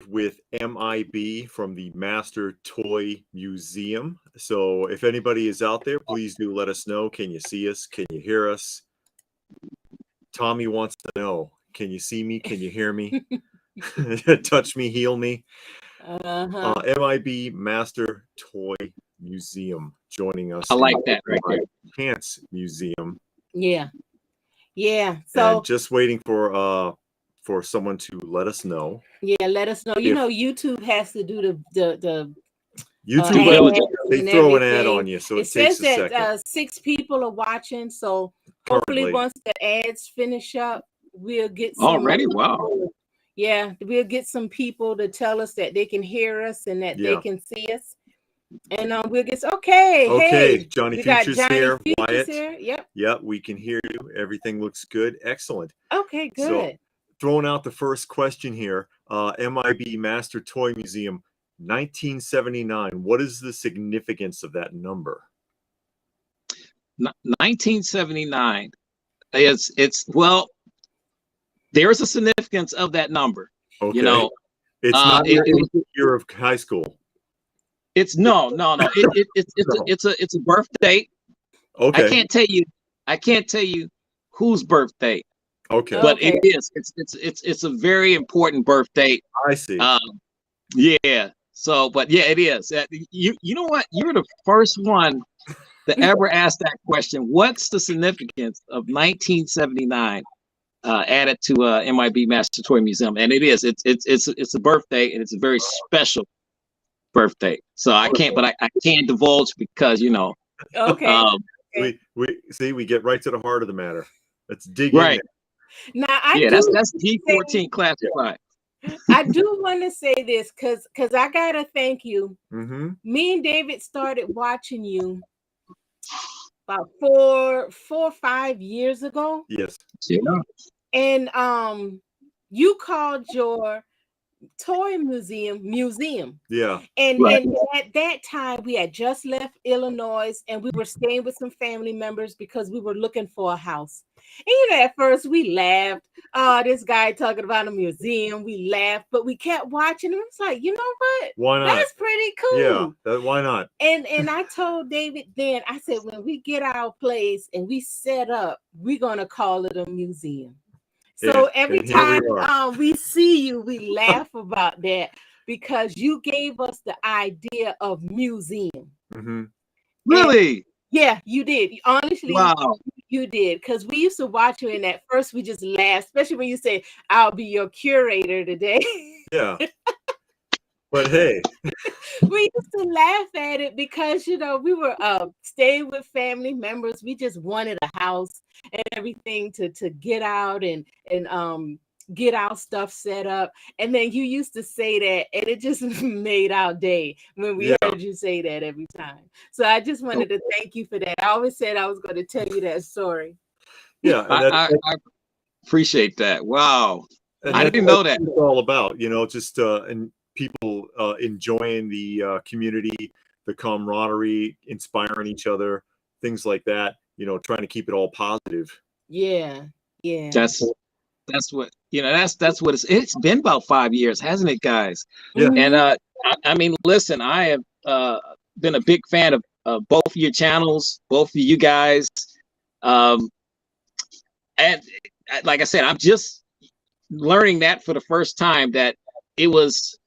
with M.I.B from the Master Toy Museum. So if anybody is out there, please do let us know. Can you see us? Can you hear us? Tommy wants to know, can you see me? Can you hear me? Touch me, heal me. M.I.B Master Toy Museum joining us. I like that right there. Pants Museum. Yeah. So and just waiting for someone to let us know. Yeah, let us know. You know, YouTube has to do the YouTube. They throw an ad on you, so it takes a second. That 6 people are watching. So hopefully, once the ads finish up, we'll get some. Already, wow. Yeah, we'll get some people to tell us that they can hear us and that they can see us. And we'll get okay. Hey, Johnny Future's here. Wyatt. Here. Yep, we can hear you. Everything looks good. Excellent. Okay, good. So, throwing out the first question here, M.I.B Master Toy Museum, 1979. What is the significance of that number? 1979. It's well, there's a significance of that number. Okay. You know, it's not your year of high school. It's no. It's a birth date. Okay. I can't tell you whose birthday. Okay. But it is. It's a very important birth date. I see. Yeah. So, but yeah, it is. You know what? You're the first one to ever ask that question. What's the significance of 1979 added to M.I.B Master Toy Museum? And it is. It's a birthday, and it's a very special birthday. So I can't, but I can't divulge because you know. Okay. We get right to the heart of the matter. Let's dig in there. Now that's G14 classified. I do want to say this because I gotta thank you. Me and David started watching you about 4 or 5 years ago. Yes. Yeah. And you called your toy museum. Yeah. And at that time we had just left Illinois and we were staying with some family members because we were looking for a house. And you know, at first we laughed. Oh, this guy talking about a museum. We laughed, but we kept watching. And it's like, you know what? Why not? That's pretty cool. Yeah. Why not? And I told David then, I said, when we get our place and we set up, we're gonna call it a museum. So every time we see you, we laugh about that because you gave us the idea of museum. Really? And yeah, you did. Honestly, wow. You did. Because we used to watch you, and at first we just laughed, especially when you say, I'll be your curator today. Yeah. But hey, we used to laugh at it because, you know, we were staying with family members. We just wanted a house and everything to get out and get our stuff set up. And then you used to say that, and it just made our day when we heard you say that every time. So I just wanted to thank you for that. I always said I was going to tell you that story. Yeah. I appreciate that. Wow. I didn't know that. It's all about, you know, just and people enjoying the community, the camaraderie, inspiring each other, things like that, you know, trying to keep it all positive. Yeah. That's what, you know, that's what it's been about 5 years, hasn't it, guys? Yeah. And I mean, listen, I have been a big fan of both of your channels, both of you guys. And like I said, I'm just learning that for the first time, that it was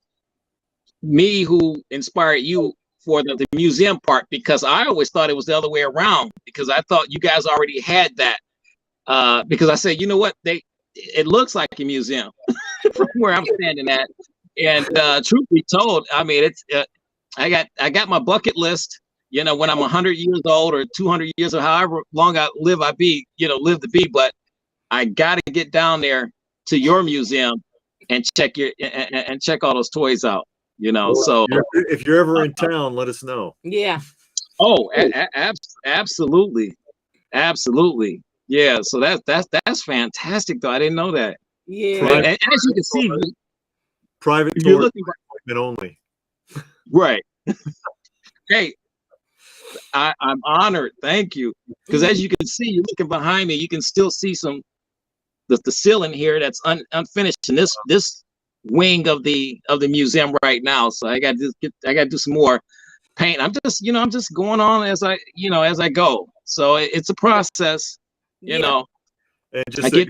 me who inspired you for the museum part, because I always thought it was the other way around, because I thought you guys already had that. Because I said, you know what, it looks like a museum from where I'm standing at. And truth be told, I mean, it's I got my bucket list. You know, when I'm 100 years old or 200 years or however long I live to be. But I got to get down there to your museum and check check all those toys out. You know, well, so if you're ever in town, let us know. Yeah. Oh, absolutely. Yeah. So that's fantastic, though. I didn't know that. Yeah. And as you can see, private tour only. Right. Hey, I'm honored. Thank you. Because as you can see, you're looking behind me, you can still see the ceiling here that's unfinished. And this wing of the museum right now. So I got to do some more paint. I'm just going on as I go. So it's a process, you Yeah. know. And I just get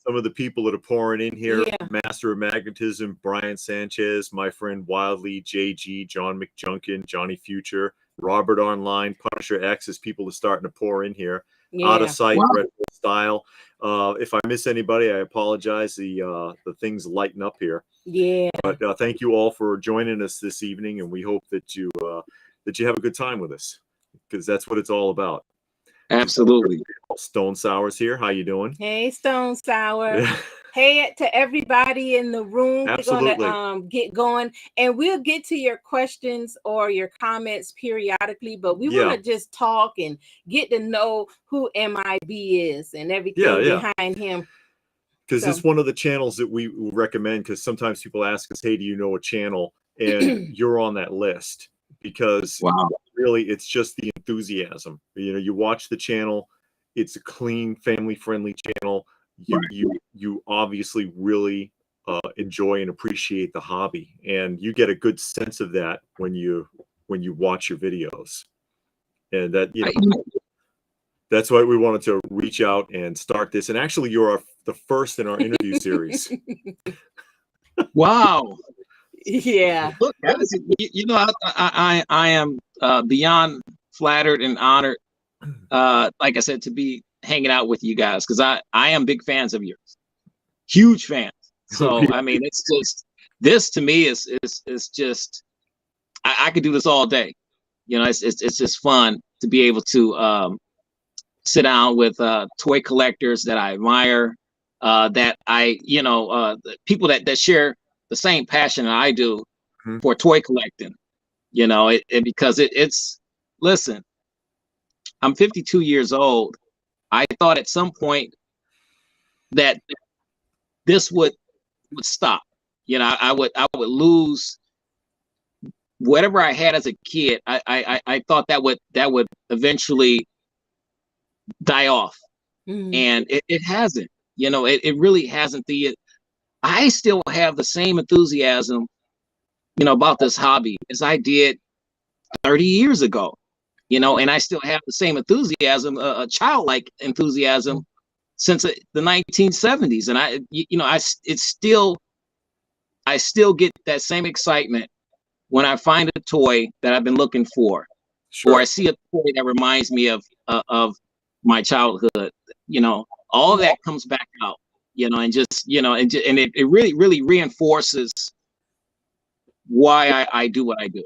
some of the people that are pouring in here: Yeah. Master of Magnetism, Brian Sanchez, my friend Wildly, JG, John McJunkin, Johnny Future, Robert Online, Punisher X, as people are starting to pour in here. Out of Yeah. sight, Wow. retro style. If I miss anybody, I apologize. The things lighten up here. Yeah. But thank you all for joining us this evening, and we hope that you have a good time with us, because that's what it's all about. Absolutely. Stone Sour's here. How you doing? Hey, Stone Sour. Yeah. Hey to everybody in the room. Absolutely. We're gonna get going, and we'll get to your questions or your comments periodically, but we want to just talk and get to know who M.I.B is and everything behind him. Because it's one of the channels that we recommend, because sometimes people ask us, hey, do you know a channel? And you're on that list, because really it's just the enthusiasm. You watch the channel, it's a clean, family-friendly channel. You obviously really enjoy and appreciate the hobby, and you get a good sense of that when you watch your videos. And that that's why we wanted to reach out and start this. And actually, you're the first in our interview series. Wow. Yeah. Look, I am beyond flattered and honored, like I said, to be hanging out with you guys, because I am big fans of yours, huge fans. So I mean, it's just, this to me is just, I could do this all day. It's just fun to be able to sit down with toy collectors that I admire, that people that share the same passion that I do for toy collecting. Because it's listen, I'm 52 years old. I thought at some point that this would stop. I would lose whatever I had as a kid. I thought that would eventually die off, and it hasn't. It really hasn't. I still have the same enthusiasm, about this hobby as I did 30 years ago. And I still have the same enthusiasm, a childlike enthusiasm, since the 1970s. And I still get that same excitement when I find a toy that I've been looking for, or I see a toy that reminds me of my childhood. All of that comes back out. And just and it really reinforces why I do what I do.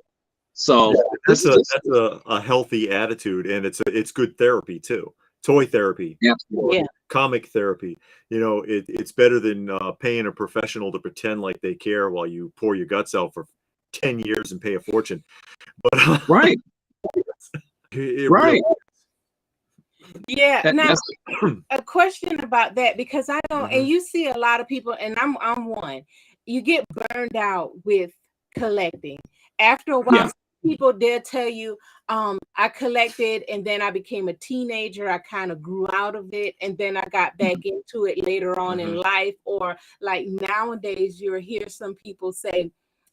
So that's a healthy attitude, and it's good therapy too. Toy therapy, comic therapy. It's better than paying a professional to pretend like they care while you pour your guts out for 10 years and pay a fortune. But right. Really, yeah. Now, a question about that, because I don't, and you see a lot of people, and I'm one. You get burned out with collecting. After a while, people, they'll tell you, I collected and then I became a teenager. I kind of grew out of it, and then I got back into it later on in life. Or like nowadays, you'll hear some people say,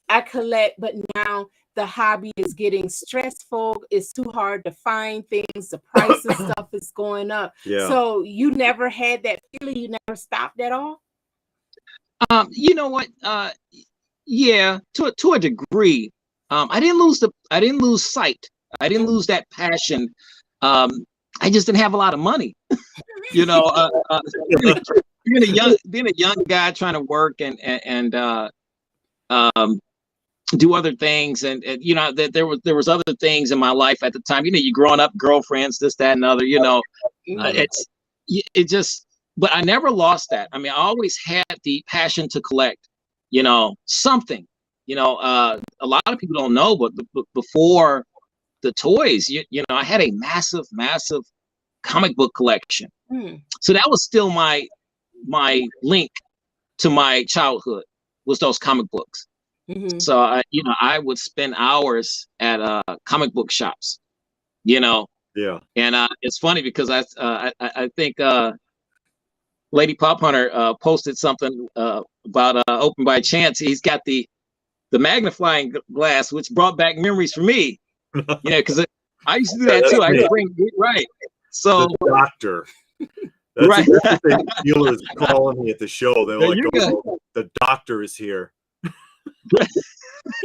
I collect, but now the hobby is getting stressful. It's too hard to find things. The price of stuff is going up. So you never had that feeling? You never stopped at all? You know what? Yeah, to a degree. I didn't lose sight. I didn't lose that passion. I just didn't have a lot of money. Being a young guy trying to work and do other things, and there was other things in my life at the time. You growing up, girlfriends, this, that, and other. It just. But I never lost that. I mean, I always had the passion to collect. Something. A lot of people don't know, but before the toys, I had a massive comic book collection. So that was still my link to my childhood, was those comic books. So I would spend hours at comic book shops. And it's funny because I think Lady Pop Hunter posted something about Open by Chance. He's got the magnifying glass, which brought back memories for me. You know, because I used to do that too. I used to bring right. So the doctor. That's right. what the dealers calling me at the show. They're like, "Oh, the doctor is here." That's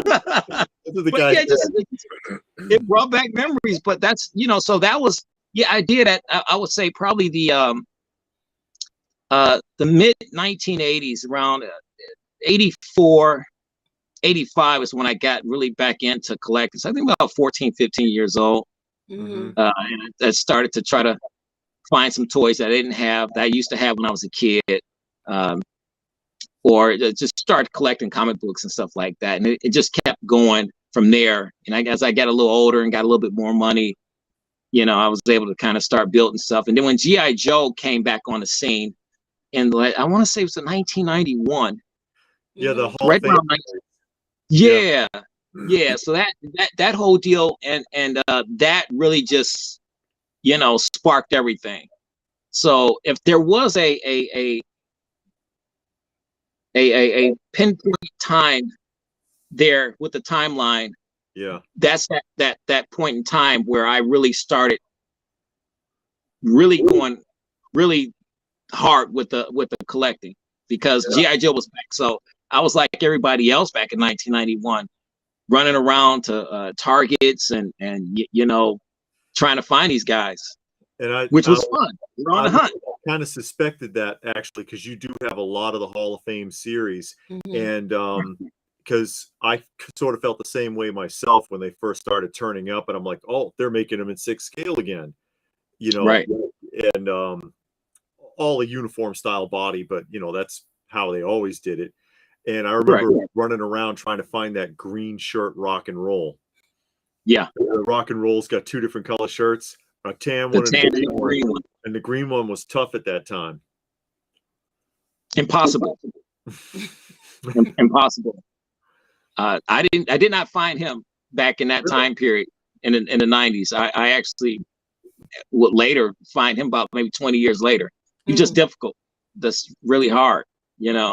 what the guy. Yeah, it brought back memories. But that's, you know, so that was, yeah, I did at I would say probably the mid 1980s, around 84, 85 is when I got really back into collecting. So I think about 14, 15 years old. Mhm. And I started to try to find some toys that I didn't have, that I used to have when I was a kid. Or just started collecting comic books and stuff like that. And it just kept going from there. And as I got a little older and got a little bit more money, you know, I was able to kind of start building stuff. And then when G.I. Joe came back on the scene, and I want to say it was in 1991. Yeah, the Hall Right of Fame. around yeah. So that whole deal and that really just, you know, sparked everything. So if there was a pinpoint time there with the timeline, Yeah, that's that point in time where I really started really going really hard with the collecting, because G.I. Joe was back. So I was like everybody else back in 1991, running around to Targets and you know, trying to find these guys, and which was fun. We're on the hunt. kind of suspected that, actually, because you do have a lot of the Hall of Fame series, and because I sort of felt the same way myself when they first started turning up, and I'm like, oh, they're making them in 6 scale again, you know, Right. and all a uniform style body, but you know, that's how they always did it. And I remember running around trying to find that green shirt Rock and Roll. Yeah. The Rock and Roll's got 2 different color shirts, a tan The one and tan a and the green one. and the green one was tough at that time. Impossible. Impossible. I did not find him back in that time period in the 90s. I actually would later find him about maybe 20 years later. He's just difficult. That's really hard, you know.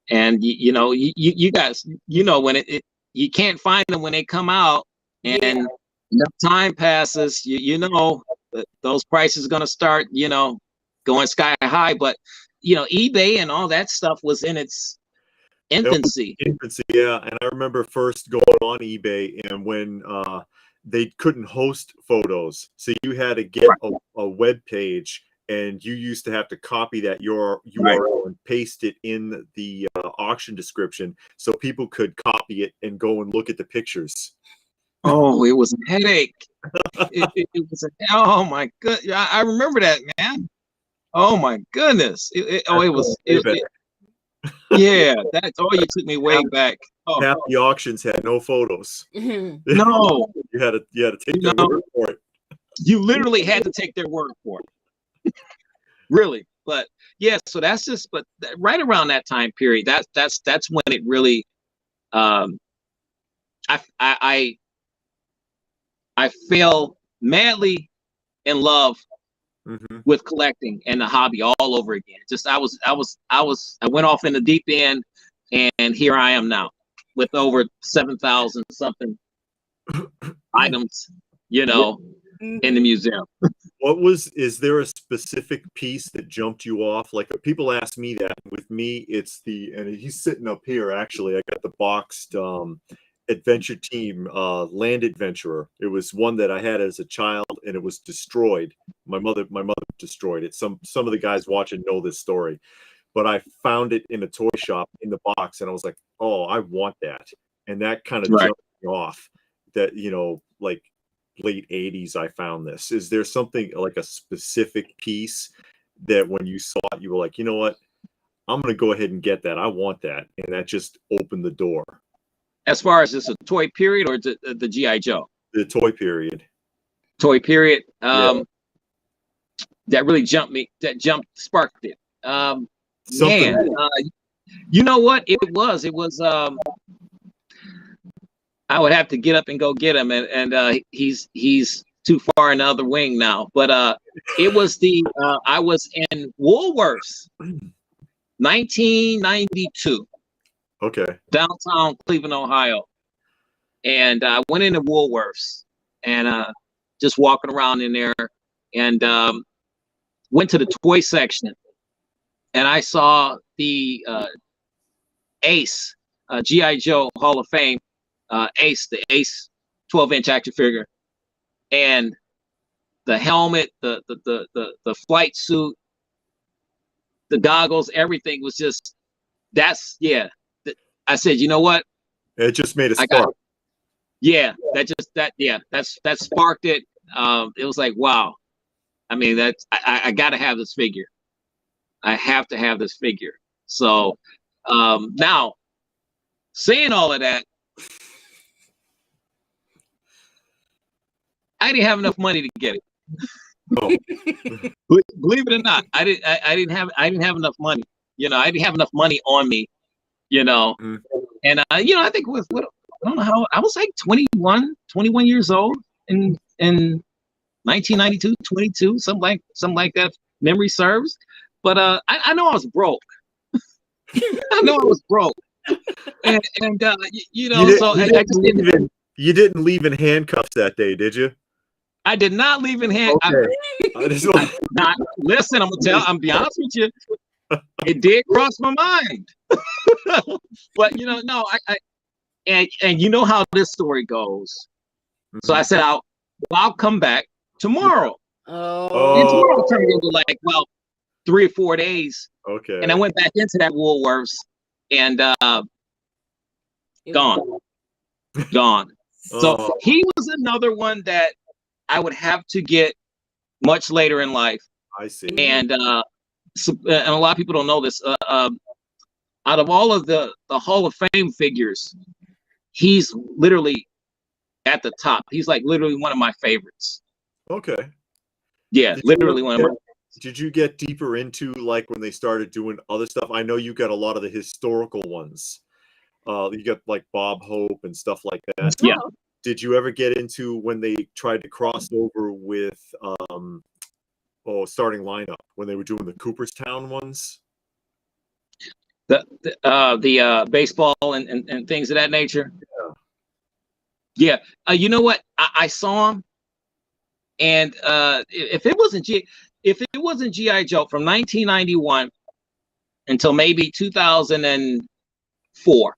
And you know, you guys, you know, when it you can't find them when they come out, and enough time passes, you know, those prices are gonna start, you know, going sky high. But you know, eBay and all that stuff was in its infancy. Yeah. And I remember first going on eBay, and when they couldn't host photos, so you had to get a web page, and you used to have to copy that URL and paste it in the auction description so people could copy it and go and look at the pictures. Oh, it was a headache. It was oh my god, I remember that, man. Oh my goodness. Yeah, that's all. You took me way back. Oh. Half the auctions had no photos. No, you had to take their word for it. You literally had to take their word for it. Really. But yeah, so that's just, but right around that time period, that's when it really I fell madly in love with collecting and the hobby all over again. Just I went off in the deep end, and here I am now with over 7,000 something items, you know, in the museum. Is there a specific piece that jumped you off? Like, people ask me that. With me, it's and he's sitting up here, actually. I got the boxed Adventure Team Land Adventurer. It was one that I had as a child, and it was destroyed. My mother destroyed it. Some of the guys watching know this story, but I found it in a toy shop in the box, and I was like, oh, I want that. And that kind of jumped me off. That, you know, like late 80s, I found this. Is there something like a specific piece that when you saw it, you were like, you know what, I'm going to go ahead and get that. I want that. And that just opened the door. As far as this a toy period or the G.I. Joe? The toy period. Toy period. That really sparked it. Man, you know what? It was I would have to get up and go get him, and he's too far in the other wing now. But it was I was in Woolworths, 1992, Okay. downtown Cleveland, Ohio, and I went into Woolworths and just walking around in there, and went to the toy section, and I saw the Ace, G.I. Joe Hall of Fame, Ace, the Ace 12-inch action figure, and the helmet, the flight suit, the goggles, everything was just, I said, you know what? It just made a I got spark. it. Yeah, that sparked it. It was like, wow. I mean, I got to have this figure. I have to have this figure. So now, saying all of that, I didn't have enough money to get it. Oh. Believe it or not, I didn't have enough money. You know, I didn't have enough money on me. You know, and you know, I think with what, I don't know how, I was like 21 years old in 1992, 22, something like that. Memory serves, but I know I was broke. I know I was broke, and you know, you didn't leave in handcuffs that day, did you? I did not leave in hand. Okay. Listen, I'm be honest with you. It did cross my mind, but you know, no, and you know how this story goes. So I said, I'll come back tomorrow. Oh. And tomorrow turned into like, well, 3 or 4 days. Okay. And I went back into that Woolworths, and gone. So he was another one that I would have to get much later in life. I see. And and a lot of people don't know this. Out of all of the Hall of Fame figures, he's literally at the top. He's like literally one of my favorites. Okay. Yeah, literally one of my. Did you get deeper into like when they started doing other stuff? I know you got a lot of the historical ones. You got like Bob Hope and stuff like that. Yeah. Did you ever get into when they tried to cross over with starting lineup when they were doing the Cooperstown ones? The baseball and things of that nature. Yeah. You know what? I saw him, and if it wasn't G.I. Joe from 1991 until maybe 2004,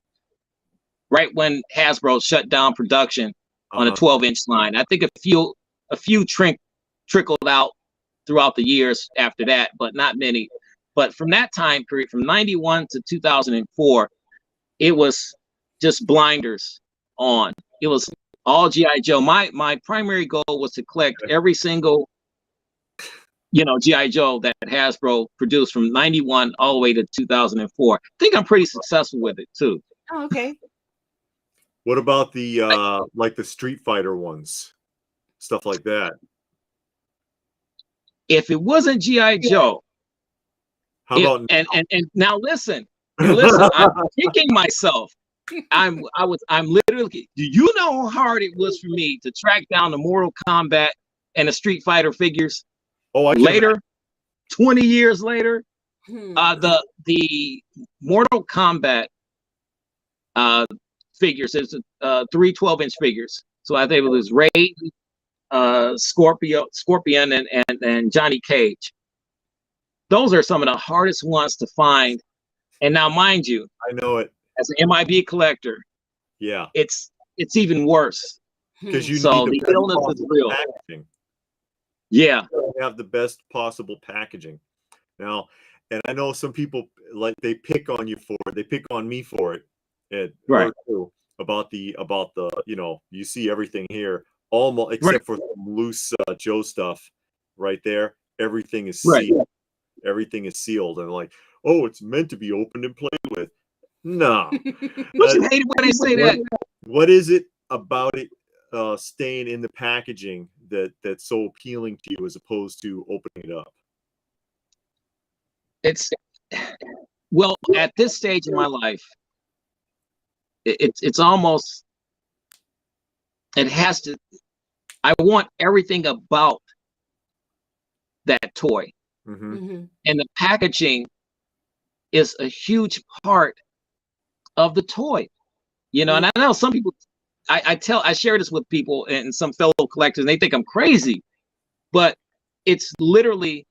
right when Hasbro shut down production on a 12-inch line. I think a few trickled out throughout the years after that, but not many. But from that time period, from 91 to 2004, it was just blinders on. It was all G.I. Joe. My primary goal was to collect every single, you know, G.I. Joe that Hasbro produced from 91 all the way to 2004. I think I'm pretty successful with it too. Oh, okay. What about the like the Street Fighter ones, stuff like that? If it wasn't G.I. Joe, how about and now listen, I'm kicking myself. I'm literally. Do you know how hard it was for me to track down the Mortal Kombat and the Street Fighter figures? Oh, later, 20 years later, the Mortal Kombat figures is 3 12-inch figures. So I think it was Raiden, Scorpion, and Johnny Cage. Those are some of the hardest ones to find. And now, mind you, I know it. As an M.I.B collector, yeah, it's even worse because you need the illness is real. Packaging. Yeah, you have the best possible packaging now, and I know some people like they pick on you for it. They pick on me for it. Right. About the you know, you see everything here almost except for some loose Joe stuff right there. Everything is sealed. Everything is sealed, and like, oh, it's meant to be opened and played with. No. Don't you hate it when they say that? What is it about it staying in the packaging that's so appealing to you as opposed to opening it up? It's well, at this stage in my life, it's almost, it has to, I want everything about that toy. Mhm. And the packaging is a huge part of the toy. You know, and I know some people, I share this with people and some fellow collectors, and they think I'm crazy, but it's literally,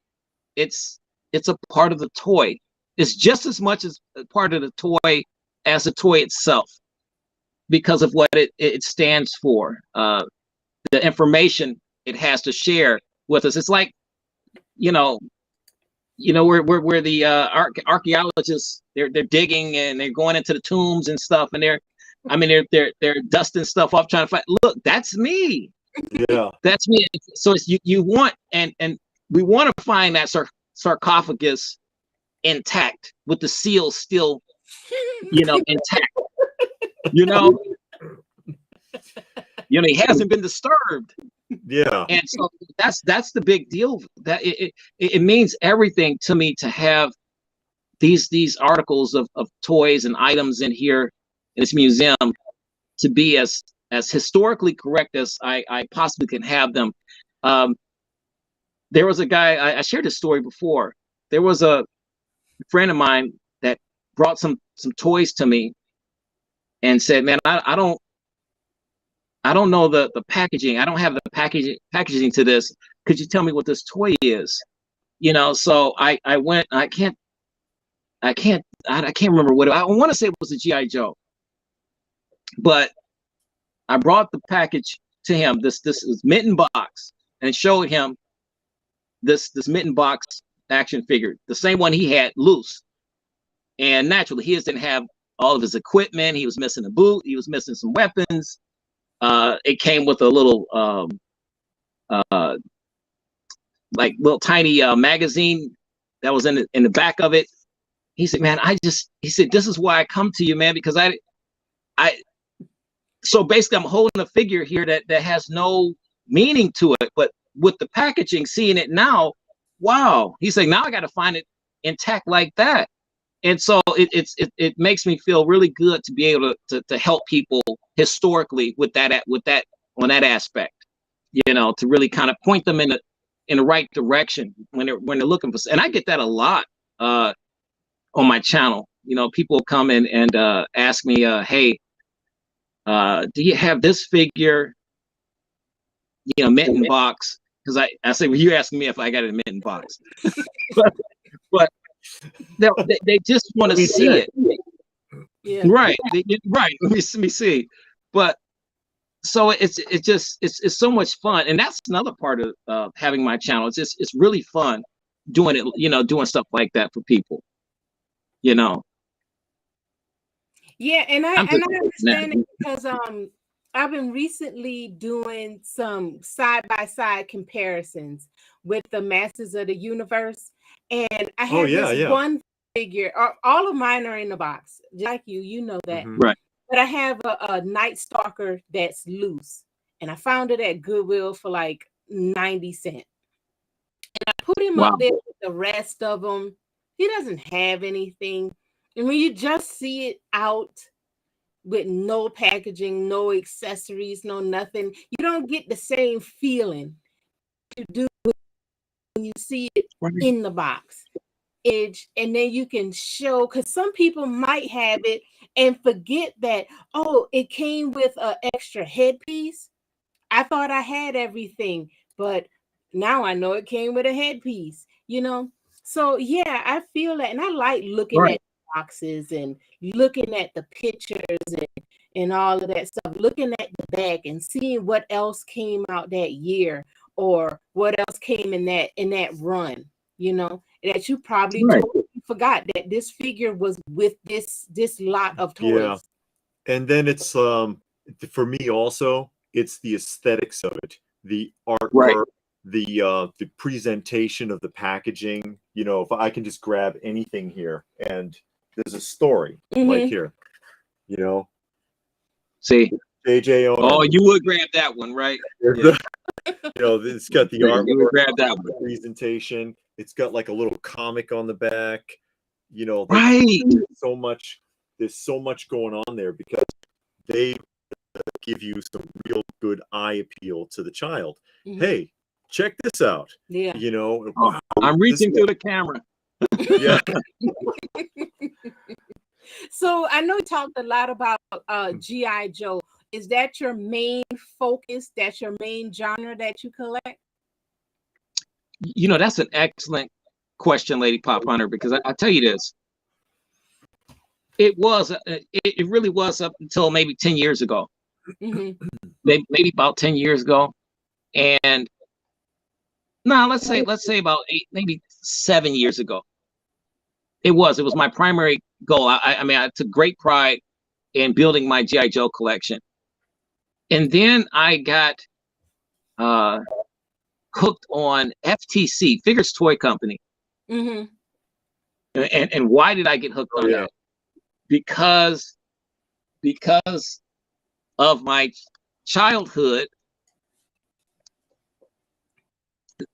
it's a part of the toy. It's just as much as a part of the toy as the toy itself, because of what it stands for, the information it has to share with us. It's like, you know, where the archaeologists, they're digging and they're going into the tombs and stuff, and they're dusting stuff off trying to find. Look, that's me. Yeah. That's me. So it's you want, and we want to find that sarcophagus intact with the seal still, intact. You know, he hasn't been disturbed. Yeah. And so that's the big deal. That it means everything to me to have these articles of toys and items in here in this museum, to be as historically correct as I possibly can have them. There was a guy, I shared this story before. There was a friend of mine that brought some toys to me and said, "Man, I don't know the packaging. I don't have the packaging to this. Could you tell me what this toy is?" So I went. I can't remember what I want to say. It was a GI Joe, but I brought the package to him. This was mitten box, and showed him this mitten box action figure, the same one he had loose. And naturally, he just didn't have all of his equipment. He was missing a boot. He was missing some weapons. It came with a little like little tiny magazine that was in the back of it. He said, "Man, he said, this is why I come to you, man, because so basically I'm holding a figure here that has no meaning to it, but with the packaging, seeing it now, wow." He's saying, "Now I got to find it intact like that." And so it makes me feel really good to be able to help people historically with that on that aspect, to really kind of point them in the right direction when they're looking for. And I get that a lot on my channel. People come in and ask me, "Hey, do you have this figure, mitten box?" Because I say, "Well, you asking me if I got a mitten box?" but they just want to see it. Yeah. Right. Right. Let me see. But so it's so much fun, and that's another part of having my channel. It's really fun doing it. Doing stuff like that for people. Yeah, and I understand it because I've been recently doing some side-by-side comparisons with the Masters of the Universe, and I have this one figure. All of mine are in the box, just like you know that. Right. But I have a Night Stalker that's loose, and I found it at Goodwill for like 90 cents. And I put him up there with the rest of them. He doesn't have anything, and when you just see it out with no packaging, no accessories, no nothing, you don't get the same feeling you do when you see it in the box. And then you can show, because some people might have it and forget that, oh, it came with an extra headpiece. I thought I had everything, but now I know it came with a headpiece, So yeah, I feel that, and I like looking at boxes and looking at the pictures and all of that stuff, looking at the back and seeing what else came out that year or what else came in that run, that you probably totally forgot that this figure was with this lot of toys. Yeah. And then it's for me also, it's the aesthetics of it, the artwork, the presentation of the packaging. If I can just grab anything here and there's a story like here, See, JJ owner. Oh, you would grab that one, right? It's got the artwork, you would grab that one. The presentation. It's got like a little comic on the back. Right. There's so much going on there because they give you some real good eye appeal to the child. Mhm. Hey, check this out. Yeah. You know, Oh, wow, I'm this reaching through the camera. yeah. So I know you talked a lot about G.I. Joe. Is that your main focus? That's your main genre that you collect? You know, that's an excellent question, Lady Pop Hunter, because I tell you this, it really was up until maybe 10 years ago, Mhm. maybe about 10 years ago. And no, let's say about 8, maybe 7 years ago. It was my primary goal. I mean, I took great pride in building my G.I. Joe collection. And then I got hooked on FTC, Figures Toy Company. Mhm. And why did I get hooked on that? Because of my childhood,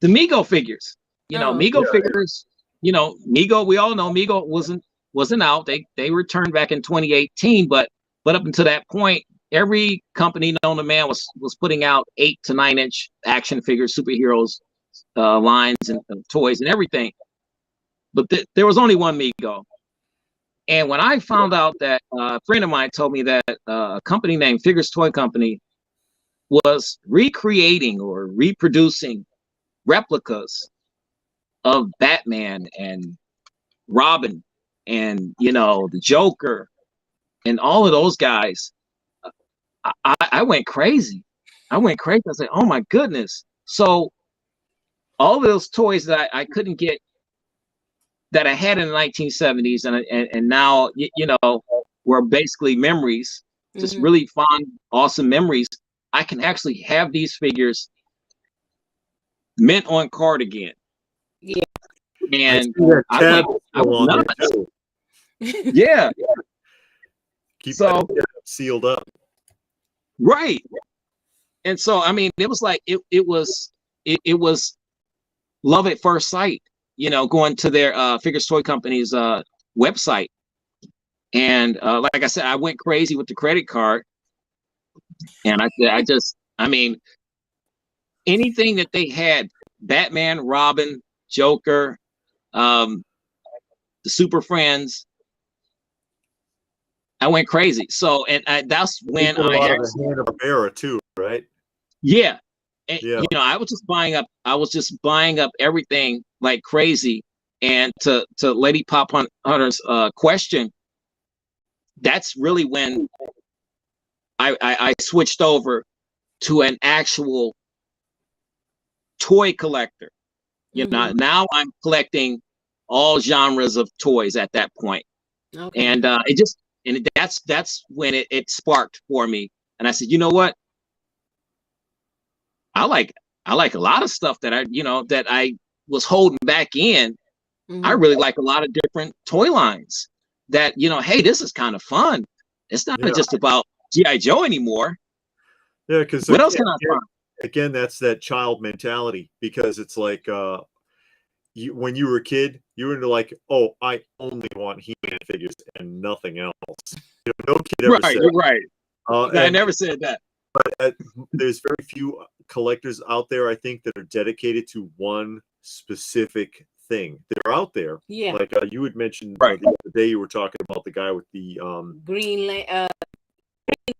the Mego figures. You know, Oh, Mego figures. You know, Mego. We all know Mego wasn't out. They returned back in 2018, but up until that point, every company known to man was putting out 8 to 9 inch action figures, superheroes, lines and toys and everything. But there was only one Mego. And when I found out that a friend of mine told me that a company named Figures Toy Company was recreating or reproducing replicas of Batman and Robin and, you know, the Joker and all of those guys, I went crazy. I went crazy. I said, oh my goodness. So all those toys that I couldn't get, that I had in the 1970s and now, you know, were basically memories, just Mhm. really fond, awesome memories. I can actually have these figures mint on card again. Yeah. I And see that I tab went still on there nuts. too. Yeah. Keep So that tab sealed up. right. And so I mean, it was like it was love at first sight, you know, going to their Figures Toy Company's website. And like I said, I went crazy with the credit card. And I mean, anything that they had, Batman, Robin, Joker, the Super Friends, I went crazy. So, and that's They when did a I lot of actually, the Hanna-Barbera too, right? yeah. And, Yeah. you know, I was just buying up everything like crazy. And to Lady Pop Hunter's question, that's really when I switched over to an actual toy collector. You know, Mhm. now I'm collecting all genres of toys at that point. Okay. And that's when it sparked for me. And I said, you know what? I like a lot of stuff that I was holding back in. I Mhm. really like a lot of different toy lines that, you know, hey, this is kind of fun. It's not Yeah. just about G.I. Joe anymore. Yeah, because What else can I find? again, that's that child mentality, because it's like when you were a kid, you were into like, oh, I only want He-Man figures and nothing else. You know, no kid ever Right, said. right. I And never said that. there's very few collectors out there, I think, that are dedicated to one specific thing. They're out there. Yeah. Like you had mentioned Right. the other day, you were talking about the guy with the Green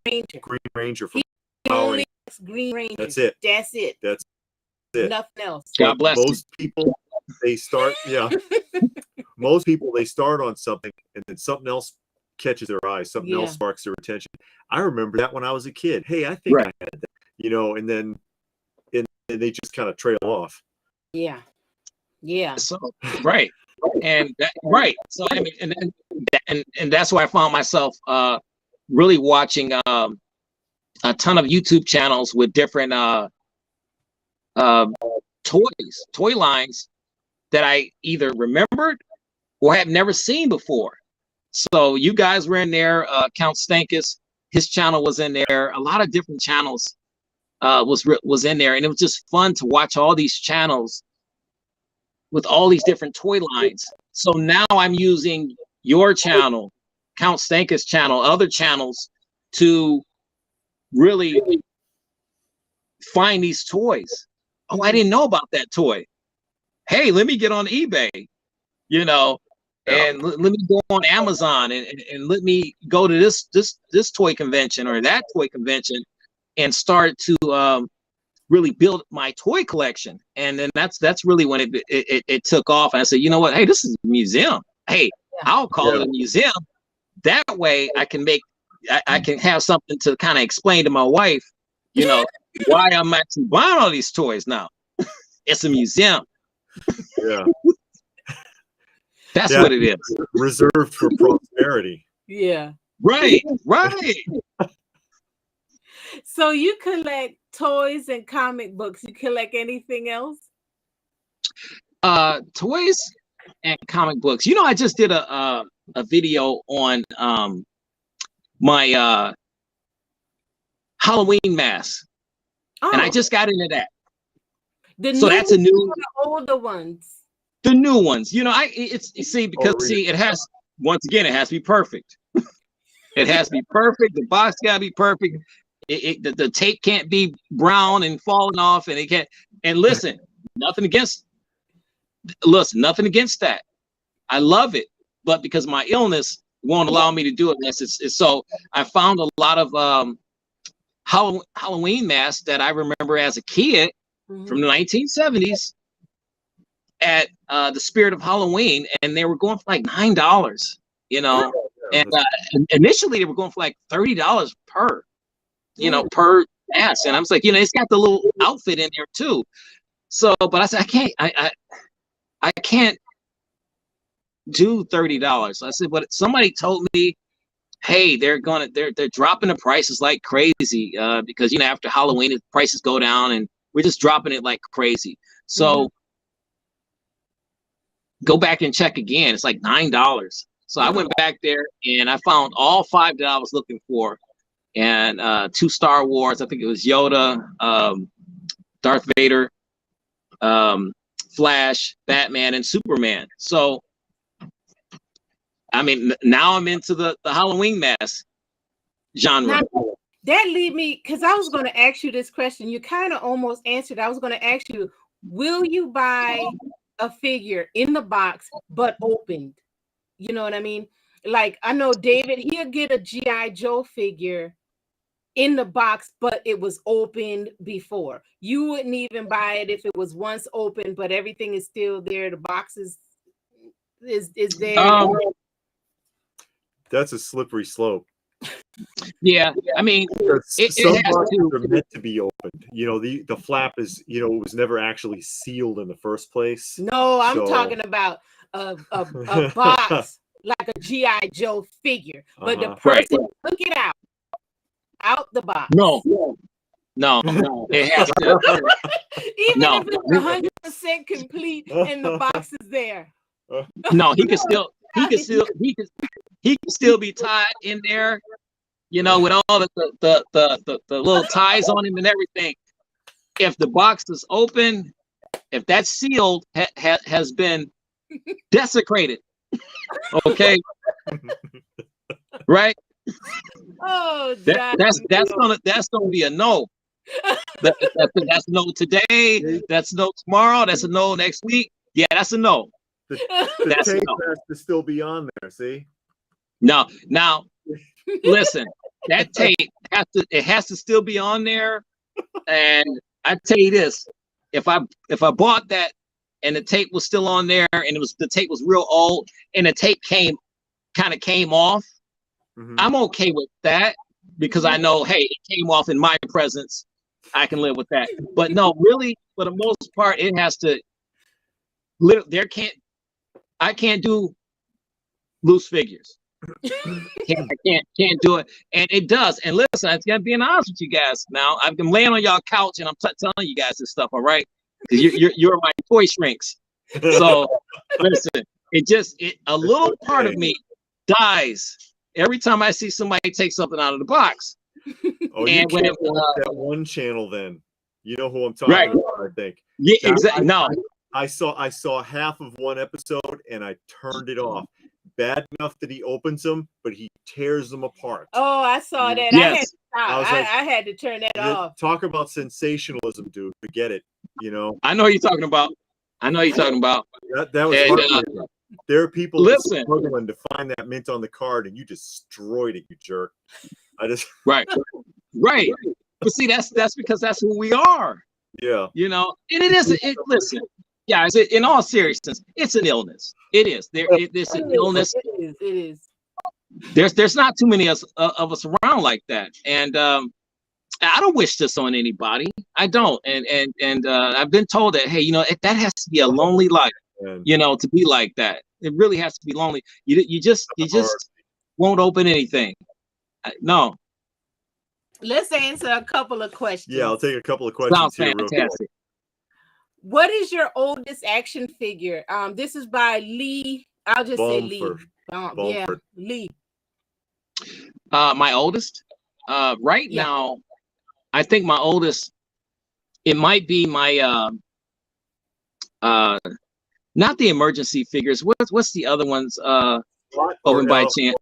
Ranger. Green Ranger from He Power only Rangers. has Green Ranger. That's it. That's it. That's it. Nothing else. God bless you. Most people, they start, most people, they start on something and then something else catches their eye, something else sparks their attention. I remember that when I was a kid. Hey, I think I had that, you know, and then and they just kind of trail off. Yeah. Yeah. So right. And right. So I mean, and that's why I found myself really watching a ton of YouTube channels with different toy lines that I either remembered or had never seen before. So you guys were in there. Count Stankus, his channel was in there. A lot of different channels was in there, and it was just fun to watch all these channels with all these different toy lines. So now I'm using your channel, Count Stankus channel, other channels to really find these toys. Oh, I didn't know about that toy. Hey, let me get on eBay, you know, and let me go on Amazon and let me go to this toy convention or that toy convention and start to really build my toy collection. And then that's really when it took off. And I said, you know what? Hey, this is a museum. Hey, I'll call it a museum. That way I can I can have something to kind of explain to my wife, you know, why I'm actually buying all these toys now. It's a museum. Yeah. That's what it is. Reserved for prosperity. Yeah. Right. So you collect toys and comic books. You collect anything else? Toys and comic books. You know, I just did a video on my Halloween mask. And I just got into that. So that's a new, the older ones. The new ones. You know, it has, once again, it has to be perfect. It has to be perfect. The box got to be perfect. The tape can't be brown and falling off, and it can't. And listen, nothing against that. I love it, but because my illness won't allow me to do it unless it's so. I found a lot of Halloween masks that I remember as a kid from the 1970s at the Spirit of Halloween, and they were going for like $9, you know. And initially they were going for like $30 per, you know, per mask. And I was like, you know, it's got the little outfit in there too. So, but I said, I can't do $30. I said, but somebody told me, hey, they're dropping the prices like crazy because, you know, after Halloween, the prices go down and we're just dropping it like crazy. So go back and check again. It's like $9. So I went back there and I found all 5 that I was looking for, and 2 Star Wars. I think it was Yoda, Darth Vader, Flash, Batman, and Superman. So, I mean, now I'm into the Halloween mask genre. Now, that lead me, because I was going to ask you this question. You kind of almost answered. I was going to ask you, will you buy a figure in the box but opened? You know what I mean? Like, I know David, he'll get a G.I. Joe figure in the box, but it was opened before. You wouldn't even buy it if it was once open, but everything is still there. The box is there. That's a slippery slope. Yeah, I mean, some boxes are meant to be opened. You know, the flap is, you know, it was never actually sealed in the first place. No, I'm talking about a box like a G.I. Joe figure, but the person took it out the box. No, it has to. Even if it's 100% complete and the box is there. No, he can still be tied in there, you know, with all the little ties on him and everything. If the box is open, if that's sealed, has been desecrated. Okay. Right? Oh, that's gonna be a no. That's no today. That's no tomorrow. That's a no next week. Yeah, that's a no. The tape has to still be on there. See? No, now listen. That tape has to still be on there. And I tell you this: if I bought that and the tape was still on there, and the tape was real old, and the tape came off, I'm okay with that because I know, hey, it came off in my presence. I can live with that. But no, really, for the most part, it has to. I can't do loose figures. I can't do it, and it does. And listen, I'm gonna be honest with you guys. Now I've been laying on y'all couch, and I'm telling you guys this stuff. All right, because you're my toy shrinks. So listen, a little part of me dies every time I see somebody take something out of the box. Oh, and you can't watch that one channel then. You know who I'm talking about, I think. Yeah, exactly. No. I saw half of one episode and I turned it off. bad enough that he opens them, but he tears them apart. Oh, I saw that. Yes. I had to stop. I was like, I had to turn that off. Talk about sensationalism, dude. Forget it. You know. I know what you're talking about. I know what you're talking about. That was And, heartbreaking. There are people listen. struggling to find that mint on the card, and you destroyed it, you jerk. I just Right. But see, that's because that's who we are. Yeah. You know, and it is. Listen, guys. In all seriousness, it's an illness. It is. It's an illness. It is. There's not too many of us around like that, and I don't wish this on anybody. I don't, and I've been told that, hey, you know, that has to be a lonely life, you know, to be like that. It really has to be lonely. You just won't open anything. No. Let's answer a couple of questions. Yeah, I'll take a couple of questions. Sounds here real quick. fantastic. What is your oldest action figure? This is by Lee. I'll just say Lee. Yeah, Lee. My oldest, right now, I think my oldest, it might be my not the emergency figures. What's the other ones? Open by chance.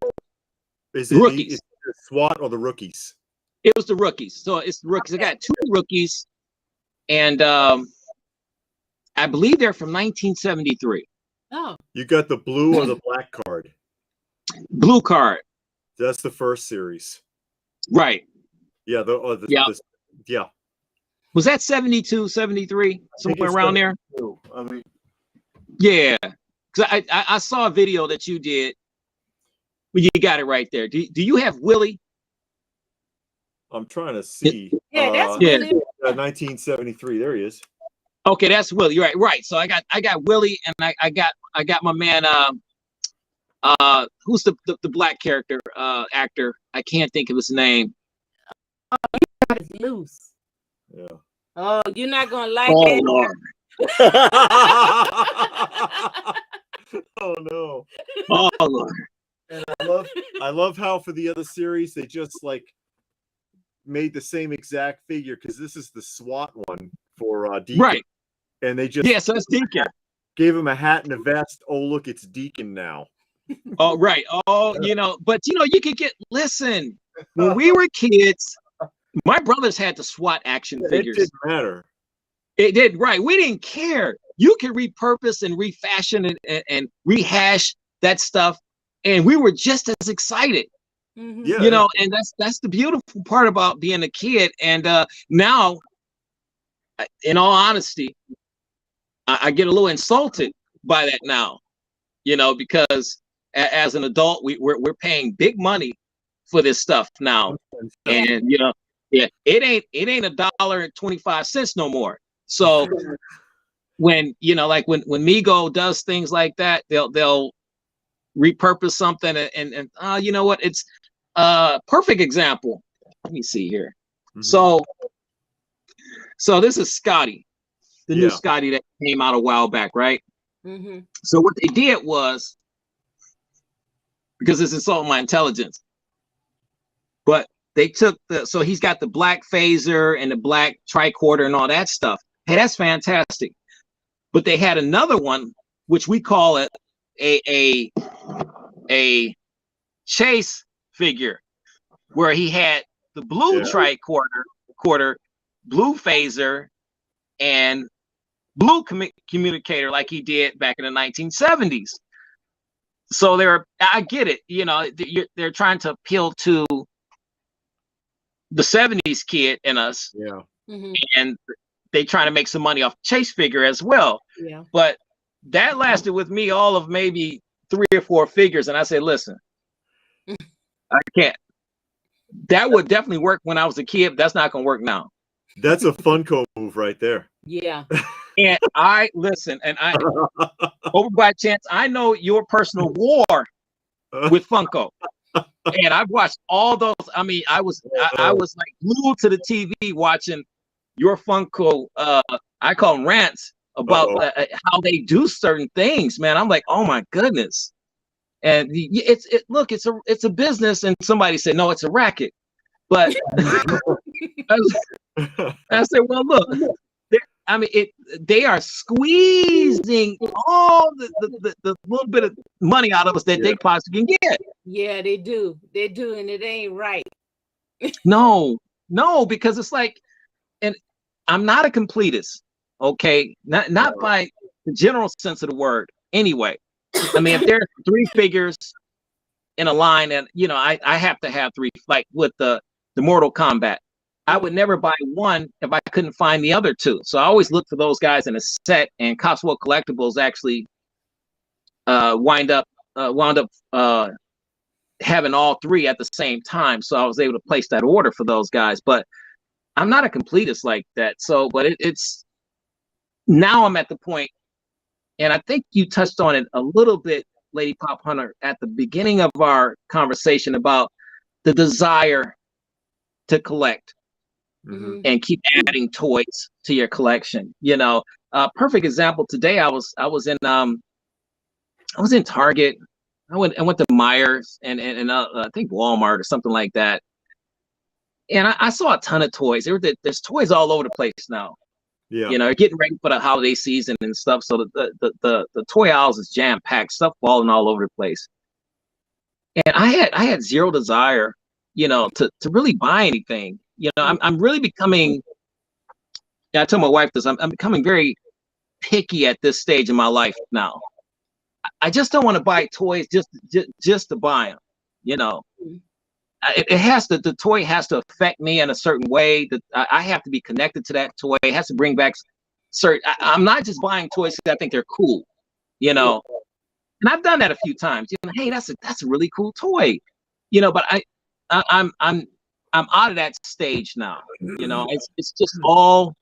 Is it Rookies. Is it the SWAT or the rookies? It was the rookies. So it's the rookies. I got 2 rookies, and I believe they're from 1973. Oh. You got the blue or the black card? Blue card. That's the first series. Right. Yeah. Yeah. Was that 72, 73, somewhere around there? I mean, yeah. Because I saw a video that you did. Well, you got it right there. Do you have Willie? I'm trying to see. Yeah, that's Willie. 1973. There he is. Okay, that's Willie. You're right. So I got Willie, and I got my man. Who's the black character actor? I can't think of his name. It's loose. Yeah. Oh, you're not gonna like Oh, that. Lord. Oh no. Oh Lord. And I love how for the other series they just like made the same exact figure, because this is the SWAT one for Deacon. Right. And they just so that's Deacon. gave him a hat and a vest. Oh, look, it's Deacon now. Oh, right. Oh, you know, but you know, you could listen, when we were kids, my brothers had the SWAT action figures. It didn't matter. It did, right. We didn't care. You could repurpose and refashion and rehash that stuff, and we were just as excited. Mm-hmm. Yeah. You know, and that's the beautiful part about being a kid. And now, in all honesty, I get a little insulted by that now, you know, because as an adult, we're paying big money for this stuff now, and you know, yeah, it ain't $1.25 no more. So when, you know, like when Mego does things like that, they'll repurpose something, and you know what, it's perfect example. Let me see here. Mm-hmm. So this is Scotty, the new Scotty that came out a while back, right? Mm-hmm. So what they did was, because it's insulting my intelligence, but they took so he's got the black phaser and the black tricorder and all that stuff. Hey, that's fantastic. But they had another one, which we call it a chase figure, where he had the blue tricorder, blue phaser, and blue communicator, like he did back in the 1970s. So I get it, you know, they're trying to appeal to the 70s kid in us. Yeah. Mm-hmm. And they trying to make some money off chase figure as well. Yeah. But that lasted with me all of maybe 3 or 4 figures, and I said, listen, I can't. That would definitely work when I was a kid, but that's not gonna work now. That's a Funko move right there. Yeah. And I listen, and I over by chance, I know your personal war with Funko. And I've watched all those. I mean, I was like glued to the TV watching your Funko. I call them rants about how they do certain things, man. I'm like, oh my goodness. And it's a business, and somebody said no, it's a racket. But I said, well, look, I mean, they are squeezing all the little bit of money out of us that they possibly can get. Yeah, they do. They do, and it ain't right. No, because it's like, and I'm not a completist, okay? Not by the general sense of the word. Anyway, I mean, if there's 3 figures in a line, and you know, I have to have 3, like with the Mortal Kombat. I would never buy one if I couldn't find the other 2. So I always look for those guys in a set, and Cosmo Collectibles actually wound up having all 3 at the same time. So I was able to place that order for those guys. But I'm not a completist like that. So, but it's now I'm at the point, and I think you touched on it a little bit, Lady Pop Hunter, at the beginning of our conversation about the desire to collect. Mm-hmm. And keep adding toys to your collection. You know, perfect example today. I was in Target. I went to Myers and I think Walmart or something like that. And I saw a ton of toys. There's toys all over the place now. Yeah. You know, getting ready for the holiday season and stuff. So the toy aisles is jam packed, stuff falling all over the place. And I had zero desire, you know, to really buy anything. You know, I'm really becoming. I tell my wife this. I'm becoming very picky at this stage in my life now. I just don't want to buy toys just to buy them. You know, it has to. The toy has to affect me in a certain way. That I have to be connected to that toy. It has to bring back certain. I'm not just buying toys because I think they're cool. You know, and I've done that a few times. You know, hey, that's a really cool toy. You know, but I'm out of that stage now. You know, it's just all,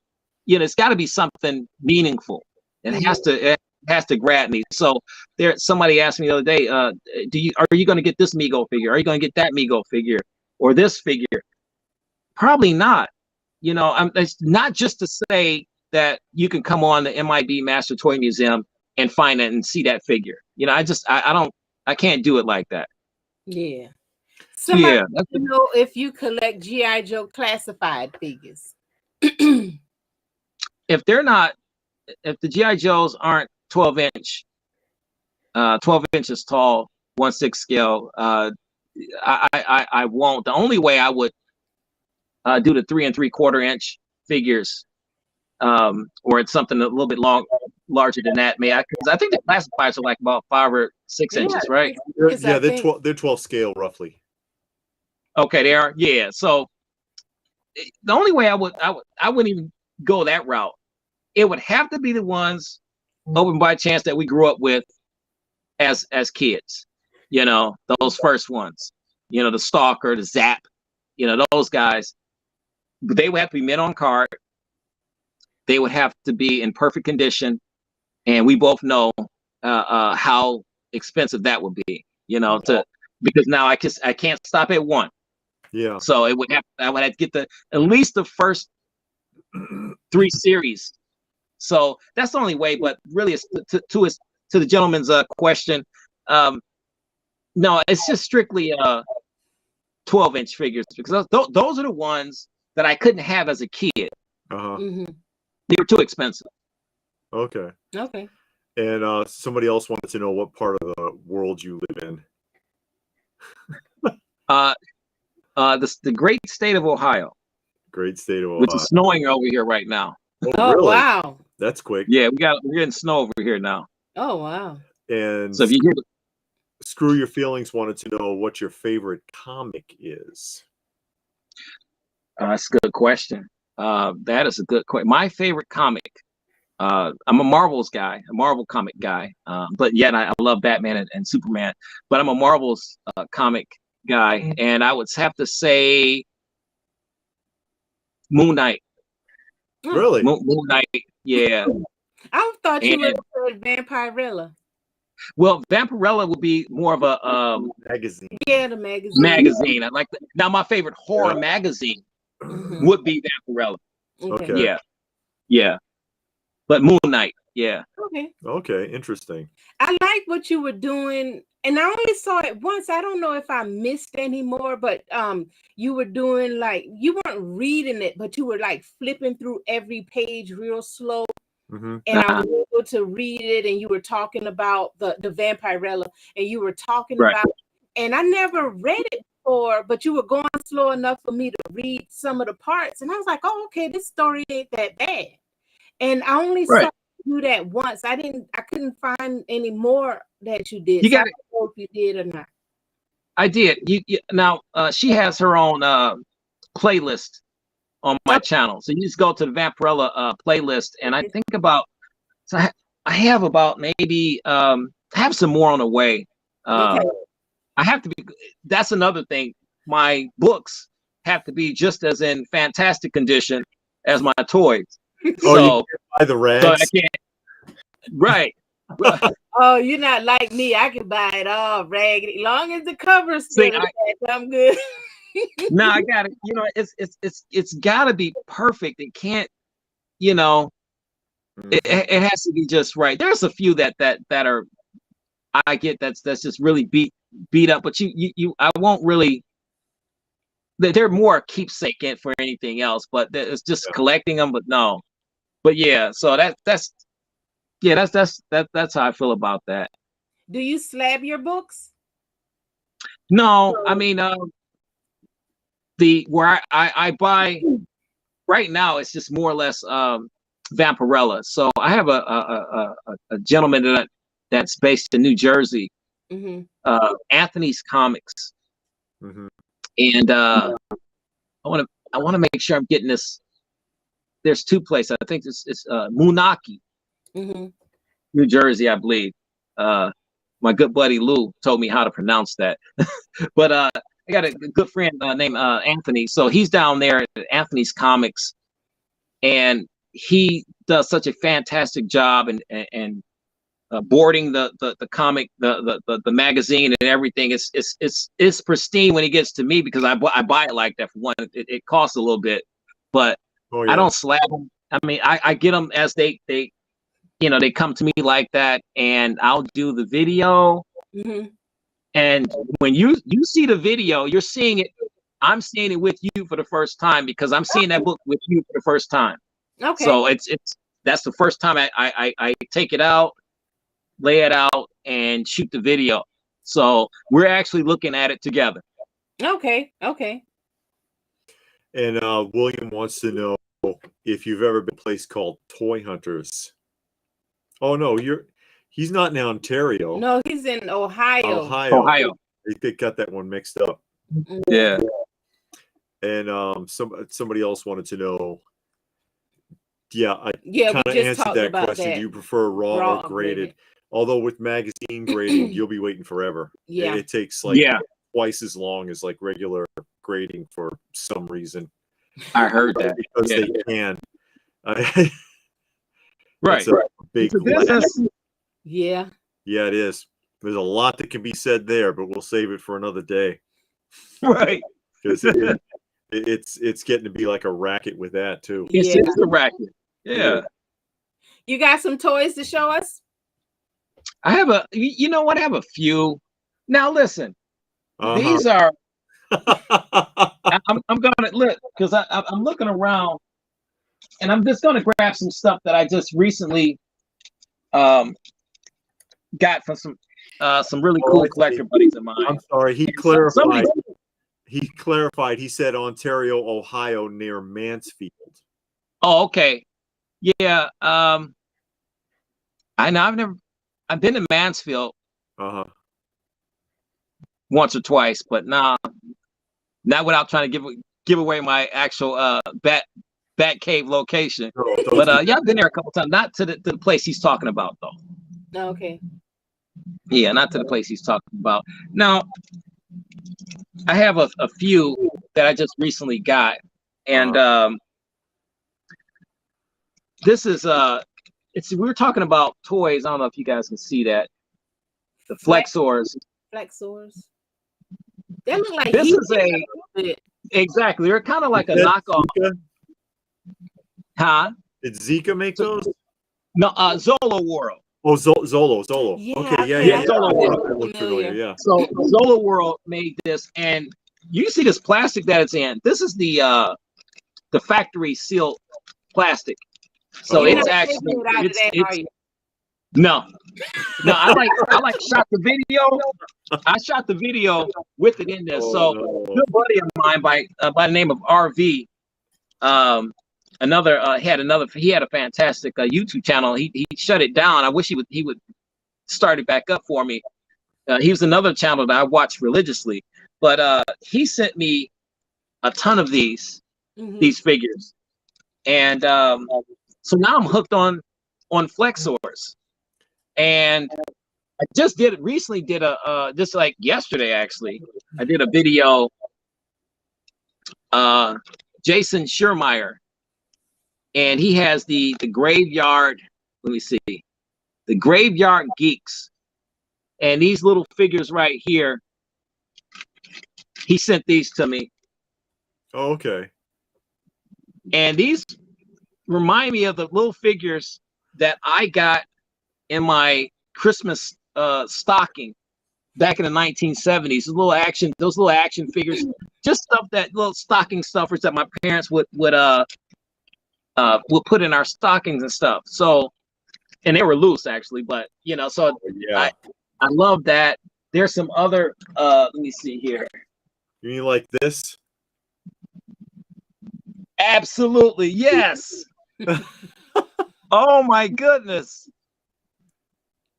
you know, it's got to be something meaningful. It has to grab me. So somebody asked me the other day, are you going to get this Mego figure? Are you going to get that Mego figure or this figure? Probably not. You know, it's not just to say that you can come on the M.I.B Master Toy Museum and find it and see that figure. You know, I can't do it like that. Yeah. Somebody Yeah, to know if you collect G.I. Joe classified figures. if the G.I. Joes aren't 12 inches tall, 1/6 scale, I won't. The only way I would do the 3 3/4 inch figures, or it's something a little bit larger than that, because I think the classifieds are like about 5 or 6 inches, right? They're 12 scale roughly. Okay, they are. Yeah. So the only way I wouldn't even go that route. It would have to be the ones, open by chance, that we grew up with as kids. You know, those first ones. You know, the Stalker, the Zap. You know, those guys. But they would have to be mint on card. They would have to be in perfect condition, and we both know how expensive that would be. You know, because now I can't stop at one. Yeah. So I would have to get at least the first 3 series. So that's the only way. But really, it's to the gentleman's question. No, it's just strictly 12-inch figures, because those are the ones that I couldn't have as a kid. They were too expensive. Okay. Okay. And somebody else wanted to know what part of the world you live in. The great state of Ohio. Great state of Ohio. Which is snowing over here right now. Oh, really? Wow. That's quick. Yeah, we're getting snow over here now. Oh, wow. And so if you Screw Your Feelings wanted to know what your favorite comic is. That's a good question. That is a good question. My favorite comic. I'm a Marvel's guy, a Marvel comic guy. But yet I love Batman and Superman. But I'm a Marvel's comic guy, and I would have to say Moon Knight. Really? Moon Knight, yeah. I thought you would have said Vampirella. Well, Vampirella would be more of a magazine. Yeah, the magazine. Magazine. I like that. Now, my favorite horror magazine would be Vampirella. Okay. Yeah. But Moon Knight, yeah. Okay. Okay, interesting. I like what you were doing And I only saw it once. I don't know if I missed any more, but you were doing like, you weren't reading it, but you were like flipping through every page real slow. And I was able to read it, and you were talking about the Vampirella, and you were talking about, and I never read it before, but you were going slow enough for me to read some of the parts, and I was like, oh, okay, this story ain't that bad. And I only saw you do that once. I couldn't find any more that you did. You so got I don't know if you did or not. I did. Now she has her own playlist on my channel, so you just go to the Vampirella playlist, and I think about, so I have about maybe I have some more on the way. I have to be. That's another thing. My books have to be just as in fantastic condition as my toys. So you buy the rags. So I can't. Right. Oh, you're not like me. I can buy it all raggedy, long as the cover's still I'm good. No, I got it. You know, it's got to be perfect. It can't. You know, it has to be just right. There's a few that are, I get that's just really beat up, but you I won't really. They're more keepsake for anything else, but it's just collecting them. But no, but yeah. So that's how I feel about that. Do you slab your books? No, I mean, where I buy right now, it's just more or less Vampirella. So I have a gentleman that's based in New Jersey, Anthony's Comics, and I want to make sure I'm getting this. There's two places. I think it's Moonaki, New Jersey, I believe. My good buddy Lou told me how to pronounce that, but I got a good friend named Anthony. So he's down there at Anthony's Comics, and he does such a fantastic job and boarding the comic, the magazine and everything. It's pristine when it gets to me, because I buy it like that. For one, it costs a little bit, but I don't slab them. I mean, I get them as they you know, they come to me like that, and I'll do the video. And when you see the video, you're seeing it. I'm seeing it with you for the first time, because I'm seeing that book with you for the first time. Okay. So that's the first time I take it out, lay it out, and shoot the video. So we're actually looking at it together. Okay. Okay. And William wants to know if you've ever been to a place called Toy Hunters. Oh no, he's not in Ontario. No, he's in Ohio. Ohio. They got that one mixed up. Yeah. And somebody else wanted to know. Yeah, I kind of answered that question. Do you prefer raw or graded? Although with magazine grading, you'll be waiting forever. Yeah, it takes like twice as long as like regular grading for some reason. I heard that because they can. Right. Big yeah, it is. There's a lot that can be said there, but we'll save it for another day. Right. Because it's getting to be like a racket with that too. It's a racket. Yeah. You got some toys to show us? I have you know what? I have a few. Now listen, these are. I'm gonna look, because I'm looking around, and I'm just gonna grab some stuff that I just recently got from some really cool collector buddies of mine. I'm sorry, he clarified. He said Ontario, Ohio, near Mansfield. Oh, okay. Yeah. I know I've been to Mansfield once or twice, but not without trying to give away my actual bat cave location. But yeah, I've been there a couple times. Not to the place he's talking about though. Okay. Yeah, not to the place he's talking about. Now, I have a few that I just recently got, and this is we were talking about toys. I don't know if you guys can see that. The Flexors. They look like this is exactly. They're kind of like a knockoff. Zika? Huh? Did Zika make those? No, Zolo World. Oh, Zolo. Yeah, Okay, yeah, okay, yeah, Yeah, yeah. Zolo That World. looks familiar. Yeah. So Zola World made this, and you see this plastic that it's in. This is the factory sealed plastic. So You're Oh, it's not actually taking it out of that, are it's you? no. I shot the video. I shot the video with it in there. oh So no. good buddy of mine by the name of RV, he had a fantastic YouTube channel. He shut it down. I wish he would start it back up for me. He was another channel that I watched religiously, but he sent me a ton of these figures, and so now I'm hooked on Flexors, and I just recently did a just like yesterday actually, I did a video. Jason Schurmeyer, and he has the graveyard. Let me see, the Graveyard Geeks, and these little figures right here. He sent these to me, Oh, okay. and these remind me of the little figures that I got in my Christmas stocking back in the 1970s. Those little action figures, just stuff that little stocking stuffers that my parents would put in our stockings and stuff. So, and they were loose actually, but so Yeah. I love that. There's some other let me see here. You mean like this? Absolutely, yes. Oh my goodness.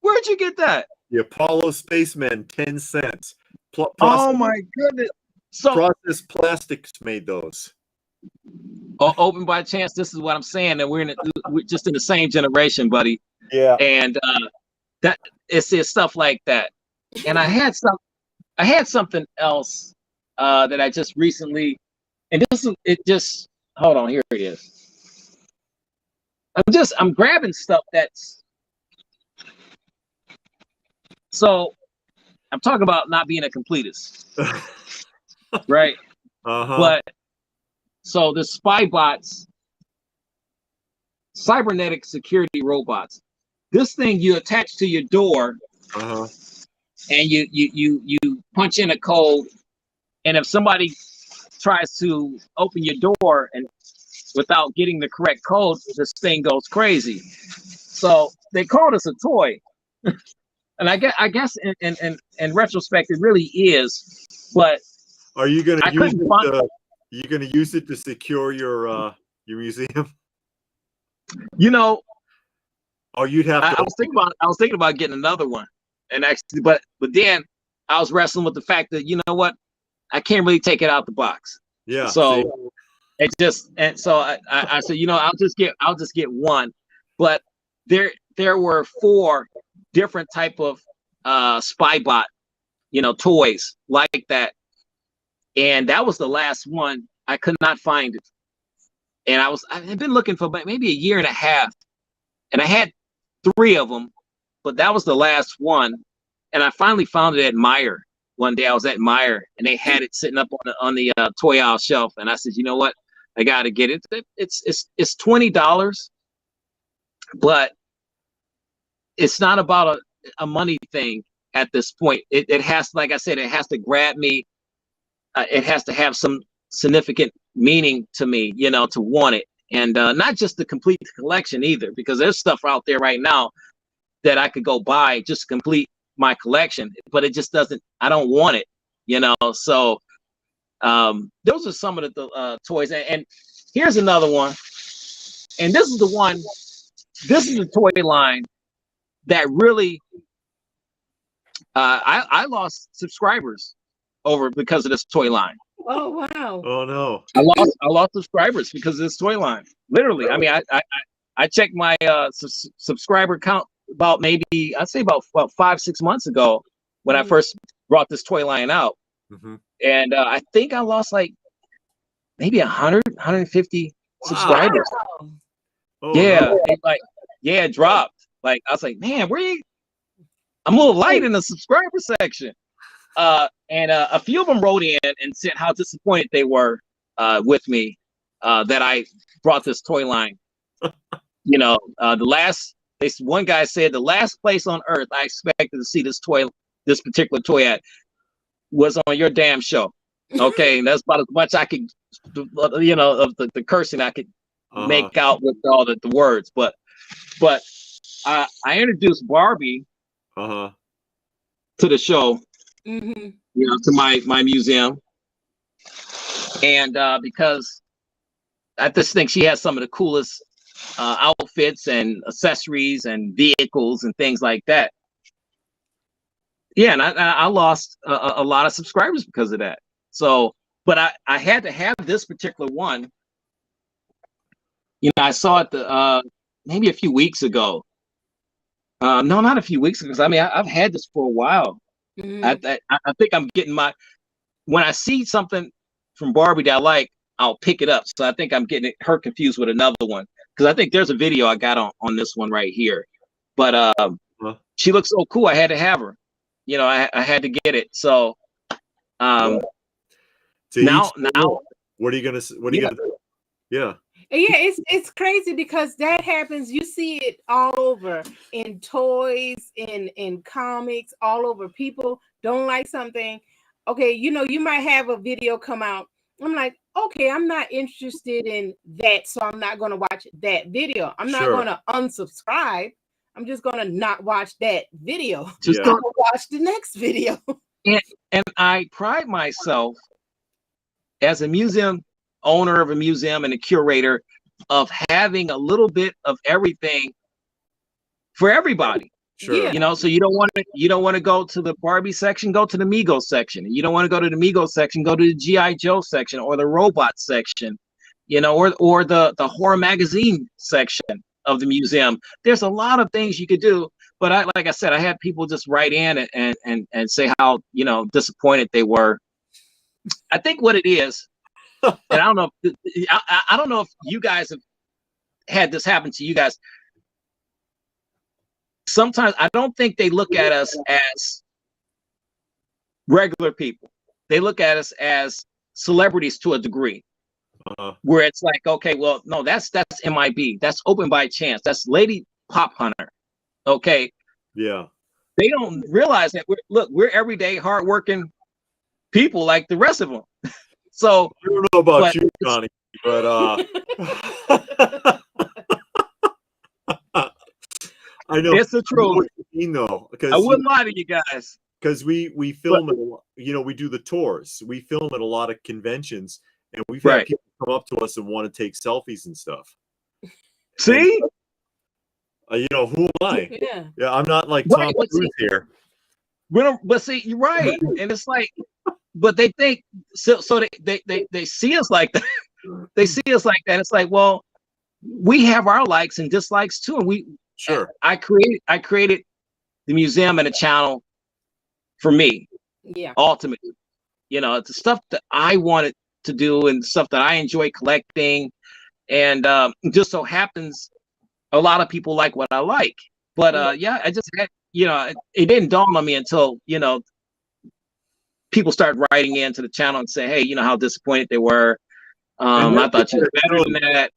Where'd you get that? The Apollo Spacemen, 10 cents. Oh my goodness. So Processed Plastics made those. open by chance, this is what I'm saying, that we're just in the same generation, buddy. Yeah. And that it's stuff like that. And I had something else that I just recently, and hold on, here it is. I'm grabbing stuff that's, so I'm talking about not being a completist, right? But so the spy bots, cybernetic security robots. This thing you attach to your door, and you punch in a code, and if somebody tries to open your door and without getting the correct code, this thing goes crazy. So they called us a toy, and I guess in retrospect it really is. But are you gonna use it to secure your museum? Oh, you'd have to. I was thinking about getting another one, and actually, but then I was wrestling with the fact that I can't really take it out the box. Yeah. So it just, and so I said, I'll just get one. But there were 4 different type of spy bot, toys like that, and that was the last one. I could not find it, and I had been looking for maybe a year and a half, and I had 3 of them, but that was the last one, and I finally found it at Meijer. One day I was at Meijer, and they had it sitting up on the toy aisle shelf, and I said, you know what, I got to get it. It's $20, but it's not about a money thing at this point. It has, like I said, it has to grab me. It has to have some significant meaning to me, to want it. And not just to complete the collection either, because there's stuff out there right now that I could go buy just to complete my collection, but it just doesn't, I don't want it, So those are some of the toys. And here's another one. And this is the toy line that really, I lost subscribers because of this toy line. Oh wow. Oh no. I lost subscribers because of this toy line. Literally. I mean, I checked my subscriber count about I'd say about 5-6 months ago when I first brought this toy line out. And I think I lost like maybe 150 subscribers. Oh, Yeah. no. It dropped. Like, I was like, man, I'm a little light in the subscriber section. And a few of them wrote in and said how disappointed they were with me that I brought this toy line. The one guy said the last place on earth I expected to see this particular toy at was on your damn show. Okay, and that's about as much I could, you know, of the cursing I could make out with all the words. But I introduced Barbie to the show, you know, to my museum, and because I just think she has some of the coolest outfits and accessories and vehicles and things like that. Yeah, and I lost a lot of subscribers because of that. So, but I had to have this particular one. You know, I saw it maybe a few weeks ago. No, not a few weeks ago. 'Cause I mean, I've had this for a while. I think I'm getting when I see something from Barbie that I like, I'll pick it up. So I think I'm getting her confused with another one, because I think there's a video I got on this one right here. But she looks so cool, I had to have her. You know, I had to get it. So now what are you gonna do? Yeah. Yeah, it's crazy because that happens. You see it all over in toys, in comics, all over. People don't like something. Okay, you know, you might have a video come out. I'm like, okay, I'm not interested in that, so I'm not going to watch that video. I'm not going to unsubscribe. I'm just going to not watch that video. Just going to watch the next video. And I pride myself as a museum owner of a museum and a curator of having a little bit of everything for everybody. Sure. You know, so you don't want to go to the Barbie section, go to the Mego section. You don't want to go to the Mego section, go to the G.I. Joe section or the robot section, you know, or the horror magazine section of the museum. There's a lot of things you could do, but like I said, I had people just write in and say how, you know, disappointed they were. I think what it is, and I don't know if you guys have had this happen to you guys. Sometimes I don't think they look at us as regular people. They look at us as celebrities to a degree, where it's like, okay, well, no, that's M.I.B. That's Open by Chance. That's Lady Pop Hunter. Okay. Yeah. They don't realize that we're everyday, hardworking people like the rest of them. So I don't know about you, Connie, but I know it's the truth. You know, because I wouldn't lie to you guys. Because we film it, you know, we do the tours. We film at a lot of conventions, and we've had people come up to us and want to take selfies and stuff. See, and, you know, who am I? Yeah, I'm not like Tom Cruise here. But see, you're right, and it's like, but they think so they see us like that. They see us like that. It's like, well, we have our likes and dislikes too, and we. Sure. I created the museum and a channel for me. Yeah. Ultimately, you know, it's the stuff that I wanted to do and stuff that I enjoy collecting, and just so happens a lot of people like what I like. But yeah, I just had, you know, it didn't dawn on me until, you know, people started writing into the channel and say, hey, you know, how disappointed they were. I thought you were better than that.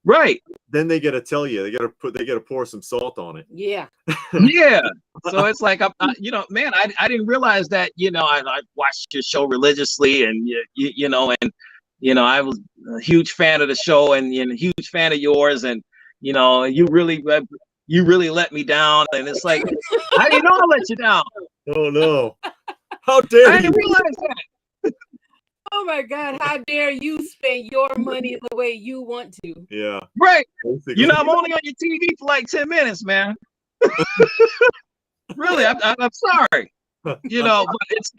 Right. Then they got to tell you, they got to pour some salt on it. Yeah. Yeah. So it's like, you know, man, I didn't realize that, you know, I watched your show religiously, and you know, and you know, I was a huge fan of the show and a huge fan of yours, and you know, you really let me down, and it's like, I didn't know I let you down. Oh no! How dare you? I didn't realize that. Oh my God, how dare you spend your money the way you want to? Yeah. Right. Basically. You know, I'm only on your TV for like 10 minutes, man. Really, I'm sorry. You know, but it's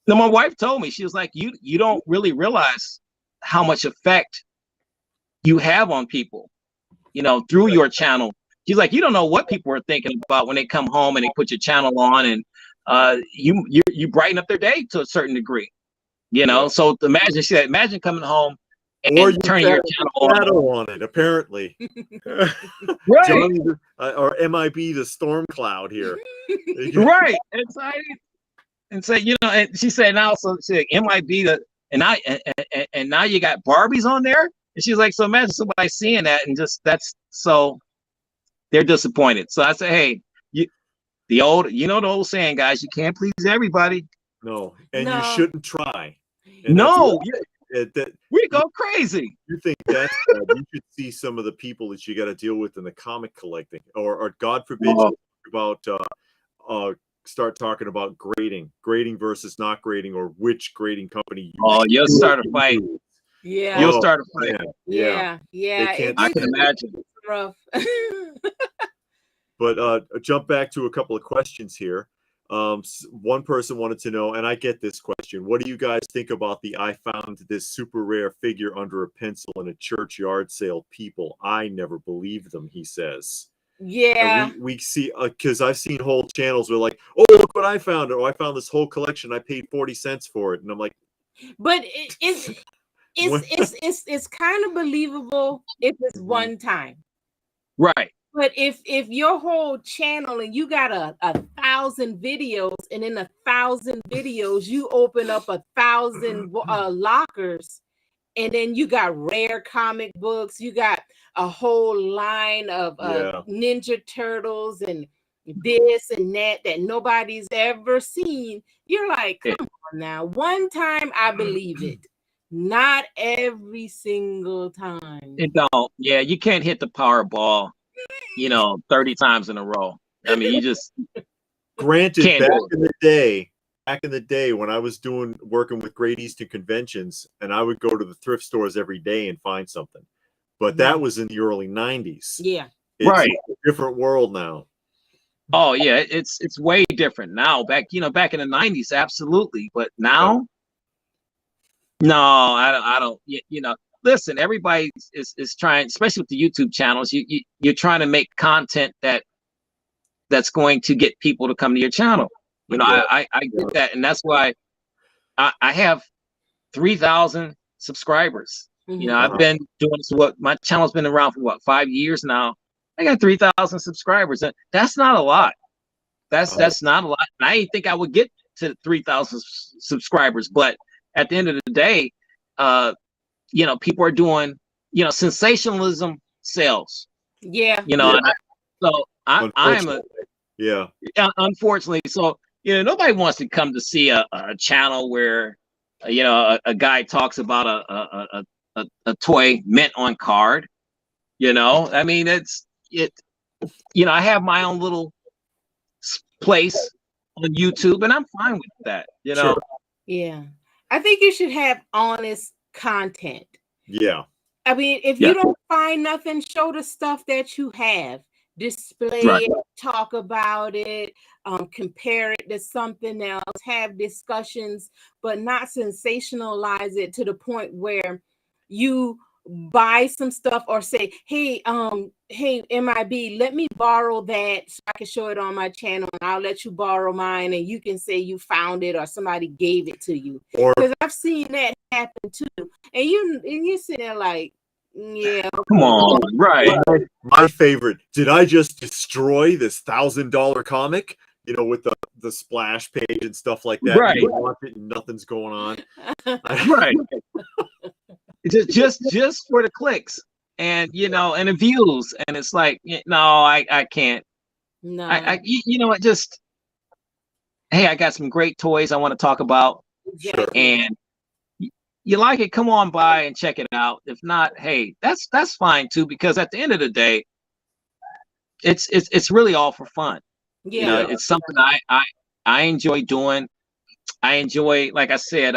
now my wife told me, she was like, you don't really realize how much effect you have on people, you know, through your channel. She's like, you don't know what people are thinking about when they come home and they put your channel on, and you brighten up their day to a certain degree, you know. So imagine, she said, imagine coming home and turning your channel on it, apparently. Right. Johnny, or M.I.B the storm cloud here. Right. And so, you know, and she said now, so she said, M.I.B and now you got Barbies on there. And she's like, so imagine somebody seeing that and just so they're disappointed. So I say, hey, the old saying, guys, you can't please everybody. No, and No. you shouldn't try. And No, we go crazy. You think that's bad, you should see some of the people that you got to deal with in the comic collecting, or God forbid, start talking about grading versus not grading, or which grading company you'll start a fight. Yeah, you'll start a fight. Yeah. I can imagine. Rough. But jump back to a couple of questions here. One person wanted to know, and I get this question: what do you guys think about the "I found this super rare figure under a pencil in a church yard sale" people? I never believed them, he says. Yeah, and we see, because I've seen whole channels where like, oh, look what I found, or I found this whole collection, I paid 40 cents for it, and I'm like, but it's kind of believable if it's one time, right? But if your whole channel and you got a 1,000 videos, and in 1,000 videos you open up 1,000 lockers, and then you got rare comic books, you got a whole line of Ninja Turtles and this and that nobody's ever seen, you're like, come on now. One time I believe it, not every single time. It don't. Yeah, you can't hit the Powerball, 30 times in a row. I mean, you just granted, back in the day when I was working with Great Eastern Conventions, and I would go to the thrift stores every day and find something, but that was in the early 90s. Yeah, it's a different world now. Oh yeah, it's way different now. Back in the 90s, absolutely, but now, no, I don't. Listen, everybody is trying, especially with the YouTube channels. You're trying to make content that's going to get people to come to your channel. I get that, and that's why I have 3,000 subscribers. I've been doing this. My channel's been around for 5 years now. I got 3,000 subscribers, and that's not a lot. That's not a lot. And I didn't think I would get to 3,000 subscribers, but at the end of the day, people are doing, sensationalism sells. Yeah. So I'm unfortunately. So nobody wants to come to see a channel where a guy talks about a toy mint on card. I mean, I have my own little place on YouTube, and I'm fine with that. Sure. Yeah, I think you should have honest content. Yeah. I mean, if you don't find nothing, show the stuff that you have. Display it, talk about it, compare it to something else, have discussions, but not sensationalize it to the point where you buy some stuff or say, hey, M.I.B, let me borrow that so I can show it on my channel, and I'll let you borrow mine, and you can say you found it or somebody gave it to you. Because I've seen that happen too. And you sit there like, yeah, come on, right? My favorite. Did I just destroy this $1,000 comic? With the splash page and stuff like that. Right. You watch it and nothing's going on. Right. just for the clicks and and the views, and it's like, no, I can't. No. What? Just, hey, I got some great toys I want to talk about. Sure. And you like it, come on by and check it out. If not, hey, that's fine too, because at the end of the day, it's really all for fun. Yeah. It's something I enjoy doing. I enjoy, like I said,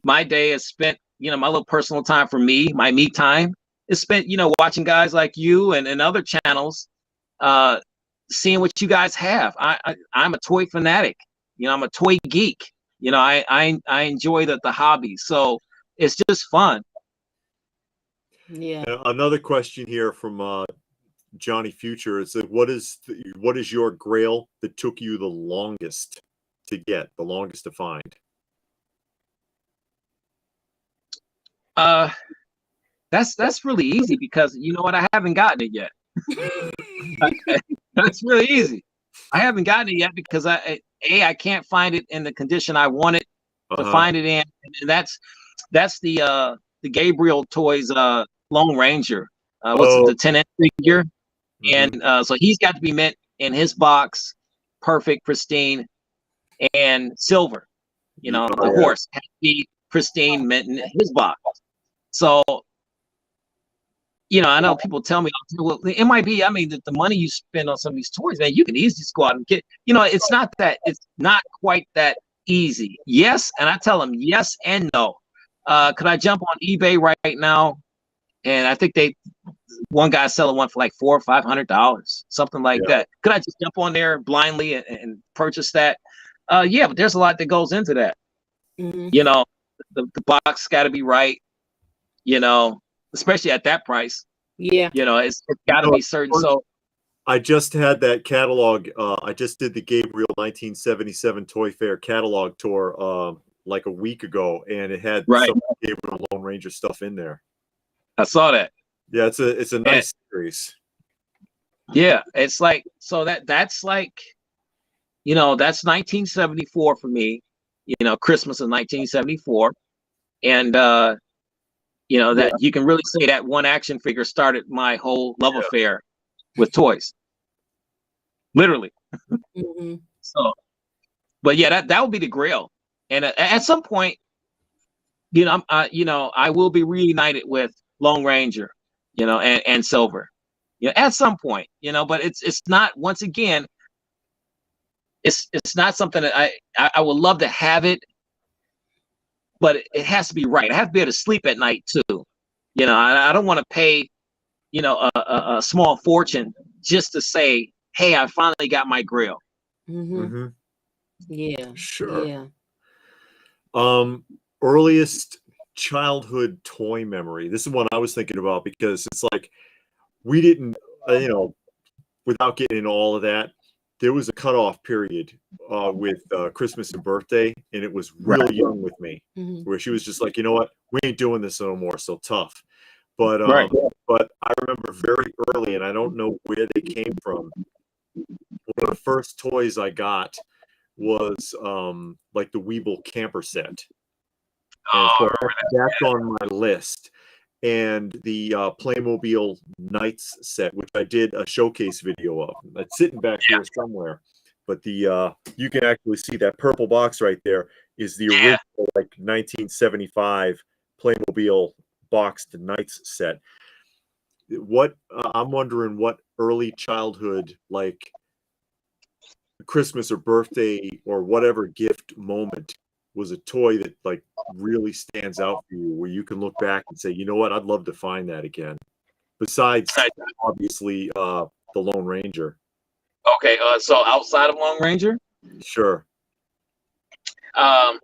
my day is spent, my little personal time for me, my me time is spent, watching guys like you and other channels, seeing what you guys have. I'm a toy fanatic. I'm a toy geek. I enjoy the hobby. So it's just fun. Yeah. Another question here from Johnny Future. It said, what is your grail that took you the longest to get, the longest to find? That's really easy, because you know what, I haven't gotten it yet. That's really easy. I haven't gotten it yet because I can't find it in the condition I want it to find it in. And that's the Gabriel Toys Lone Ranger. What's it, the 10-inch figure? Mhm. And so he's got to be mint in his box, perfect, pristine, and silver. You know, the horse has to be pristine, mint in his box. So, you know, I know people tell me, well, the M.I.B, I mean, the money you spend on some of these toys, man, you can easily just go out and get, you know, it's not quite that easy. Yes, and I tell them yes and no. Could I jump on eBay right now? And I think one guy's selling one for like $400 or $500, something like that. Could I just jump on there blindly and purchase that? Yeah, but there's a lot that goes into that. Mm-hmm. You know, the box got to be right. You know, especially at that price. Yeah. You know, it's got to be certain. So I just had that catalog. I just did the Gabriel 1977 Toy Fair catalog tour like a week ago, and it had some Gabriel Lone Ranger stuff in there. I saw that. Yeah, it's a nice series. Yeah, it's like, so that's like, you know, that's 1974 for me. You know, Christmas of 1974, and you know that you can really say that one action figure started my whole love affair with toys. Literally. Mm-hmm. So, but yeah, that would be the Grail. And at some point, you know, I will be reunited with Lone Ranger, you know, and Silver, you know, at some point, you know. But it's not. Once again, it's not something that I would love to have it, but it has to be right. I have to be able to sleep at night too. You know, I don't want to pay, you know, a small fortune just to say, hey, I finally got my Grail. Mm-hmm. Mm-hmm. Yeah. Sure. Yeah. Earliest childhood toy memory. This is one I was thinking about because it's like we didn't, you know, without getting into all of that, there was a cutoff period with Christmas and birthday, and it was real young with me, where she was just like, you know what, we ain't doing this no more, so tough. But but I remember very early, and I don't know where they came from. One of the first toys I got was like the Weeble camper set. And so that's on my list. And the Playmobil Knights set, which I did a showcase video of. It's sitting back here somewhere. But the you can actually see that purple box right there is the original like 1975 Playmobil boxed Knights set. What I'm wondering what early childhood, like Christmas or birthday or whatever gift moment, was a toy that like really stands out for you, where you can look back and say, you know what, I'd love to find that again. Besides, obviously, the Lone Ranger. Okay, so outside of Lone Ranger, sure. Man,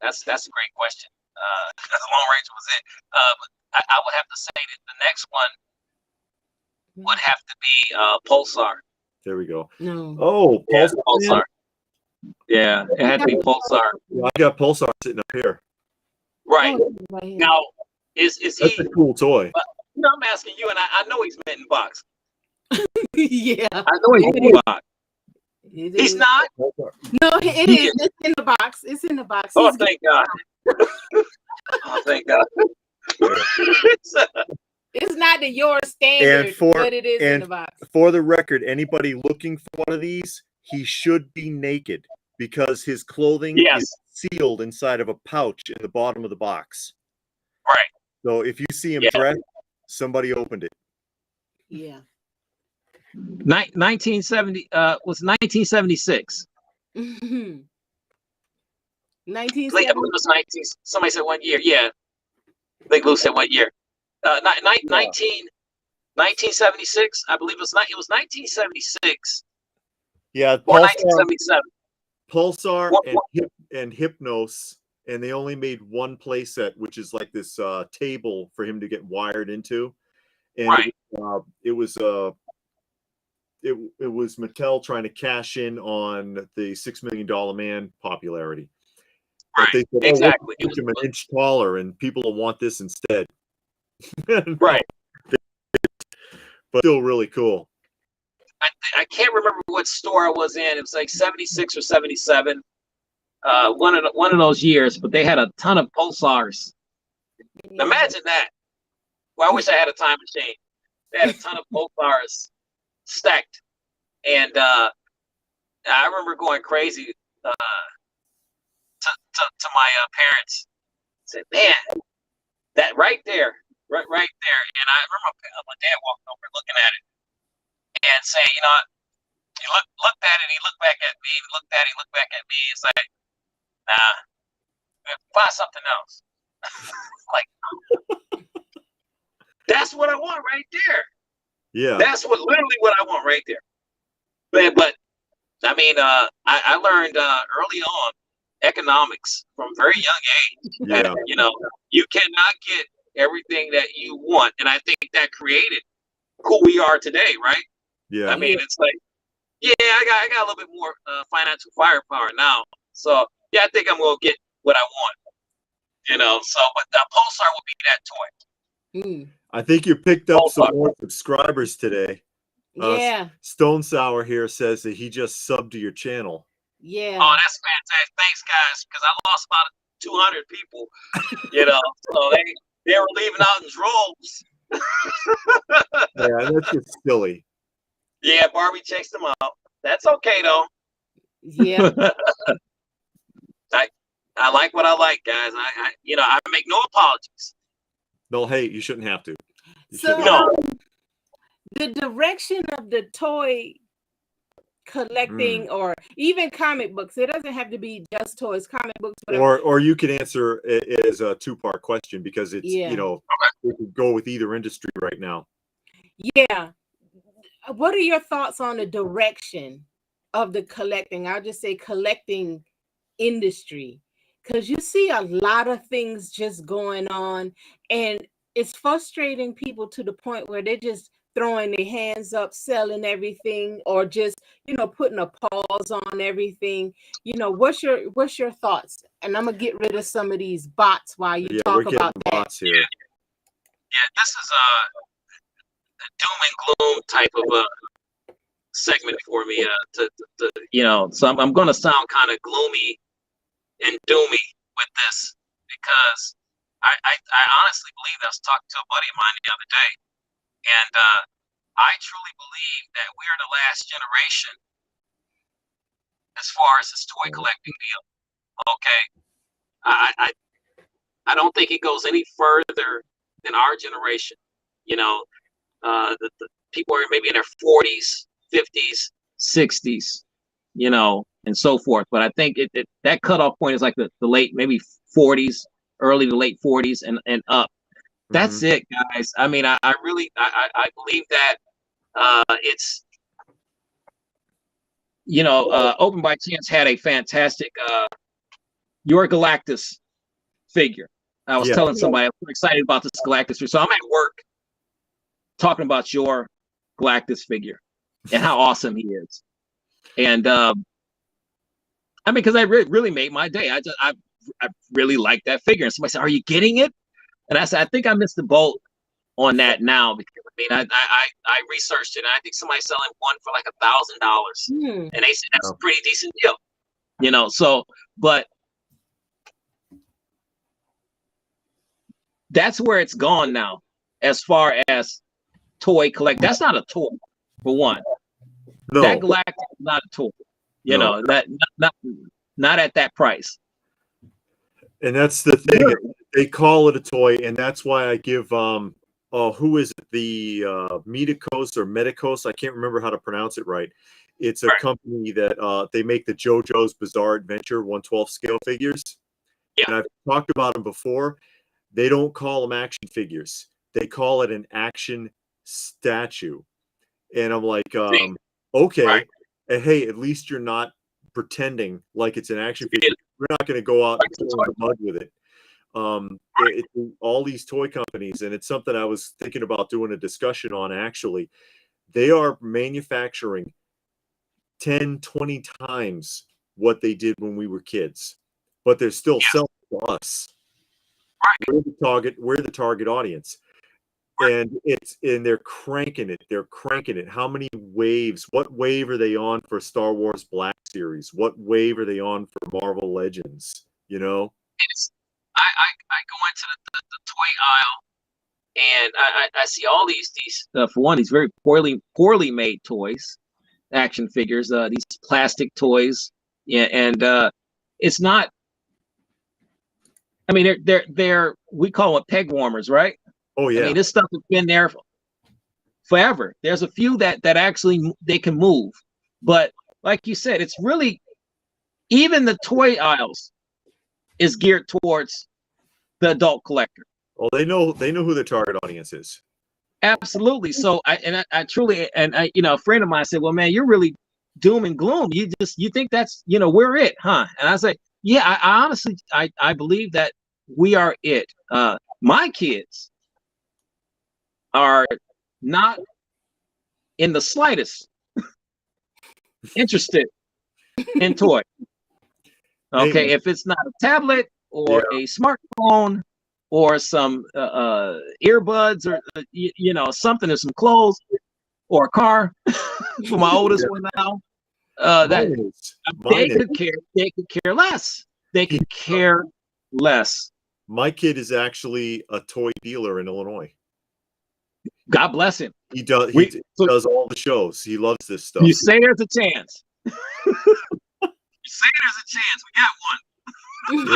that's a great question. Because the Lone Ranger was it. But I would have to say that the next one would have to be Pulsar. There we go. No. Oh, Pulsar. Pulsar. Yeah, it had to be Pulsar. I got Pulsar sitting up here. Right. Now, is That's he a cool toy? No, I'm asking you, and I know he's mint in box. Yeah. I know he's mint in box. He's not? No, it is. It's in the box. It's in the box. Oh, thank God. Oh, thank God. It's not the your standard, but it is in the box. For the record, anybody looking for one of these, he should be naked because his clothing is sealed inside of a pouch in the bottom of the box. Right. So if you see him dressed, somebody opened it. Yeah. 1970 was 1976. 1970. Somebody said 1 year. Yeah. I think Lou said 1 year. 1976. I believe it was 1976. Yeah, or 1977. Pulsar and Hypnos, and they only made one play set, which is like this table for him to get wired into. And it was Mattel trying to cash in on the $6 Million Man popularity. But they said, exactly. It was an inch taller, and people will want this instead. Right. But still really cool. I can't remember what store I was in. It was like 76 or 77. One of those years, but they had a ton of Pulsars. Yeah. Imagine that. Well, I wish I had a time machine. They had a ton of Pulsars stacked, and I remember going crazy to my parents. Said, "Man, that right there, right there." And I remember my dad walking over, looking at it, and saying, "You know, he looked at it, he looked back at me, he looked at it, he looked back at me. It's like, nah, find something else." Like, that's what I want right there. Yeah. That's literally what I want right there. But I mean, I learned early on economics from very young age. Yeah. That, you know, you cannot get everything that you want, and I think that created who we are today, right? Yeah. I mean, it's like, yeah, I got a little bit more financial firepower now, so yeah, I think I'm gonna get what I want. You know, so but the Pulsar will be that toy. I think you picked up some Pulsar. more subscribers today. Yeah. Stone Sour here says that he just subbed to your channel. Yeah. Oh, that's fantastic. Thanks, guys, because I lost about 200 people. You know, so they were leaving out in droves. Yeah, that's just silly. Yeah, Barbie chased them out. That's okay though. Yeah. I like what I like, guys. I make no apologies. No, hey, you shouldn't have to. So No. The direction of the toy collecting or even comic books, it doesn't have to be just toys, comic books, whatever. Or you can answer it as a two-part question because it's Yeah. you know, we could go with either industry right now. Yeah. What are your thoughts on the direction of the collecting? I'll just say collecting industry, because you see a lot of things just going on, and it's frustrating people to the point where they're just throwing their hands up, selling everything, or just, you know, putting a pause on everything. You know, what's your thoughts? And I'm gonna get rid of some of these bots while you talk about that. Bots here. Yeah, this is a doom and gloom type of segment for me. So I'm going to sound kind of gloomy and doomy with this because I honestly believe I was talking to a buddy of mine the other day, and I truly believe that we are the last generation as far as this toy collecting deal. Okay, I don't think it goes any further than our generation. You know, the people are maybe in their 40s, 50s, 60s, you know, and so forth. But I think that cutoff point is like the late, maybe 40s, early to late 40s and up. That's it, guys. I mean, I really believe that it's, you know, Open by Chance had a fantastic Your Galactus figure. I was telling somebody I'm excited about this Galactus figure. So I'm at work talking about your Galactus figure and how awesome he is. And I mean, because I really made my day. I really like that figure. And somebody said, "Are you getting it?" And I said, "I think I missed the boat on that now, because I mean, I researched it, and I think somebody's selling one for like $1,000, and they said that's a pretty decent deal, you know." So, but that's where it's gone now, as far as toy collect. That's not a toy, for one. No. That Galactus is not a toy. You know, that not at that price. And that's the thing. They call it a toy, and that's why I give who is it? The Medicos or Medicos? I can't remember how to pronounce it right. It's a company that they make the JoJo's Bizarre Adventure 1/12 scale figures. Yeah. And I've talked about them before. They don't call them action figures. They call it an action statue. And I'm like, okay. And hey, at least you're not pretending like it's an action figure. We're not going to go out and throw in the mud with it. All these toy companies, and it's something I was thinking about doing a discussion on, actually. They are manufacturing 10, 20 times what they did when we were kids, but they're still selling to us. We're the target audience. And they're cranking it. They're cranking it. How many waves? What wave are they on for Star Wars Black Series? What wave are they on for Marvel Legends? You know? I go into the toy aisle, and I see all these for one, these very poorly made toys, action figures, these plastic toys, yeah, and it's not. I mean, they're we call them peg warmers, right? Oh I yeah. mean, this stuff has been there forever. There's a few that actually they can move, but like you said, it's really, even the toy aisles is geared towards the adult collector. Well, they know who their target audience is. Absolutely. So I truly, and a friend of mine said, "Well, man, you're really doom and gloom. You think that's, we're it, huh?" And I said, "Yeah, I honestly, I believe that we are it. My kids are not in the slightest interested in toy. Okay, Hey, if it's not a tablet or yeah. a smartphone or some earbuds or something, or some clothes or a car for my oldest one now, that Mine is. they could care less. They could care less. My kid is actually a toy dealer in Illinois. God bless him. He does. So Does all the shows. He loves this stuff. you say there's a chance. You say there's a chance. We got one.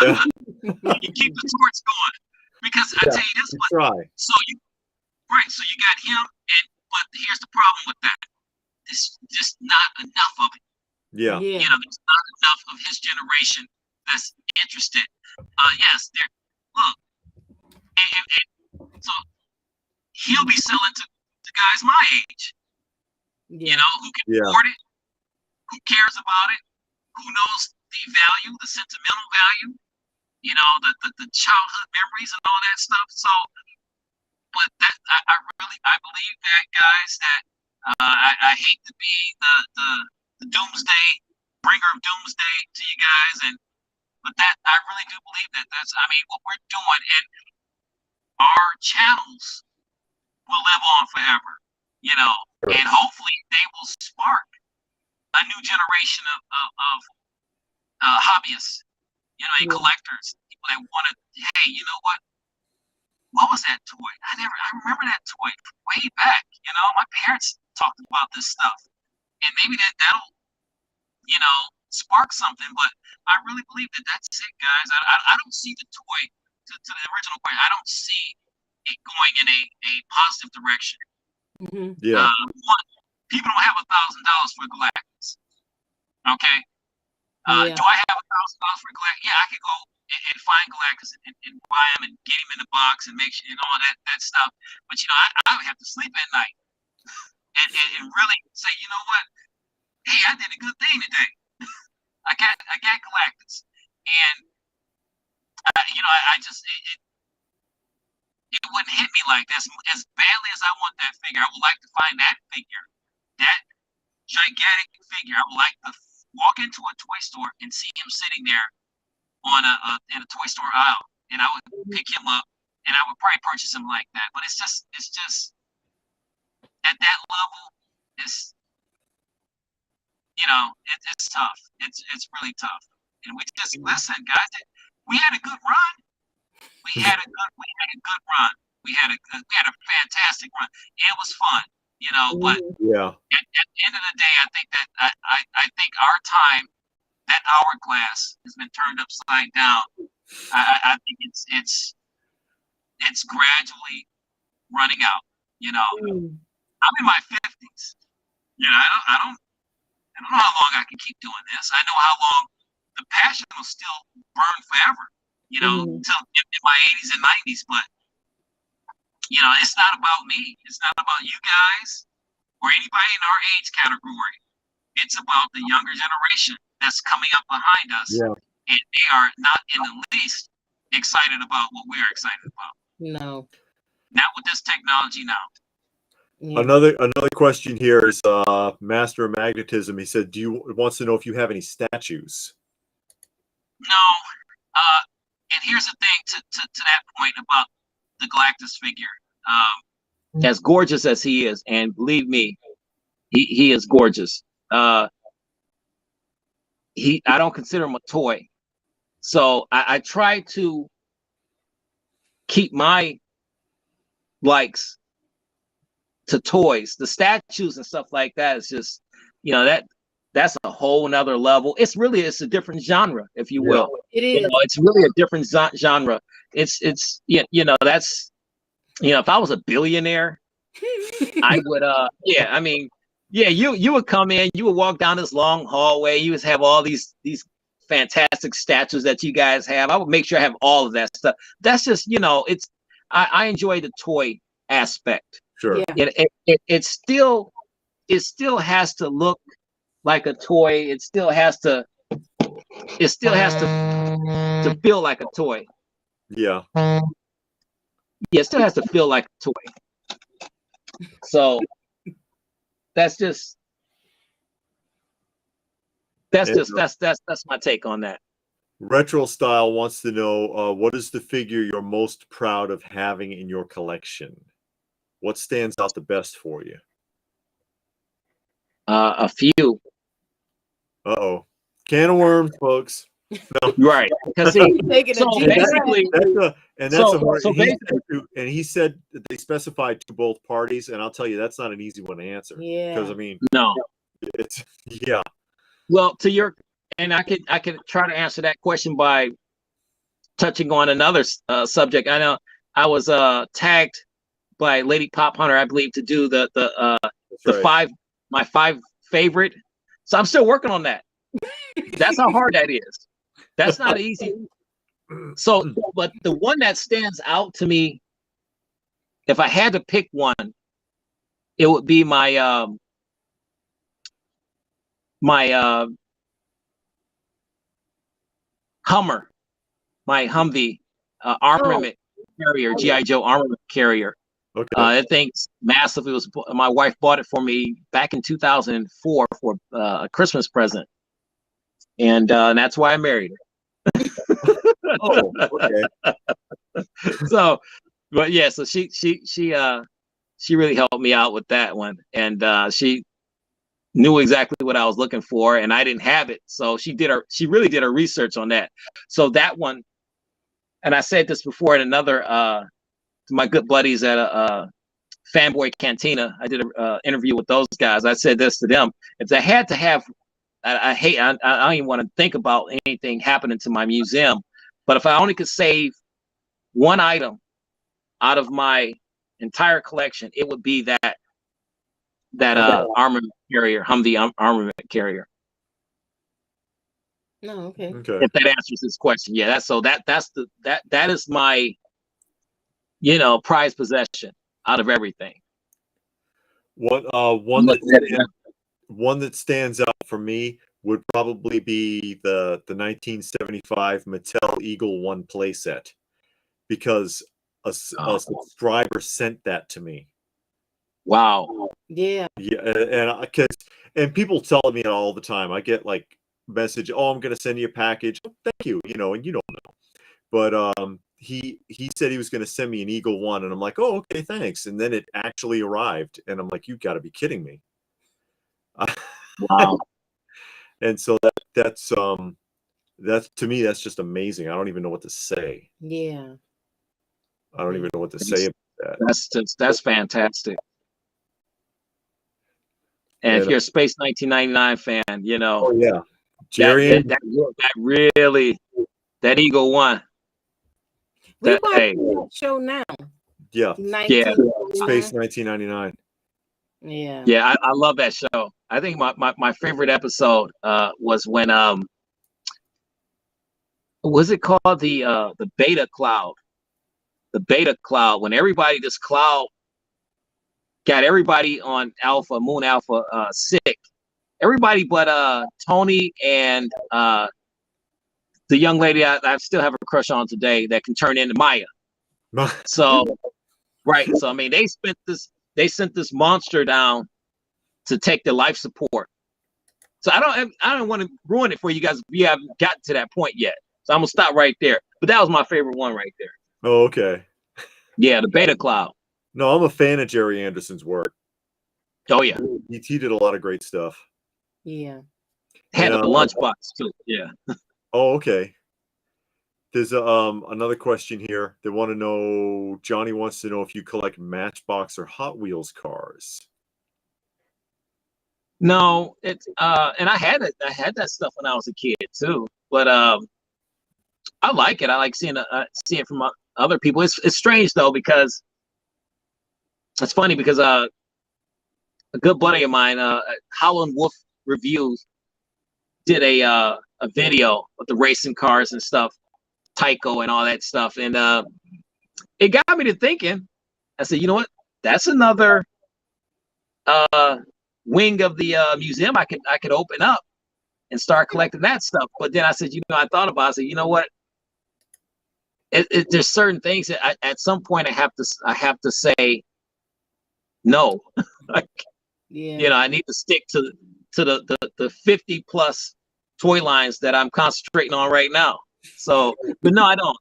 Yeah. You keep the torch going, because I tell you this one. Try. So you got him, but here's the problem with that. There's just not enough of it. Yeah. There's not enough of his generation that's interested. Yes, there. Look, and so he'll be selling to guys my age. Who can afford it, who cares about it, who knows the value, the sentimental value, the childhood memories and all that stuff. So, but that I believe that, guys, that I hate to be the doomsday bringer of doomsday to you guys, but that I really do believe that's what we're doing, and our channels will live on forever, and hopefully they will spark a new generation of hobbyists, and collectors, people that want to, hey, you know what was that toy? I remember that toy way back. My parents talked about this stuff, and maybe that'll, spark something. But I really believe that's it, guys. I don't see the toy, to the original point. I don't see it going in a positive direction. Mm-hmm. Yeah. One, people don't have $1,000 for Galactus. Okay. Do I have $1,000 for Galactus? Yeah, I could go and find Galactus and buy him and get him in the box and make sure and all that stuff. But I would have to sleep at night and really say, you know what? Hey, I did a good thing today. I got Galactus, and I just it wouldn't hit me like this. As badly as I want that figure, I would like to find that figure, that gigantic figure. I would like to walk into a toy store and see him sitting there on in a toy store aisle, and I would pick him up, and I would probably purchase him like that. But it's just at that level, it's it's tough. It's really tough. And we just listen, guys. We had a good run. We had a good run. We had a fantastic run. It was fun, But at the end of the day, I think that I think our time, that hourglass, has been turned upside down. I think it's gradually running out. I'm in my 50s. I don't know how long I can keep doing this. I know how long the passion will still burn forever, till in my 80s and 90s. But, it's not about me. It's not about you guys or anybody in our age category. It's about the younger generation that's coming up behind us. Yeah. And they are not in the least excited about what we're excited about. No. Not with this technology now. Yeah. Another question here is Master of Magnetism. He said, wants to know if you have any statues. No. And here's the thing to that point about the Galactus figure. As gorgeous as he is, and believe me, he is gorgeous. I don't consider him a toy. So I try to keep my likes to toys. The statues and stuff like that is just, you know, that's a whole nother level. It's a different genre, if you will. It is. You know, it's really a different genre. It's you know, that's, you know, if I was a billionaire, I would yeah, I mean, yeah, you would come in, you would walk down this long hallway, you would have all these fantastic statues that you guys have. I would make sure I have all of that stuff. That's just, you know, I enjoy the toy aspect. Sure. Yeah. It still has to look like a toy. It still has to feel like a toy. Yeah. Yeah, it still has to feel like a toy. So that's my take on that. Retro Style wants to know, what is the figure you're most proud of having in your collection? What stands out the best for you? A few. Uh-oh. Can of worms, folks. No. Right. Because so basically, he said that they specified to both parties, and I'll tell you that's not an easy one to answer. Yeah. Because I mean, no. It's yeah. Well, and I could try to answer that question by touching on another subject. I know I was tagged by Lady Pop Hunter, I believe, to do my 5 favorite. So I'm still working on that. That's how hard that is. That's not easy. So, but the one that stands out to me, if I had to pick one, it would be my Hummer, my Humvee armament carrier, G.I. Joe armament carrier. Okay. That thing's massive. My wife bought it for me back in 2004 for a Christmas present, and that's why I married her. Oh, okay. So, but yeah, so she really helped me out with that one, and she knew exactly what I was looking for, and I didn't have it, so she really did her research on that. So that one, and I said this before in another to my good buddies at a Fanboy Cantina. I did an interview with those guys. I said this to them: if I had to have, I don't even want to think about anything happening to my museum, but if I only could save one item out of my entire collection, it would be that armament carrier, Humvee armament carrier. No, okay. If that answers this question, yeah. That is my, you know, prized possession out of everything. One that stands out for me would probably be the 1975 Mattel Eagle 1 playset, because a subscriber sent that to me. Wow. Yeah. Yeah, and people tell me all the time. I get like message, "Oh, I'm going to send you a package." Oh, thank you, you know, and you don't know. But he said he was going to send me an Eagle 1, and I'm like, "Oh, okay, thanks." And then it actually arrived, and I'm like, "You've got to be kidding me." Wow. And so that's to me, that's just amazing. I don't even know what to say. Yeah. I don't even know what to say about that. That's fantastic. And if you're a Space 1999 fan, you know. Oh yeah, Jerry. That really, that Eagle 1. We watch that show now. Yeah. Yeah. Space 1999. Yeah. Yeah, I love that show. I think my favorite episode was when was it called the Beta Cloud? The Beta Cloud, when this cloud got everybody on Moon Alpha sick. Everybody but Tony and the young lady I still have a crush on today that can turn into Maya. So right. So I mean, they sent this monster down to take their life support. So I don't want to ruin it for you guys if you haven't gotten to that point yet. So I'm gonna stop right there. But that was my favorite one right there. Oh, okay. Yeah, the Beta Cloud. No, I'm a fan of Jerry Anderson's work. Oh yeah. He did a lot of great stuff. Yeah. Had the lunchbox too. Yeah. Oh, okay. There's another question here. They want to know. Johnny wants to know if you collect Matchbox or Hot Wheels cars. No, it's and I had it. I had that stuff when I was a kid too. But I like it. I like seeing it from other people. It's strange though, because it's funny because a good buddy of mine, Howlin' Wolf Reviews, did a video of the racing cars and stuff, Tyco and all that stuff, and it got me to thinking. I said, you know what? That's another wing of the museum I could open up and start collecting that stuff. But then I said, I thought about it. I said, you know what? There's certain things that at some point I have to say no. Like, Yeah. I need to stick to the 50 plus toy lines that I'm concentrating on right now. So, but no, I don't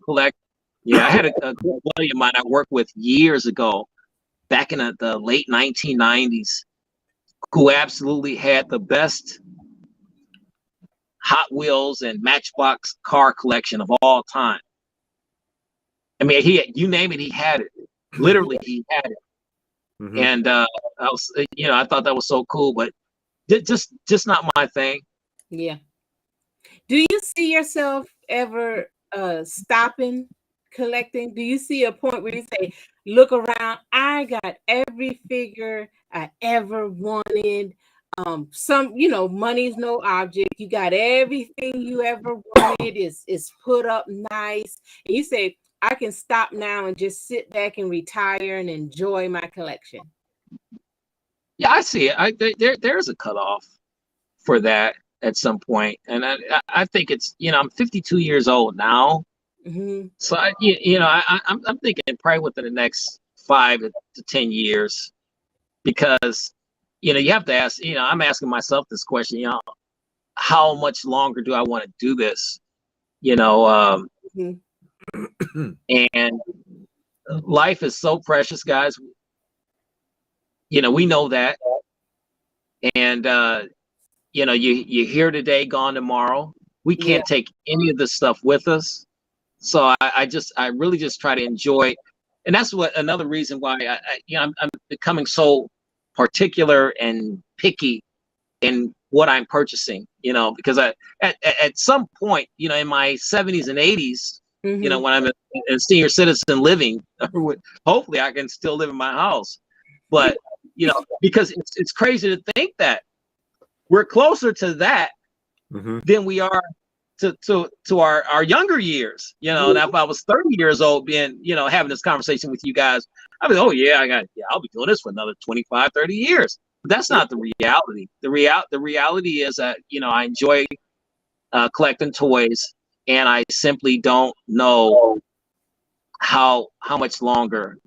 collect. Yeah, I had a good buddy of mine I worked with years ago, back in the late 1990s, who absolutely had the best Hot Wheels and Matchbox car collection of all time. I mean, you name it, he had it. Literally, he had it. Mm-hmm. And I was, I thought that was so cool, but just not my thing. Yeah. Do you see yourself ever stopping collecting? Do you see a point where you say, look around, I got every figure I ever wanted? Money's no object. You got everything you ever wanted is put up nice. And you say, I can stop now and just sit back and retire and enjoy my collection. Yeah, I see it. There's a cutoff for that at some point, and I think it's I'm 52 years old now, so I'm thinking probably within the next 5 to 10 years, because you have to ask. I'm asking myself this question. How much longer do I want to do this? And life is so precious, guys. We know that, and you're here today, gone tomorrow. We can't take any of this stuff with us. So I really just try to enjoy, and that's another reason why I'm becoming so particular and picky in what I'm purchasing. Because at some point, in my 70s and 80s, when I'm a senior citizen living, hopefully I can still live in my house. But because it's crazy to think that we're closer to that than we are to our younger years. Now if I was 30 years old being, having this conversation with you guys, I'd be, oh yeah, I'll be doing this for another 25, 30 years. But that's not the reality. The reality is that, I enjoy collecting toys, and I simply don't know how much longer,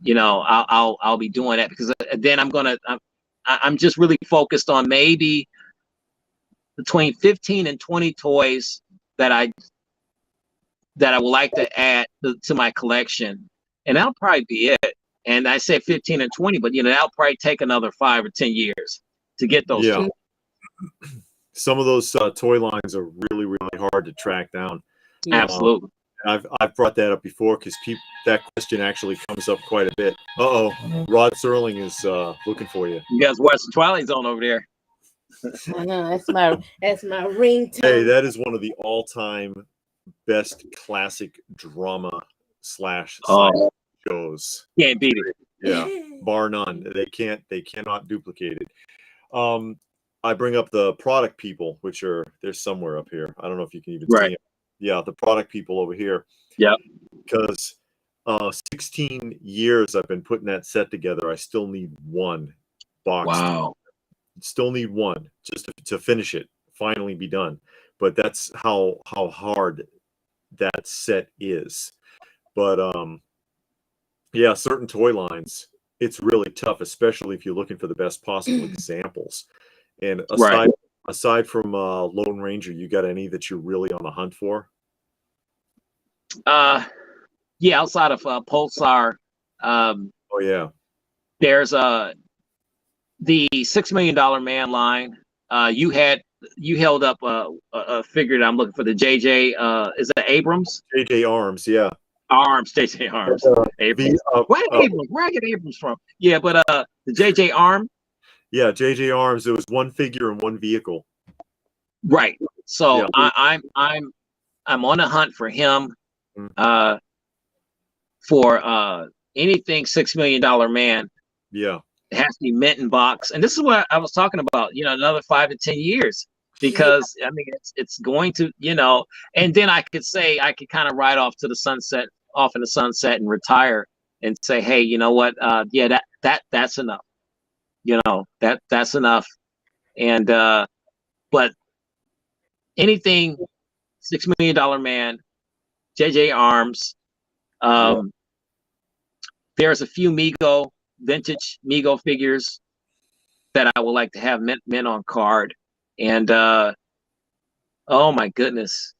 I'll be doing that, because then I'm just really focused on maybe between 15 and 20 toys that I would like to add to my collection, and that'll probably be it. And I say 15 and 20, but that'll probably take another 5 or 10 years to get those. Yeah. Some of those toy lines are really, really hard to track down. Absolutely. I've brought that up before, because that question actually comes up quite a bit. Rod Serling is looking for you. You guys watch the Twilight Zone over there. I know, that's my ringtone. Hey, that is one of the all-time best classic drama / shows. Can't beat it. Yeah, bar none. They cannot duplicate it. I bring up the product people, which they're somewhere up here. I don't know if you can even see it. Yeah, the product people over here. Yeah. Because 16 years I've been putting that set together. I still need one box. Wow. Still need one just to finish it, finally be done. But that's how hard that set is. But yeah, certain toy lines, it's really tough, especially if you're looking for the best possible examples. And aside from Lone Ranger, you got any that you're really on the hunt for? Yeah, outside of Pulsar, oh yeah, there's the $6 Million Man line. You had you held up a figure that I'm looking for, the JJ. Is that Abrams? JJ Arms, yeah. Arms, JJ Arms. Abrams. Where I get Abrams from? Yeah, but the JJ Arm. Yeah, JJ Arms. It was one figure and one vehicle. Right. So yeah. I'm on a hunt for him. For anything $6 million man. Yeah. It has to be mint in box. And this is what I was talking about, another 5 to 10 years. Because I mean it's going to, and then I could kind of ride off in the sunset and retire and say, hey, you know what? That's enough. That's enough. And but anything $6 million man, JJ Arms. There's a few vintage Mego figures that I would like to have mint on card. And oh my goodness,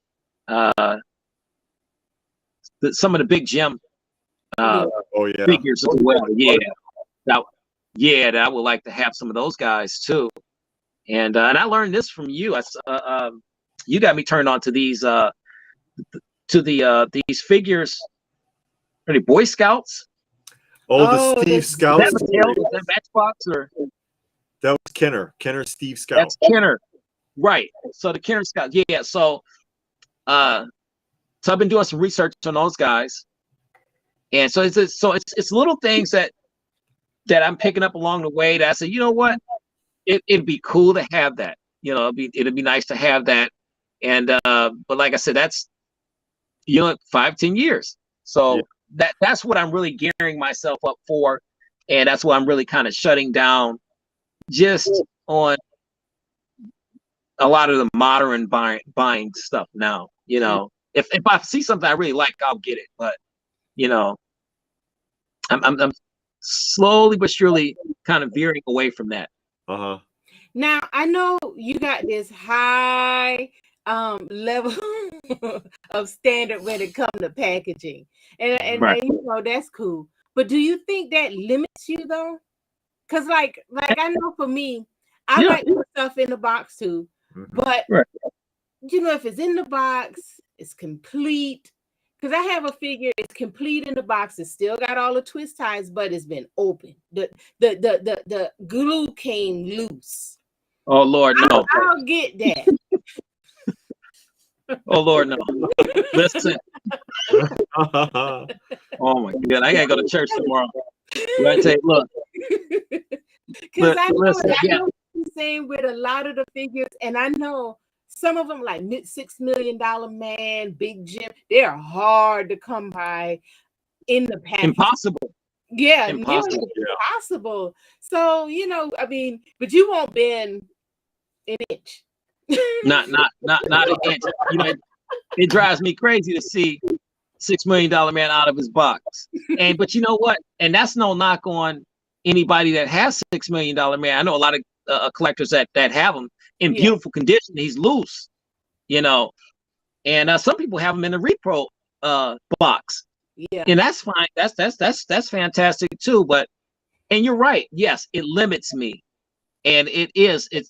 some of the Big Jim figures as well. That I would like to have some of those guys too. And I learned this from you. You got me turned on to these these figures. Are they Boy Scouts? Oh, the Steve Scout. Is that Matchbox or? That was Kenner Steve Scout. That's Kenner, right? So the Kenner Scout, yeah. So, I've been doing some research on those guys, and so it's little things that I'm picking up along the way that I say, you know what, it'd be cool to have that. It'd be nice to have that, and but like I said, that's 5-10 years. So that's what I'm really gearing myself up for, and that's what I'm really kind of shutting down. Just on a lot of the modern buying stuff now, if I see something I really like, I'll get it. But I'm slowly but surely kind of veering away from that. Now I know you got this high level of standard when it comes to packaging, and that's cool. But do you think that limits you though? Because like I know for me, I like to put stuff in the box too. But if it's in the box, it's complete. Because I have a figure, it's complete in the box. It's still got all the twist ties, but it's been open. The glue came loose. Oh Lord, no! I'll get that. Oh Lord, no! Listen. Oh my God, I gotta go to church tomorrow. I tell you, look. Because I know what you're saying with a lot of the figures, and I know some of them, like $6 million man, Big Jim, they're hard to come by in the package. Impossible. Yeah, impossible. So I mean, but you won't bend an inch. Not an inch. It drives me crazy to see $6 million man out of his box. But you know what? And that's no knock on anybody that has $6 million man. I know a lot of collectors that have them in beautiful condition. He's loose, and some people have them in the repro box. Yeah, and that's fine. That's fantastic too. And you're right. Yes, it limits me, and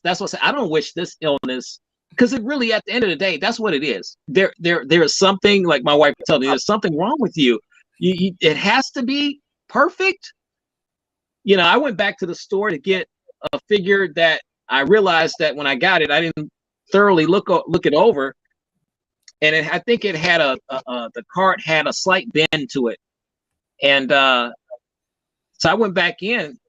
that's what I don't wish this illness. Because it really, at the end of the day, that's what it is. There is something, like my wife told me, there's something wrong with you. It has to be perfect. I went back to the store to get a figure that I realized that when I got it, I didn't thoroughly look it over, and I think it had the cart had a slight bend to it, and so I went back in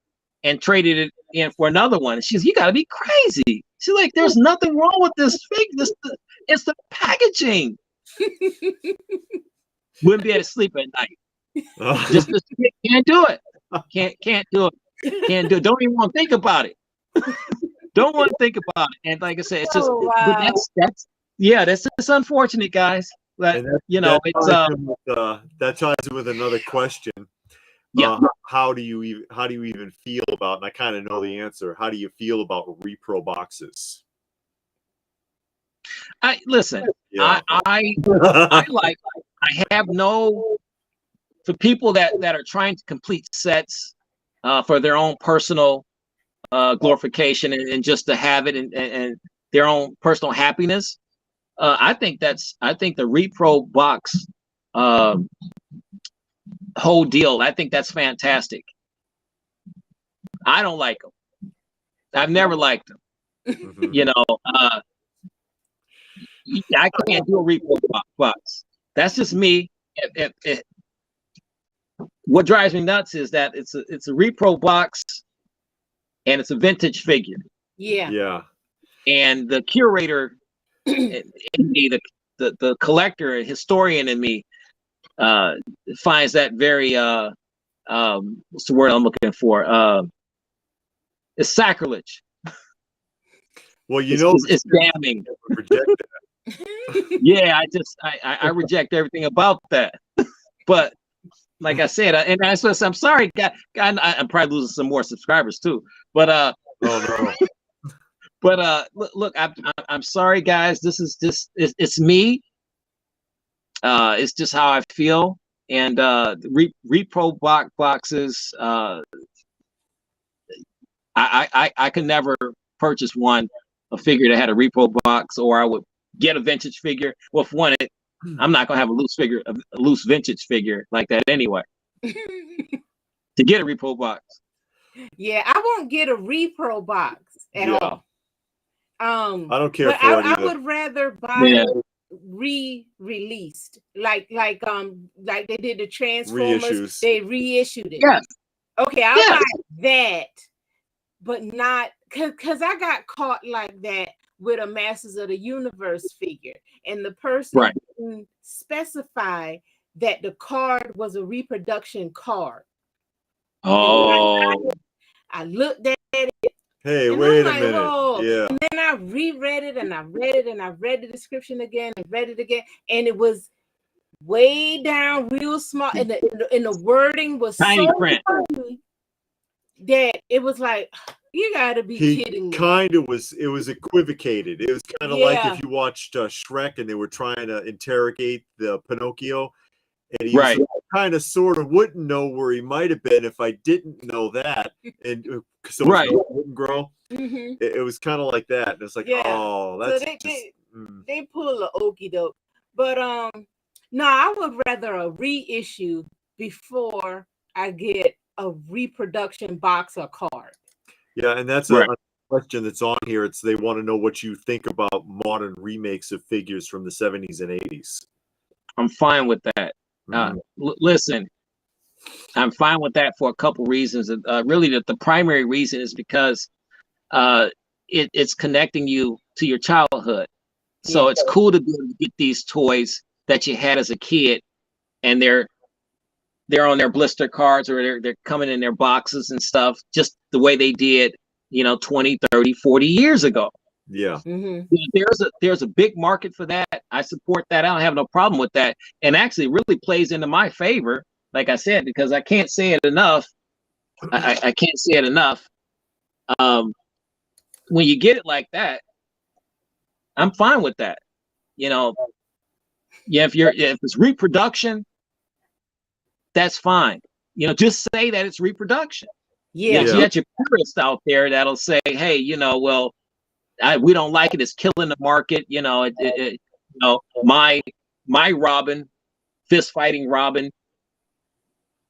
and traded it in for another one. She's, you got to be crazy. She's like, there's nothing wrong with this figure. It's the packaging. Wouldn't be able to sleep at night. Just can't do it. Can't do it. Can't do it. Don't even want to think about it. Don't want to think about it. And like I said, it's just that's unfortunate, guys. But that ties in with another question. How do you even feel about, and I kind of know the answer, how do you feel about repro boxes? I have no, for people that are trying to complete sets for their own personal glorification and just to have it and their own personal happiness. I think the repro box whole deal, I think that's fantastic. I don't like them. I've never liked them. Mhm. You know, I can't do a repro box. That's just me. What drives me nuts is that it's a repro box and it's a vintage figure. Yeah. Yeah. And the curator in me, the collector, historian in me, finds that very what's the word I'm looking for? It's sacrilege. Well, you It's damning. reject that. Yeah, I reject everything about that. But like I said, and I'm sorry, God, I'm probably losing some more subscribers too. But Oh no. but look, I'm sorry, guys. This is just it's me. It's just how I feel. And repro boxes, I could never purchase a figure that had a repro box, or I would get a vintage figure. Well, for one, I'm not gonna have a loose vintage figure like that anyway. To get a repro box. Yeah, I won't get a repro box at all. I don't care but for it I either. would rather buy re-released, like they did the Transformers. Reissues. They reissued it. Yes. Okay, I'll buy that, but not because I got caught like that with a Masters of the Universe figure, and the person didn't specify that the card was a reproduction card. Oh. I looked at it. Hey, and wait I'm a minute. Whoa. Yeah. And then I reread it and I read it and I read the description again and read it again. And it was way down real small. And the wording was tiny so print funny that it was like, you gotta be kidding me. It was equivocated. It was kind of like if you watched Shrek and they were trying to interrogate the Pinocchio. And he kind of sort of wouldn't know where he might have been if I didn't know that. And so it wouldn't grow. Mm-hmm. It was kind of like that. And it's like, oh, that's so they pull a okie doke. But no, I would rather a reissue before I get a reproduction box or card. Yeah, and that's a question that's on here. They want to know what you think about modern remakes of figures from the 70s and 80s. I'm fine with that. Listen, I'm fine with that for a couple reasons. Really, the primary reason is because it's connecting you to your childhood. So it's cool to be able to get these toys that you had as a kid, and they're on their blister cards, or they're coming in their boxes and stuff, just the way they did, 20, 30, 40 years ago. Yeah. Mm-hmm. There's a big market for that. I support that. I don't have no problem with that. And actually really plays into my favor, like I said, because I can't say it enough. I can't say it enough. When you get it like that, I'm fine with that. If it's reproduction, that's fine. Just say that it's reproduction. Yeah. You got your purists out there that'll say, hey, well, we don't like it. It's killing the market. My Robin, fist fighting Robin,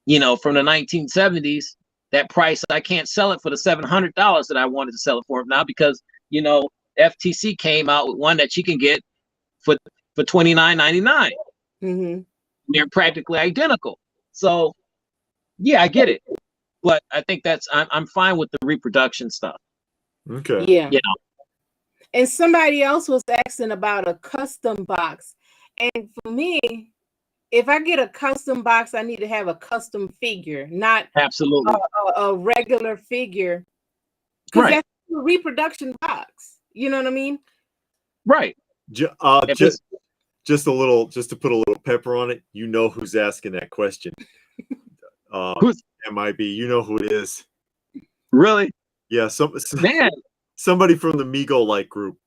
from the 1970s, that price, I can't sell it for the $700 that I wanted to sell it for now because, FTC came out with one that you can get for $29.99. Mm-hmm. They're practically identical. So, yeah, I get it. But I think I'm fine with the reproduction stuff. Okay. Yeah. And somebody else was asking about a custom box. And for me, if I get a custom box, I need to have a custom figure, not absolutely a regular figure. Because that's a reproduction box. You know what I mean? Right. Just to put a little pepper on it, who's asking that question. Who's M.I.B? You know who it is. Really? Yeah, man. Somebody from the Migo group.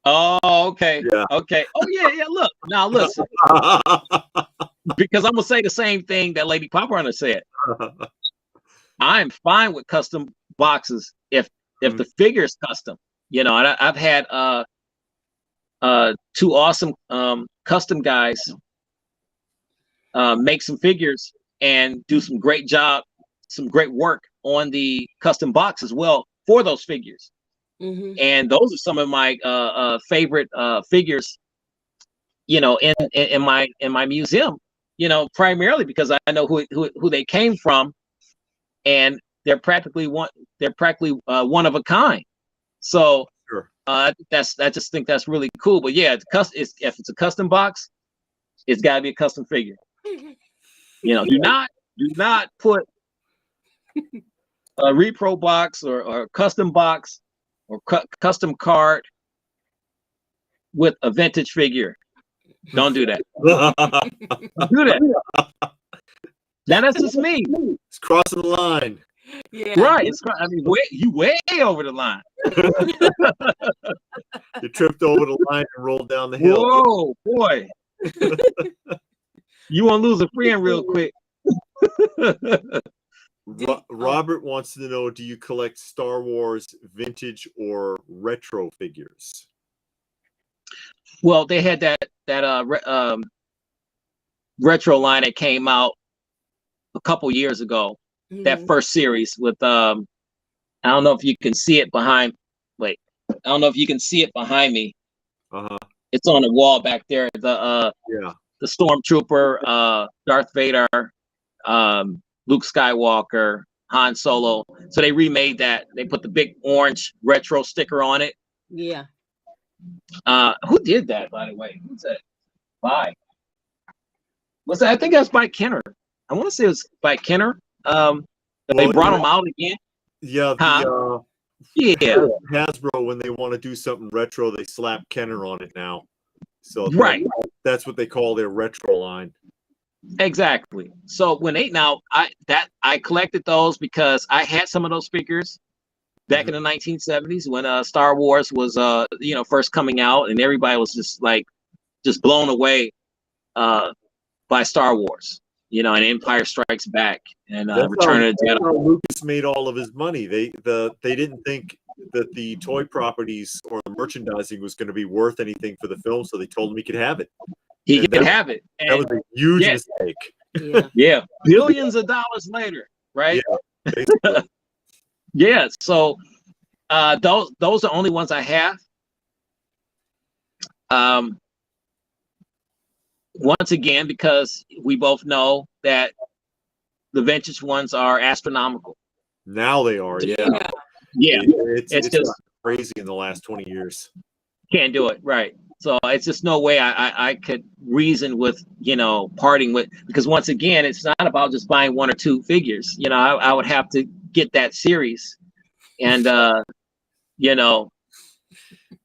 Oh, okay. Yeah. Okay. Oh, yeah. Look, now listen. Because I'm gonna say the same thing that Lady Pop-Runner said. I'm fine with custom boxes if the figure is custom. You know, and I've had two awesome custom guys make some figures and do some great work on the custom box as well for those figures. And those are some of my favorite figures, you know, in my museum, you know, primarily because I know who they came from, and they're practically one of a kind. So Sure. I just think that's really cool. But yeah, if it's a custom box, it's got to be a custom figure. You know, do not put a repro box or a custom box or custom card with a vintage figure. Don't do that. Don't do that. Now that's just me. It's crossing the line. Yeah. Right. I mean, you way over the line. You tripped over the line and rolled down the hill. Whoa, boy. You want to lose a friend real quick. Robert wants to know, do you collect Star Wars vintage or retro figures? Well, they had that retro line that came out a couple years ago. That first series with I don't know if you can see it behind. Wait, I don't know if you can see it behind me. It's on the wall back there. The Stormtrooper, Darth Vader, Luke Skywalker, Han Solo. So they remade that. They put the big orange retro sticker on it. Yeah. Who did that, by the way? Who's that? By? What's that? I think that's by Kenner. I want to say it was by Kenner. They brought them out again. Yeah. Yeah. Hasbro, when they want to do something retro, they slap Kenner on it now. So that's what they call their retro line. Exactly. So when I collected those because I had some of those figures back in the 1970s when Star Wars was first coming out, and everybody was just blown away by Star Wars, you know, and Empire Strikes Back and Return of the Jedi. Lucas made all of his money. They didn't think that the toy properties or the merchandising was going to be worth anything for the film, so they told him he could have it. He could have it. And that was a huge mistake. Yeah. Billions of dollars later, right? Yeah. Yeah. So those are the only ones I have. Once again, because we both know that the vintage ones are astronomical. Now they are, yeah. It's just crazy in the last 20 years. Can't do it, right? So it's just no way I could reason with, you know, parting with, because once again, it's not about just buying one or two figures. You know, I would have to get that series, and you know,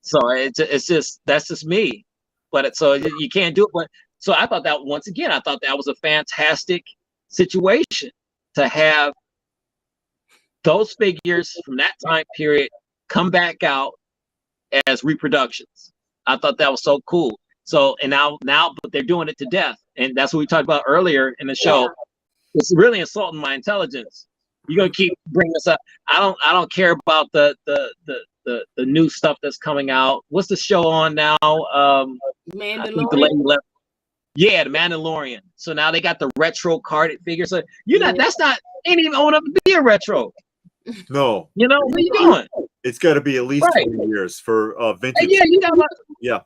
so it's just, that's just me. But so you can't do it. But so I thought that, once again, I thought that was a fantastic situation to have those figures from that time period come back out as reproductions. I thought that was so cool. So, and now, but they're doing it to death, and that's what we talked about earlier in the show. It's really insulting my intelligence. You're gonna keep bringing this up. I don't care about the new stuff that's coming out. What's the show on now? Mandalorian. Yeah, the Mandalorian. So now they got the retro carded figures. So that's not, ain't even old enough to be a retro. No. You know, what are you doing? It's got to be at least 20 years for vintage. Yeah.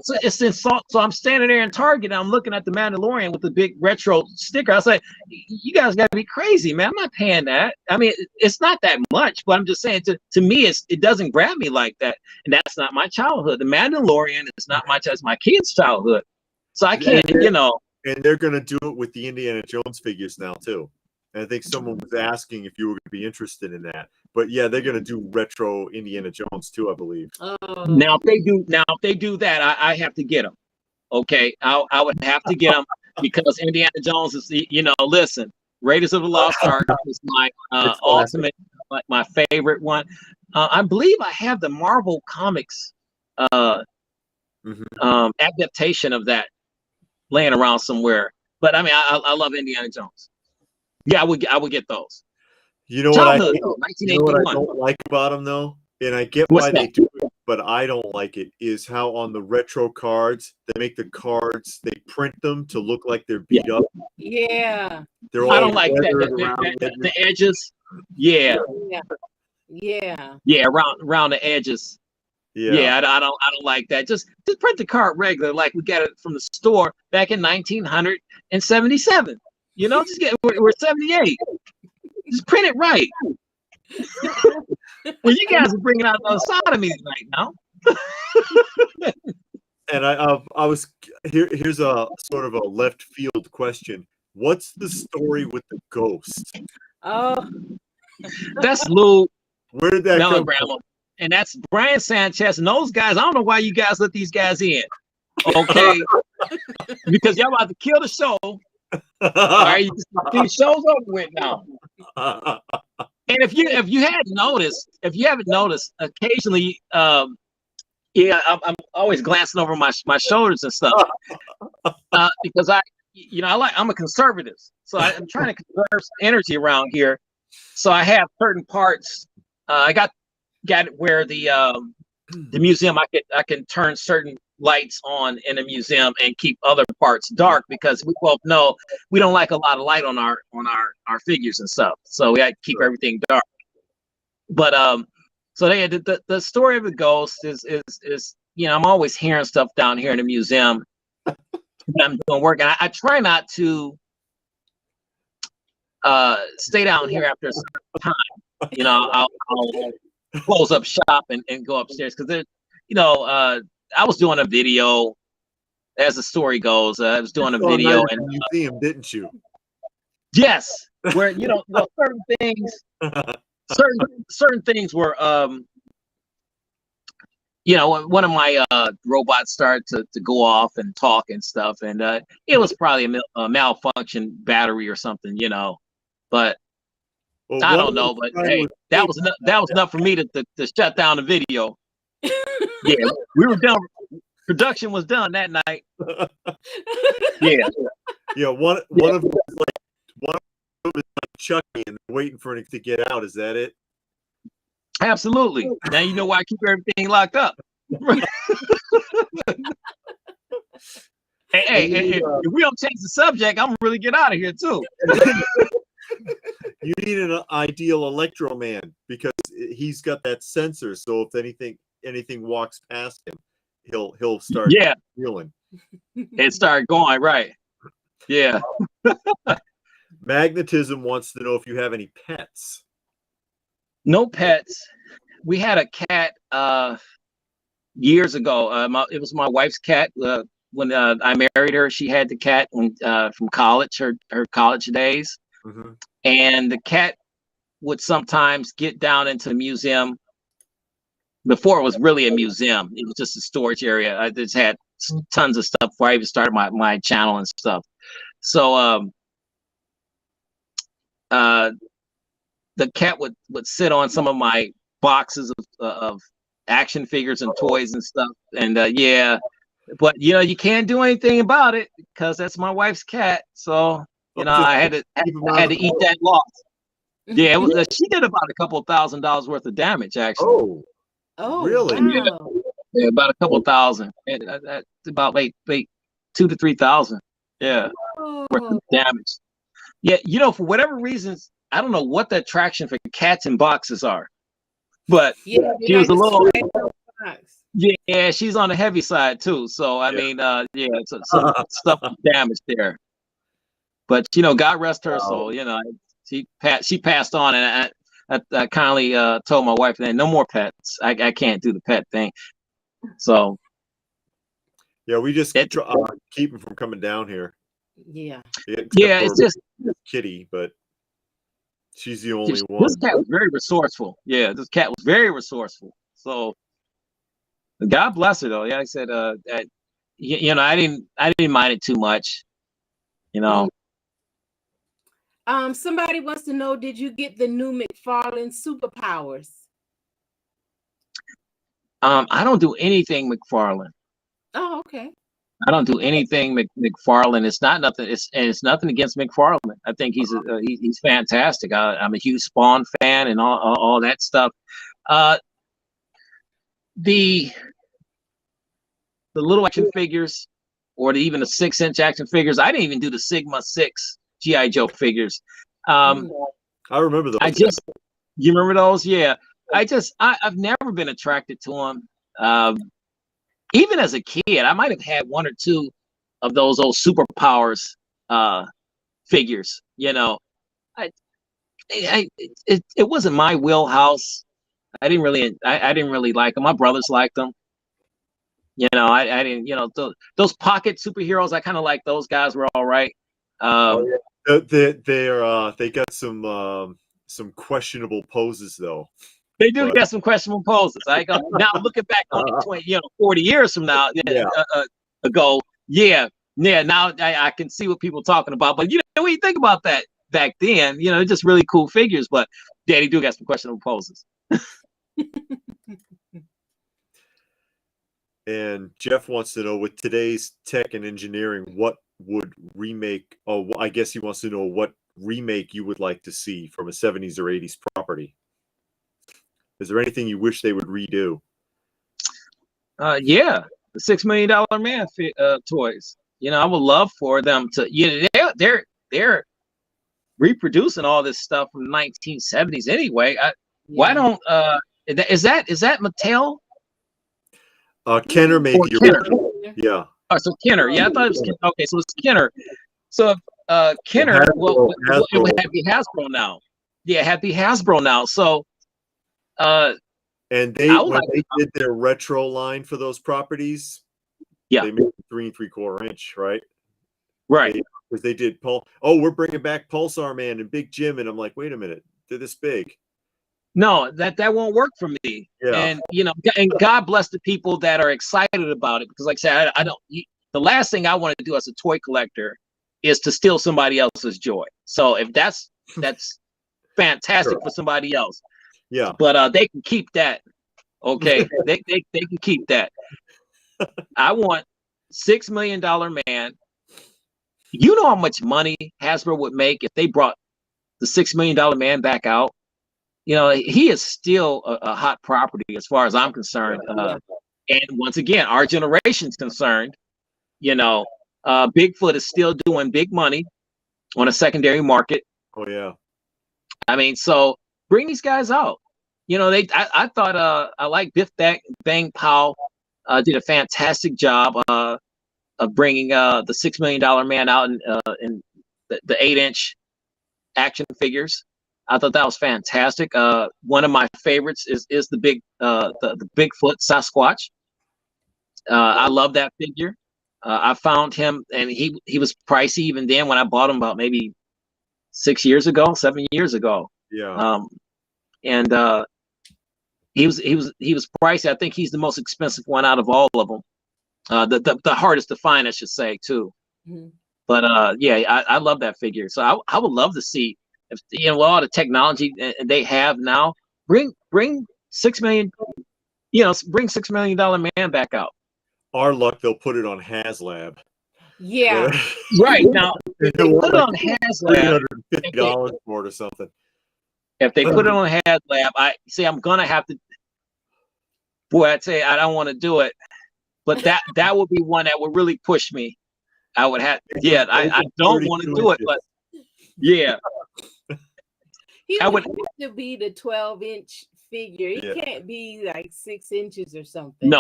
So it's insult. So I'm standing there in Target and I'm looking at the Mandalorian with the big retro sticker. I was like, you guys got to be crazy, man. I'm not paying that. I mean, it's not that much, but I'm just saying, to me, it doesn't grab me like that. And that's not my childhood. The Mandalorian is not it's my kids' childhood. So I can't, you know. And they're going to do it with the Indiana Jones figures now, too. And I think someone was asking if you were going to be interested in that. But yeah, they're going to do retro Indiana Jones too, I believe. Now if they do that, I have to get them. Okay, I would have to get them because Indiana Jones is, you know, listen, Raiders of the Lost Ark is my ultimate, my favorite one. I believe I have the Marvel Comics adaptation of that laying around somewhere. But I mean, I love Indiana Jones. Yeah, I would get those. You know what I don't like about them though? and I get What's why they that? do it, but I don't like it, is how on the retro cards, they make the cards, they print them to look like they're Yeah. beat up. Yeah. They're I all don't like that. weathered around the edges. The edges. Yeah. Yeah. Yeah. Yeah. Around the edges. Yeah. Yeah. I don't like that. Just print the card regular, like we got it from the store back in 1977. You know, we're 78. Just print it right. Well, you guys are bringing out those sodomies right now. And I was here's a sort of a left field question. What's the story with the ghost? Oh, That's Lou Where did that come Melodrama. from? And that's Brian Sanchez and those guys. I don't know why you guys let these guys in. Okay. Because y'all about to kill the show. All right, the show's over with now. And if you haven't noticed, occasionally, yeah, I'm always glancing over my shoulders and stuff because I'm a conservative, so I'm trying to conserve energy around here. So I have certain parts. I got it where the museum I can turn certain lights on in the museum and keep other parts dark because we both know we don't like a lot of light on our figures and stuff. So we had to keep everything dark. But so the story of the ghost is I'm always hearing stuff down here in the museum. I'm doing work, and I try not to stay down here after a certain time. I'll close up shop and go upstairs because I was doing a video, as the story goes. I was doing a video in the museum, didn't you? Yes, where certain things, certain things were one of my robots started to go off and talk and stuff, and it was probably a malfunction battery or something, but Well, I don't know. But hey, that was enough for me to shut down the video. Yeah, we were done. Production was done that night. Yeah. Yeah, one of them is like Chucky and waiting for it to get out. Is that it? Absolutely. Now you know why I keep everything locked up. Hey, if we don't change the subject, I'm gonna really get out of here too. You need an ideal Electro Man because he's got that sensor. So if anything walks past him, he'll start feeling. It started going right. Yeah. Magnetism wants to know if you have any pets. No pets. We had a cat years ago. It was my wife's cat. When I married her, she had the cat from college, her college days. Mm-hmm. And the cat would sometimes get down into the museum. Before it was really a museum, it was just a storage area. I just had tons of stuff before I even started my channel and stuff. So the cat would sit on some of my boxes of action figures and toys and stuff. And but you can't do anything about it because that's my wife's cat. So I had to eat that loss. Yeah, it was. She did about $2,000 worth of damage actually. Oh, really? Wow. Yeah, about $2,000. That's about like 2,000 to 3,000. Yeah, worth of damage. Yeah, for whatever reasons, I don't know what the attraction for cats in boxes are, but she was a little. Yeah, she's on the heavy side too. So I mean, some stuff was damaged there. But God rest her soul. She passed on, and I kindly told my wife that no more pets. I can't do the pet thing. So yeah, we just keep them from coming down here. Yeah, it's just Kitty, but she's the only one. This cat was very resourceful. Yeah, this cat was very resourceful. So God bless her though. Yeah, I said, I didn't mind it too much. Somebody wants to know, did you get the new McFarlane superpowers? I don't do anything McFarlane. Oh, okay. I don't do anything McFarlane. It's not nothing. It's nothing against McFarlane. I think he's fantastic. I'm a huge Spawn fan and all that stuff. the little action figures, or even the 6-inch action figures. I didn't even do the Sigma 6 GI Joe figures. I remember those. You remember those? Yeah. I've never been attracted to them. Even as a kid, I might have had one or two of those old superpowers figures. You know, it wasn't my wheelhouse. I didn't really like them. My brothers liked them. You know, I didn't. You know, those pocket superheroes. I kind of like those guys. Were all right. They got some questionable poses though. They do get some questionable poses. I go now looking back on 40 years from now ago. Yeah. Now I can see what people are talking about. But you know, when you think about that back then, you know, just really cool figures. But yeah, they do got some questionable poses. And Jeff wants to know, with today's tech and engineering, what would remake? Oh, I guess he wants to know what remake you would like to see from a 70s or 80s property. Is there anything you wish they would redo? Yeah, the $6 Million Man toys. You know, I would love for them to. You know, they're reproducing all this stuff from the 1970s anyway. Why don't is that Mattel? Kenner maybe. Kenner. Yeah. Oh, so Kenner. Yeah, I thought it was Kenner. Okay, so it's Kenner. So Kenner, it would have the Hasbro now. Yeah, it had the Hasbro now. So and they did their retro line for those properties, they made 3 3/4 inch, right? Right. Because they did we're bringing back Pulsar Man and Big Jim, and I'm like, wait a minute, they're this big. No, that won't work for me. Yeah. And you know, and God bless the people that are excited about it, because like I said, I don't. The last thing I want to do as a toy collector is to steal somebody else's joy. So if that's fantastic for somebody else. Yeah. But they can keep that. Okay. they can keep that. I want $6 Million Man. You know how much money Hasbro would make if they brought the $6 Million Man back out? You know, he is still a hot property as far as I'm concerned. And once again, our generation's concerned, you know, Bigfoot is still doing big money on a secondary market. Oh, yeah. I mean, so bring these guys out. You know, I thought I like Biff Bang Pow did a fantastic job of bringing the $6 Million Man out in the 8-inch action figures. I thought that was fantastic. One of my favorites is the Bigfoot Sasquatch. I love that figure. I found him, and he was pricey even then when I bought him about maybe 7 years ago. Yeah. And he was pricey. I think he's the most expensive one out of all of them. The hardest to find, I should say, too. Mm-hmm. But yeah, I love that figure. So I would love to see, if you know, all the technology they have now, bring $6 million, you know, bring $6 Million Man back out. Our luck, they'll put it on HasLab. Yeah. Right. Now, if they put it on HasLab, $350 for it or something. If they put it on HasLab, I'm gonna have to. Boy, I'd say I don't want to do it, but that would be one that would really push me. I would have. Yeah, I don't want to do it, but yeah. He would have to be the 12-inch figure. He can't be like 6 inches or something.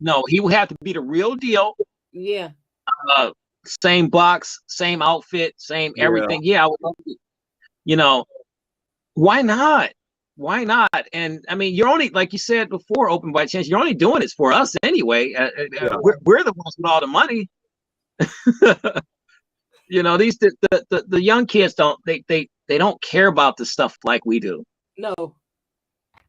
No, he would have to be the real deal. Yeah. Same box, same outfit, same everything. Yeah, I would love to, you know, why not? Why not? And I mean, you're only, like you said before, Open by Chance, you're only doing this for us anyway. We're the ones with all the money. You know, the young kids they don't care about the stuff like we do. No,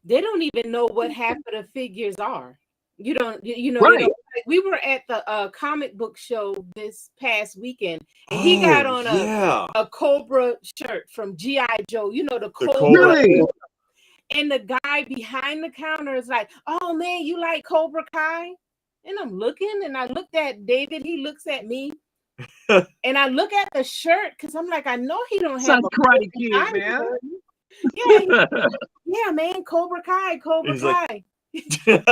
they don't even know what half of the figures are. You know, right. We were at the comic book show this past weekend, and he got on a Cobra shirt from G.I. Joe. You know, the Cobra. Really? And the guy behind the counter is like, "Oh man, you like Cobra Kai?" And I'm looking, and I looked at David. He looks at me. And I look at the shirt because I'm like, I know he don't have a Karate Kid, man. Yeah, man, Cobra Kai.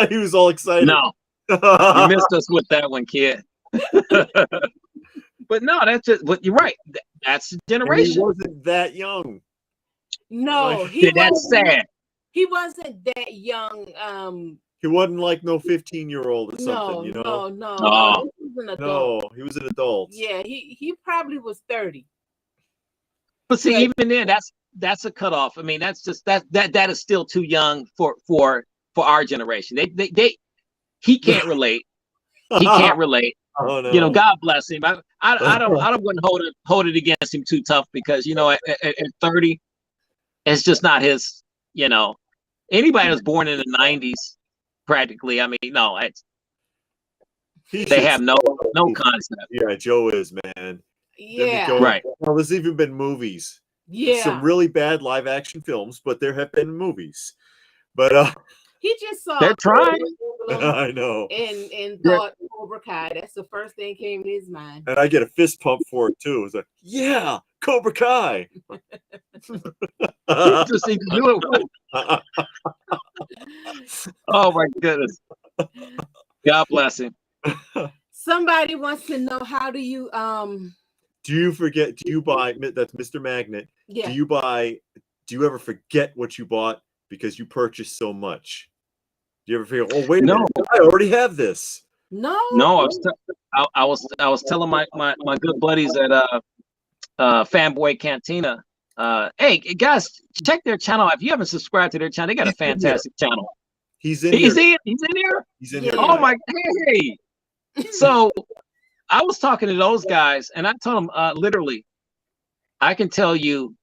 He was all excited. No, you missed us with that one, kid. But no, that's just. But you're right. That's the And he generation. wasn't that young. No, That's sad. He wasn't that young. He wasn't like no 15-year-old or something, No. Oh. He was an adult. No, he was an adult. Yeah, he probably was 30. But see, even then, that's a cutoff. I mean, that's just that is still too young for our generation. He can't relate. He can't relate. Oh no. You know, God bless him. I wouldn't hold it against him too tough, because at 30, it's just not his. Anybody that's born in the 90s, practically. I mean, no, they have no concept. Yeah, Joe is, man. Yeah. Right. Well, there's even been movies. Yeah. Some really bad live action films, but there have been movies. But he just saw. They're trying. I know. And thought Cobra Kai. That's the first thing came to his mind. And I get a fist pump for it too. It's like, yeah, Cobra Kai. Just need to do it. Oh my goodness. God bless him. Somebody wants to know, how do you do you buy, that's Mr. Magnet? Yeah. Do you ever forget what you bought because you purchased so much? Do you ever feel, oh wait a minute, I already have this? No. I was telling my good buddies at Fanboy Cantina, hey guys, check their channel. If you haven't subscribed to their channel, they got a fantastic channel. He's in He's here. He's in here. Oh my, hey. So I was talking to those guys, and I told them literally, I can tell you,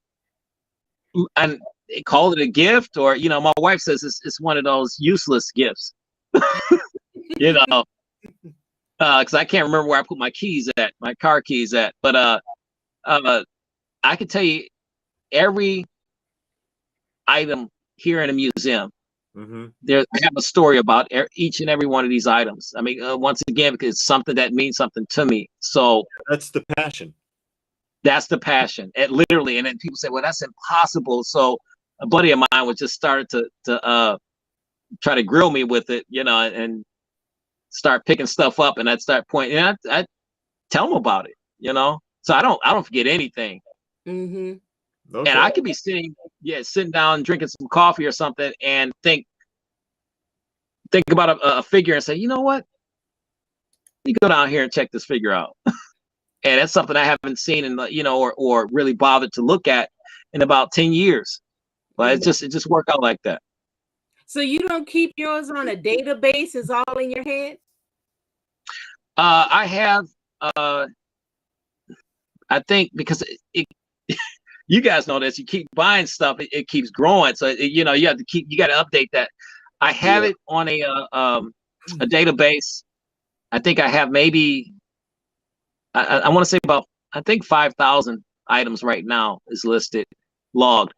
and they call it a gift, or my wife says it's one of those useless gifts. Because I can't remember where I put my car keys at. But I can tell you every item here in a museum. Mm-hmm. I have a story about each and every one of these items. I mean, once again, because it's something that means something to me. So that's the passion. That's the passion. It literally, and then people say, "Well, that's impossible." So a buddy of mine was just started to try to grill me with it, and start picking stuff up, and I'd start pointing. I tell them about it, So I don't forget anything. Mm-hmm. Okay. And I could be sitting down drinking some coffee or something, and think about a figure and say, you know what? You go down here and check this figure out. And that's something I haven't seen or really bothered to look at in about 10 years. But it just worked out like that. So you don't keep yours on a database? It's all in your head? I have, I think, because you guys know this, you keep buying stuff, it keeps growing. So, you got to update that. I have it on a database. I think I have maybe, I want to say about, I think 5,000 items right now is logged.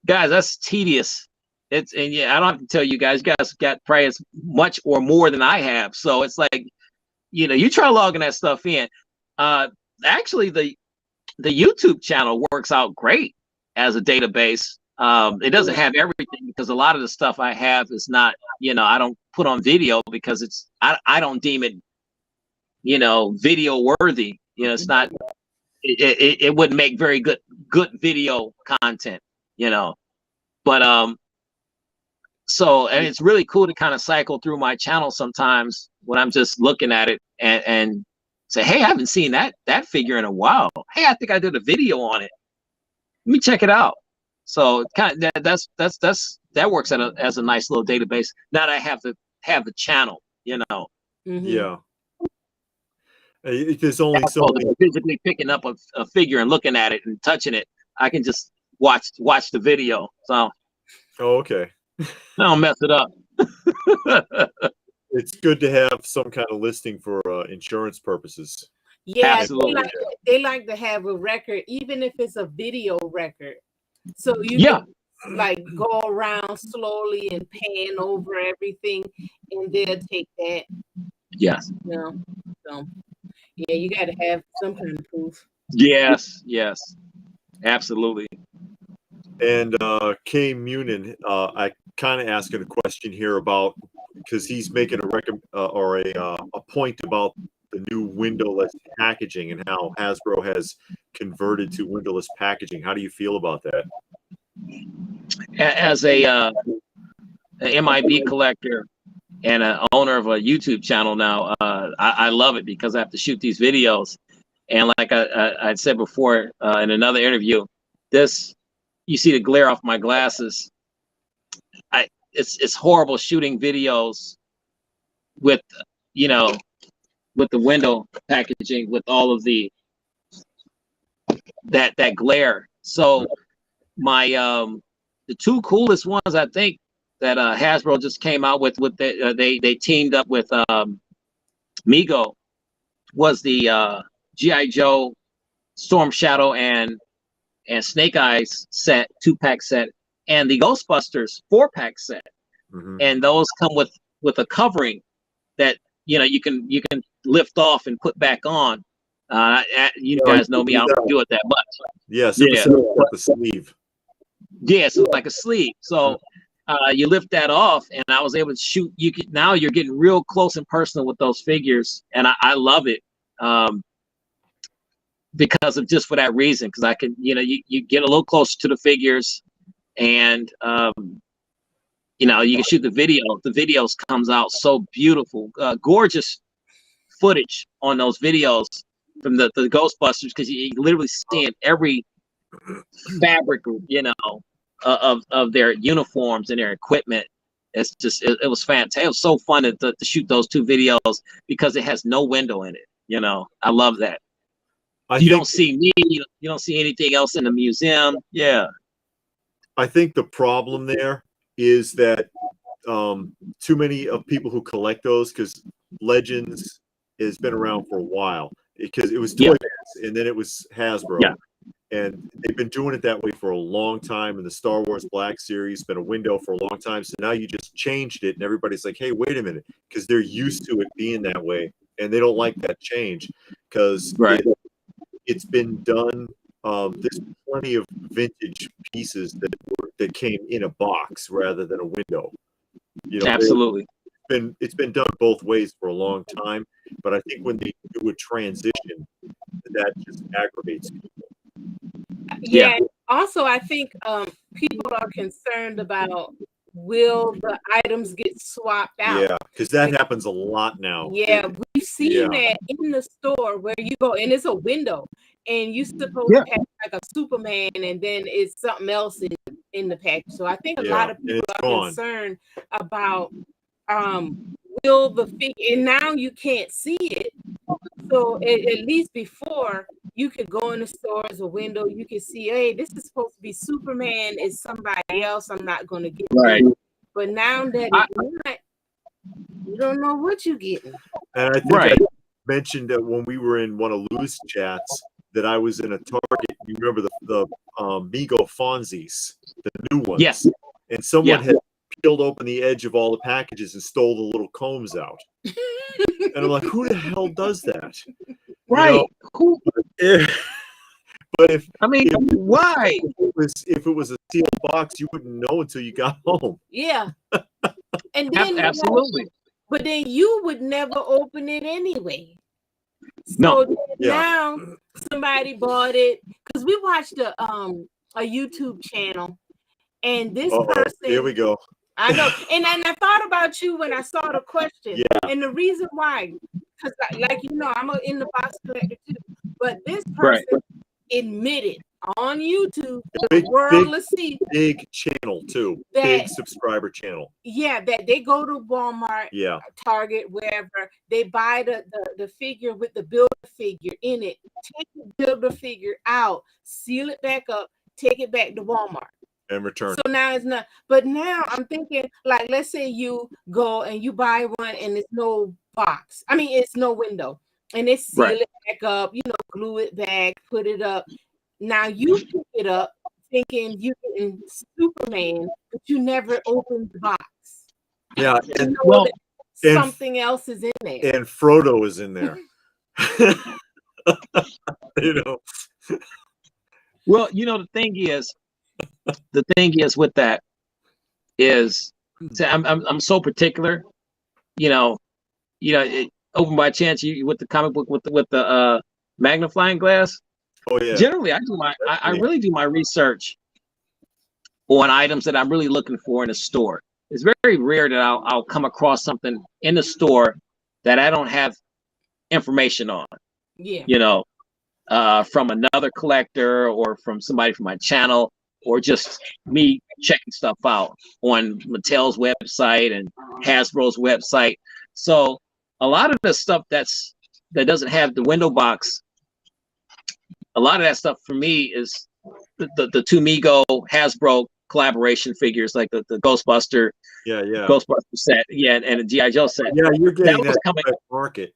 Guys, that's tedious. I don't have to tell you guys. You guys got probably as much or more than I have. So it's like, you try logging that stuff in. Actually, the YouTube channel works out great as a database. It doesn't have everything, because a lot of the stuff I have is not, I don't put on video because I don't deem it, video worthy. It's not, it wouldn't make very good video content, but so, and it's really cool to kind of cycle through my channel sometimes when I'm just looking at it and say, hey, I haven't seen that figure in a while. Hey, I think I did a video on it. Let me check it out. So kind of that works as a nice little database. Now that I have the channel, Mm-hmm. Yeah. There's only so many. Physically picking up a figure and looking at it and touching it, I can just watch the video. So. Oh, okay. I don't mess it up. It's good to have some kind of listing for insurance purposes. Yeah, absolutely. They like to have a record, even if it's a video record. So you can like go around slowly and pan over everything, and they'll take that. Yes. So yeah, you got to have some kind of proof. Yes, absolutely. And Kay Munin, I kind of asking a question here about because he's making a point about the new windowless packaging and how Hasbro has converted to windowless packaging. How do you feel about that? As a MIB collector and an owner of a YouTube channel now, I love it because I have to shoot these videos. And like I'd said before in another interview, you see the glare off my glasses. It's horrible shooting videos with, with the window packaging, with all of that glare. So my the two coolest ones I think that Hasbro just came out with they teamed up with Mego was the G.I. Joe Storm Shadow and Snake Eyes set, 2-pack set, and the Ghostbusters 4-pack set. And those come with a covering that you can lift off and put back on. You guys know me, I don't do it that much. Yeah, Super Seven got the sleeve. Yeah, so like a sleeve. So you lift that off, and I was able to shoot. Now you're getting real close and personal with those figures, and I love it because of just for that reason. Because I can, you get a little closer to the figures, and you can shoot the video. The videos comes out so beautiful, gorgeous footage on those videos from the Ghostbusters, because you literally seeing every fabric, of their uniforms and their equipment. It's just it was fantastic. It was so fun to shoot those two videos because it has no window in it. I love that. You don't see me. You don't see anything else in the museum. Yeah. I think the problem there is that too many of people who collect those, because Legends has been around for a while, because it was Toy Biz, and then it was Hasbro. Yeah. And they've been doing it that way for a long time. And the Star Wars Black Series has been a window for a long time. So now you just changed it, and everybody's like, hey, wait a minute, because they're used to it being that way, and they don't like that change because it's been done. There's plenty of vintage pieces that came in a box rather than a window. Absolutely. It's been done both ways for a long time, but I think when they do a transition, that just aggravates people. Yeah. Also, I think people are concerned about, will the items get swapped out? Yeah, because that happens a lot now. Yeah, we've seen that in the store where you go and it's a window, and you supposed to have like a Superman, and then it's something else in the package. So I think a lot of people are concerned about will the figure, and now you can't see it. So at least before, you could go in the store as a window, you could see, hey, this is supposed to be Superman, it's somebody else, I'm not going to get it. But now that it's not, you don't know what you're getting. And I think I mentioned that when we were in one of Lou's chats, that I was in a Target. You remember the Mego Fonzies, the new ones? Yes. And someone had peeled open the edge of all the packages and stole the little combs out. And I'm like, who the hell does that? Right. Who? But why? If it was a sealed box, you wouldn't know until you got home. Yeah. And then absolutely. But then you would never open it anyway. So now somebody bought it, because we watched a YouTube channel, and this person. Here we go. I know, and I thought about you when I saw the question, and the reason why, because I'm an in the box collector too, but this person admitted on YouTube, the world will see, big channel too, big subscriber channel. Yeah, that they go to Walmart, Target, wherever, they buy the figure with the builder figure in it, take the builder figure out, seal it back up, take it back to Walmart. And return. So now it's not, but now I'm thinking, like, let's say you go and you buy one and it's no box. I mean, it's no window, and they seal it back up, glue it back, put it up. Now you pick it up thinking you're getting Superman, but you never opened the box. Yeah. And something else is in there. And Frodo is in there. Well, the thing is with that is, I'm so particular open by chance you with the comic book with the magnifying glass. Oh yeah. Generally, I really do my research on items that I'm really looking for in a store. It's very rare that I'll come across something in the store that I don't have information on. Yeah. From another collector or from somebody from my channel, or just me checking stuff out on Mattel's website and Hasbro's website. So a lot of the stuff that doesn't have the window box, a lot of that stuff for me is the two Mego Hasbro collaboration figures, like the Ghostbuster, Ghostbuster set, and the G.I. Joe set. Yeah, you're getting that was coming market.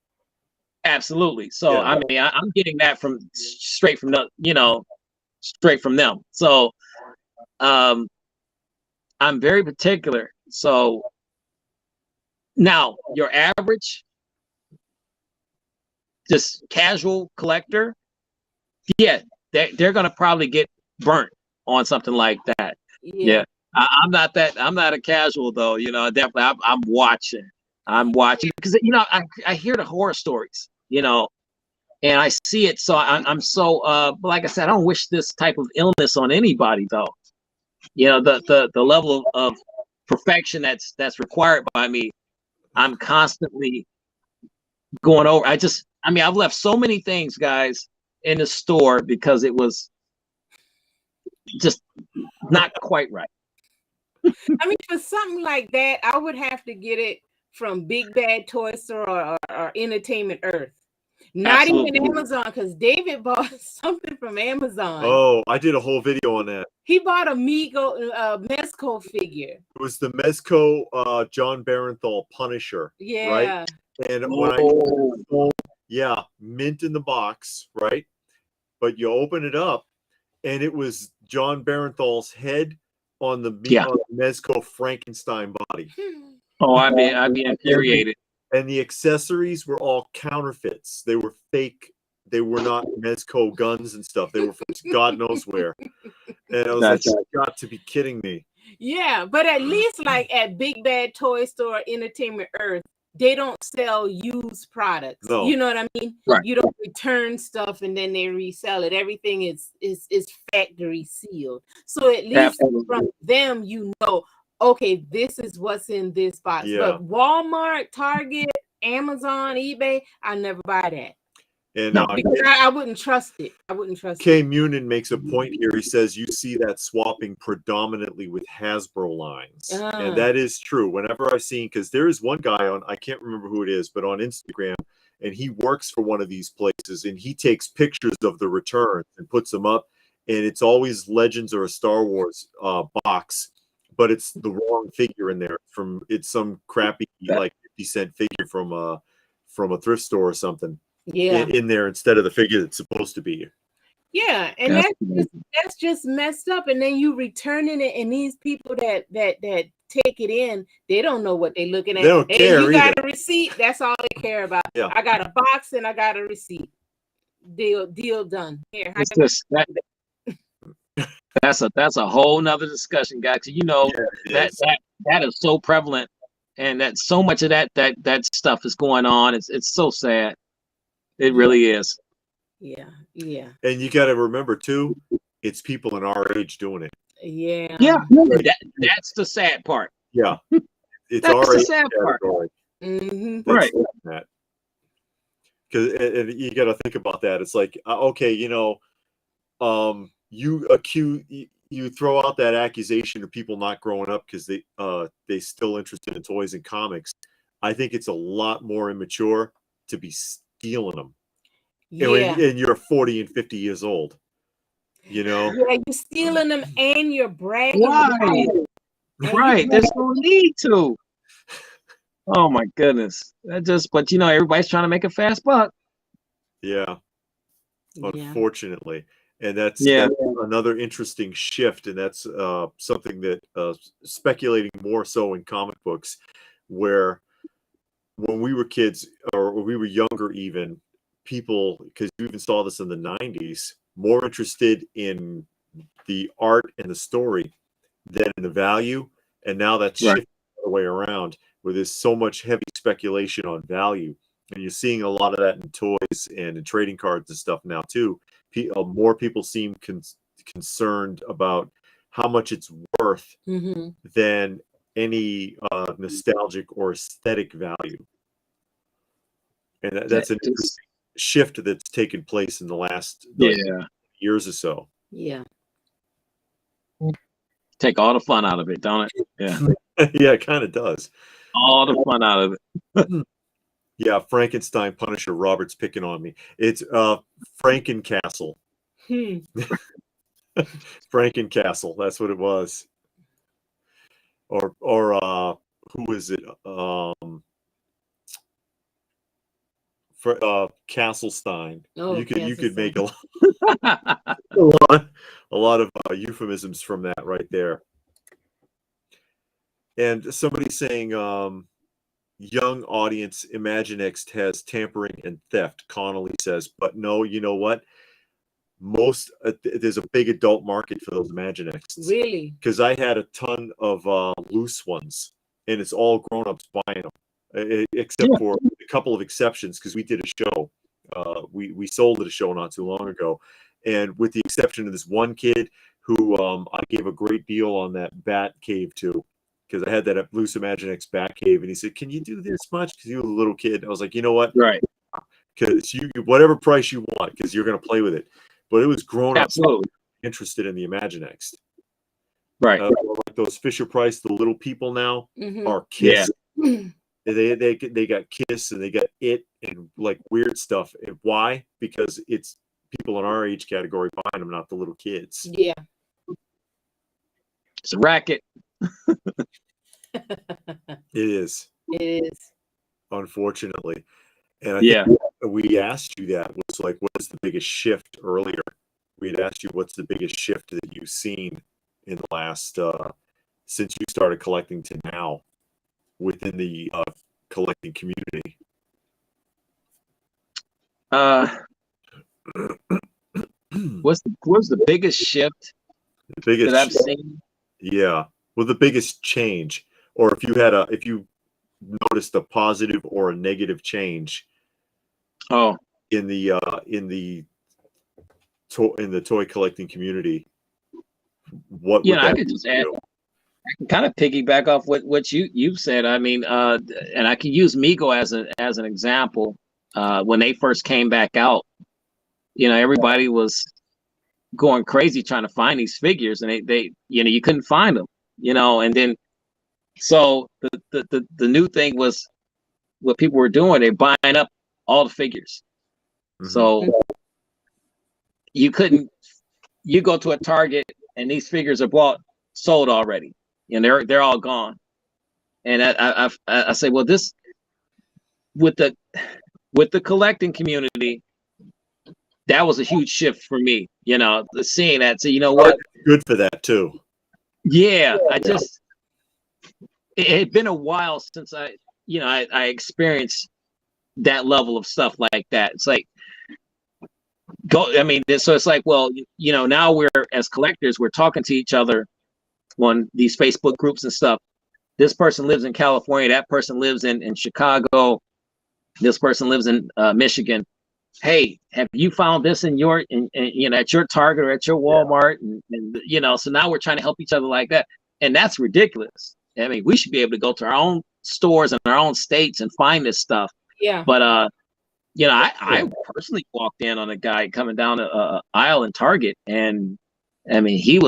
Absolutely. So I mean, I'm getting that straight from them. So I'm very particular. So now your average, just casual collector, they're gonna probably get burnt on something like that. Yeah. I'm not a casual though. Definitely I'm watching because I hear the horror stories, and I see it. So I'm so like I said, I don't wish this type of illness on anybody though. The level of perfection that's required by me, I'm constantly going over. I've left so many things, guys, in the store because it was just not quite right. I mean, for something like that, I would have to get it from Big Bad Toy Store or Entertainment Earth. Not Absolutely. even Amazon, because David bought something from Amazon. Oh, I did a whole video on that. He bought a Mezco figure. It was the Mezco John Barenthal Punisher. Yeah. Right? And mint in the box, right? But you open it up, and it was John Barenthal's head on the Mezco Frankenstein body. Oh, I'd be infuriated. And the accessories were all counterfeits. They were fake. They were not Mezco guns and stuff. They were from God knows where. And I was like, you got to be kidding me. Yeah, but at least like at Big Bad Toy Store, Entertainment Earth, they don't sell used products. No. You know what I mean? Right. You don't return stuff and then they resell it. Everything is factory sealed. So at least from them, okay, this is what's in this box. Yeah. But Walmart, Target, Amazon, eBay, I never buy that. And because I wouldn't trust it. Kay Munin makes a point here. He says you see that swapping predominantly with Hasbro lines. And that is true. Whenever I've seen, because there is one guy on, I can't remember who it is, but on Instagram, and he works for one of these places, and he takes pictures of the returns and puts them up, and it's always Legends or a Star Wars box, but it's the wrong figure in there. It's some crappy like 50-cent figure from a thrift store or something. Yeah, in there instead of the figure that's supposed to be. Yeah, and that's just messed up. And then you returning it, and these people that take it in, they don't know what they're looking at. They don't care. You got a receipt. That's all they care about. Yeah. I got a box and I got a receipt. Deal done. Here. That's a whole nother discussion, guys. That is so prevalent, and that so much of that stuff is going on. It's so sad. It really is. Yeah. And you got to remember too, it's people in our age doing it. Yeah. That's the sad part. Yeah, it's that's our the sad category. Mm-hmm. Right. Because you got to think about that. It's like okay, you throw out that accusation of people not growing up because they still interested in toys and comics. I think it's a lot more immature to be stealing them. Yeah. And you're 40 and 50 years old. Yeah, you're stealing them and you're bragging. Right. There's no need to. Oh my goodness. But everybody's trying to make a fast buck. Yeah. Unfortunately. And that's another interesting shift. And that's something that speculating more so in comic books, where when we were kids or when we were younger, even people, because you even saw this in the 90s, more interested in the art and the story than in the value. And now that's shifted the other way around, where there's so much heavy speculation on value. And you're seeing a lot of that in toys and in trading cards and stuff now too. More people seem concerned about how much it's worth than any nostalgic or aesthetic value. And that's a shift that's taken place in the last years or so. Yeah. Take all the fun out of it, don't it? Yeah. Yeah, it kind of does. All the fun out of it. Yeah, Frankenstein Punisher. Robert's picking on me. It's Frankencastle. Frankencastle. That's what it was. Or who is it? Castlestein. Oh, you could make a lot of euphemisms from that right there. And somebody saying, young audience, Imaginext has tampering and theft. Connolly says, but no, you know what? There's a big adult market for those Imaginexts. Really? Because I had a ton of loose ones, and it's all grown-ups buying them, except for a couple of exceptions, because we did a show. We sold at a show not too long ago, and with the exception of this one kid who I gave a great deal on that Bat Cave to, because I had that loose Imaginext Bat Cave, and he said, "Can you do this much?" Because he was a little kid. I was like, "You know what? Right? Because whatever price you want, because you're going to play with it." But it was grown up interested in the Imaginext. Right. Like those Fisher Price, the little people now are Kiss. Yeah. They got Kiss and they got It and like weird stuff. And why? Because it's people in our age category buying them, not the little kids. Yeah. It's a racket. It is. It is. Unfortunately. And I think we asked you that was like, what is the biggest shift earlier? We had asked you what's the biggest shift that you've seen in the last, since you started collecting to now within the collecting community. What's the biggest shift that I've seen? Yeah. Well, the biggest change, or if you noticed a positive or a negative change. In the toy collecting community, what? Yeah, I could just add. I can kind of piggyback off what you've said. I mean, and I could use Mego as an example. When they first came back out, everybody was going crazy trying to find these figures, and they you couldn't find them, and then so the new thing was what people were doing. They're buying up all the figures. So you go to a Target and these figures are sold already, and they're all gone. And I say, well, this with the collecting community, that was a huge shift for me. Seeing that, so you know what, good for that too. Yeah, it had been a while since I experienced that level of stuff like that. It's like so it's like, well, now we're, as collectors, we're talking to each other on these Facebook groups and stuff. This person lives in California, that person lives in Chicago, this person lives in Michigan. Hey, have you found this at your Target or at your Walmart? And so now we're trying to help each other like that. And that's ridiculous. I mean, we should be able to go to our own stores in our own states and find this stuff. Yeah. But I personally walked in on a guy coming down the aisle in Target, and he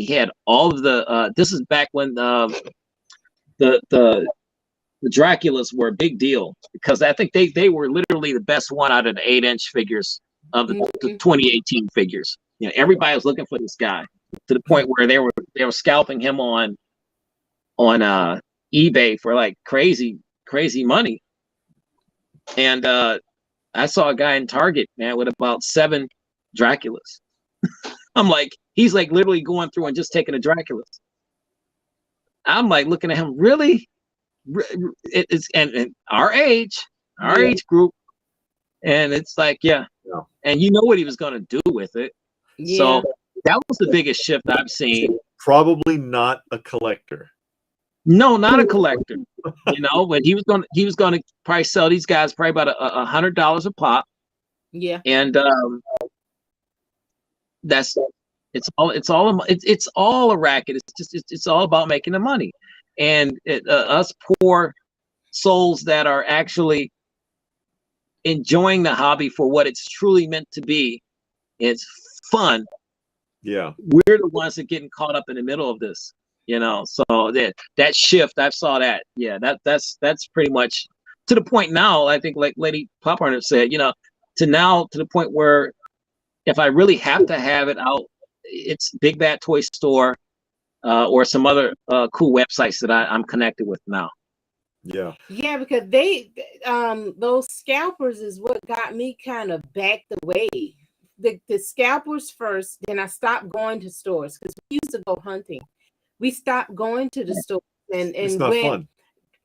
had all of the. This is back when the Draculas were a big deal, because I think they were literally the best one out of the 8-inch figures of the 2018 figures. Everybody was looking for this guy, to the point where they were scalping him on eBay for like crazy money. And I saw a guy in Target, man, with about 7 Draculas. I'm like, he's like literally going through and just taking the Draculas. I'm like looking at him, really? It's and our age group, and it's like, and you know what he was going to do with it. So that was the biggest shift I've seen. Probably not a collector. No, not a collector. You know, but he was gonna probably sell these guys probably about $100 a pop. Yeah. And that's it's all a racket. It's all about making the money, and us poor souls that are actually enjoying the hobby for what it's truly meant to be. It's fun. Yeah, We're the ones that getting caught up in the middle of this, you know. So that shift, I saw that. Yeah, that's pretty much to the point now. I think, like Lady Pophorn said, you know, to the point where if I really have to have it out, it's Big Bad Toy Store or some other cool websites that I'm connected with now. yeah, Yeah, because those scalpers is what got me kind of backed away. The scalpers first, then I stopped going to stores because we used to go hunting. We stopped going to the stores it's and not went fun.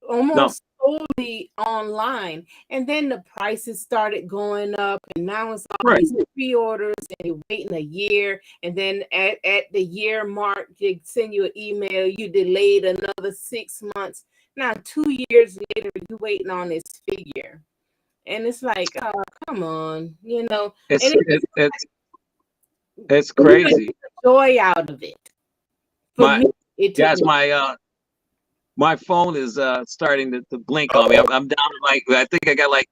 almost solely online. And then the prices started going up, and now it's all Right. these pre-orders, and you're waiting a year, and then at the year mark, they send you an email, you delayed another 6 months. Now 2 years later, you're waiting on this figure. And it's like, oh, come on, you know. It's And it's crazy. joy out of it. For My me, it took guys, me. my phone is starting to blink on me. I'm down to like, I think I got like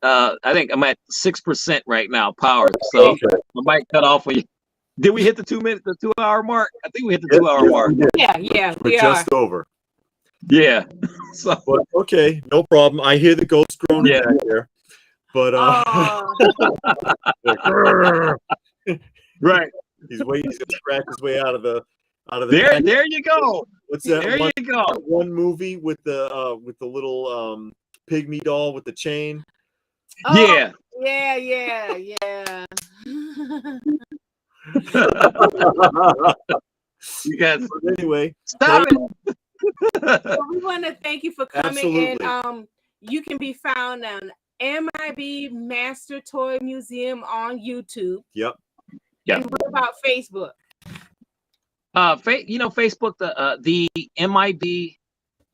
I think I'm at 6% right now power. So Okay. I might cut off when you. Did we hit the 2-hour mark? I think we hit the 2-hour mark. Yeah, We're just over. Yeah. So But okay, no problem. I hear the ghost groaning Yeah. back there. But right. he's waiting. He's gonna scratch his way out of the There you go. What's that? There you go. One movie with the little pygmy doll with the chain. Oh, Yeah. yeah. You guys But anyway, stop it. So we want to thank you for coming. Absolutely. And you can be found on M.I.B Master Toy Museum on YouTube. Yep. And what about Facebook? Facebook, the M.I.B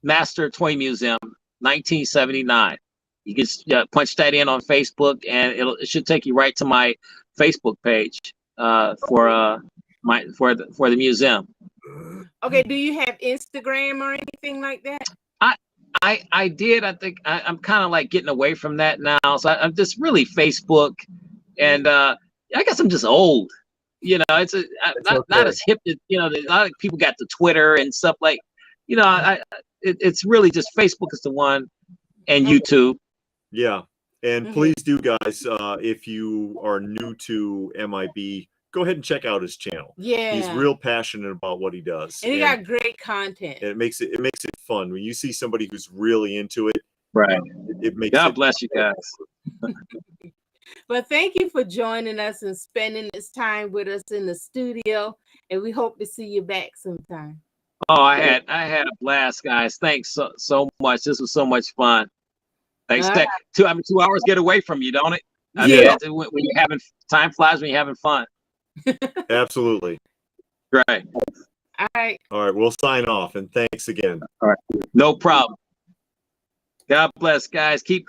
Master Toy Museum, 1979. You can punch that in on Facebook, and it should take you right to my Facebook page for the museum. Okay, do you have Instagram or anything like that? I did. I think I'm kind of like getting away from that now. So I'm just really Facebook, and I guess I'm just old. You know, it's not as hip. You know, a lot of people got the Twitter and stuff like. You know, it's really just Facebook is the one, and YouTube. Yeah, and please do, guys. If you are new to MIB, go ahead and check out his channel. Yeah, he's real passionate about what he does, and he got great content. And it makes it fun when you see somebody who's really into it. Right. It makes. God bless you guys. But thank you for joining us and spending this time with us in the studio, and we hope to see you back sometime. Oh, I had a blast, guys. Thanks so much. This was so much fun. Thanks. 2 hours get away from you, don't it? I mean, when you're having time flies when you're having fun. Absolutely. Right. All right. All right. We'll sign off, and thanks again. All right. No problem. God bless, guys. Keep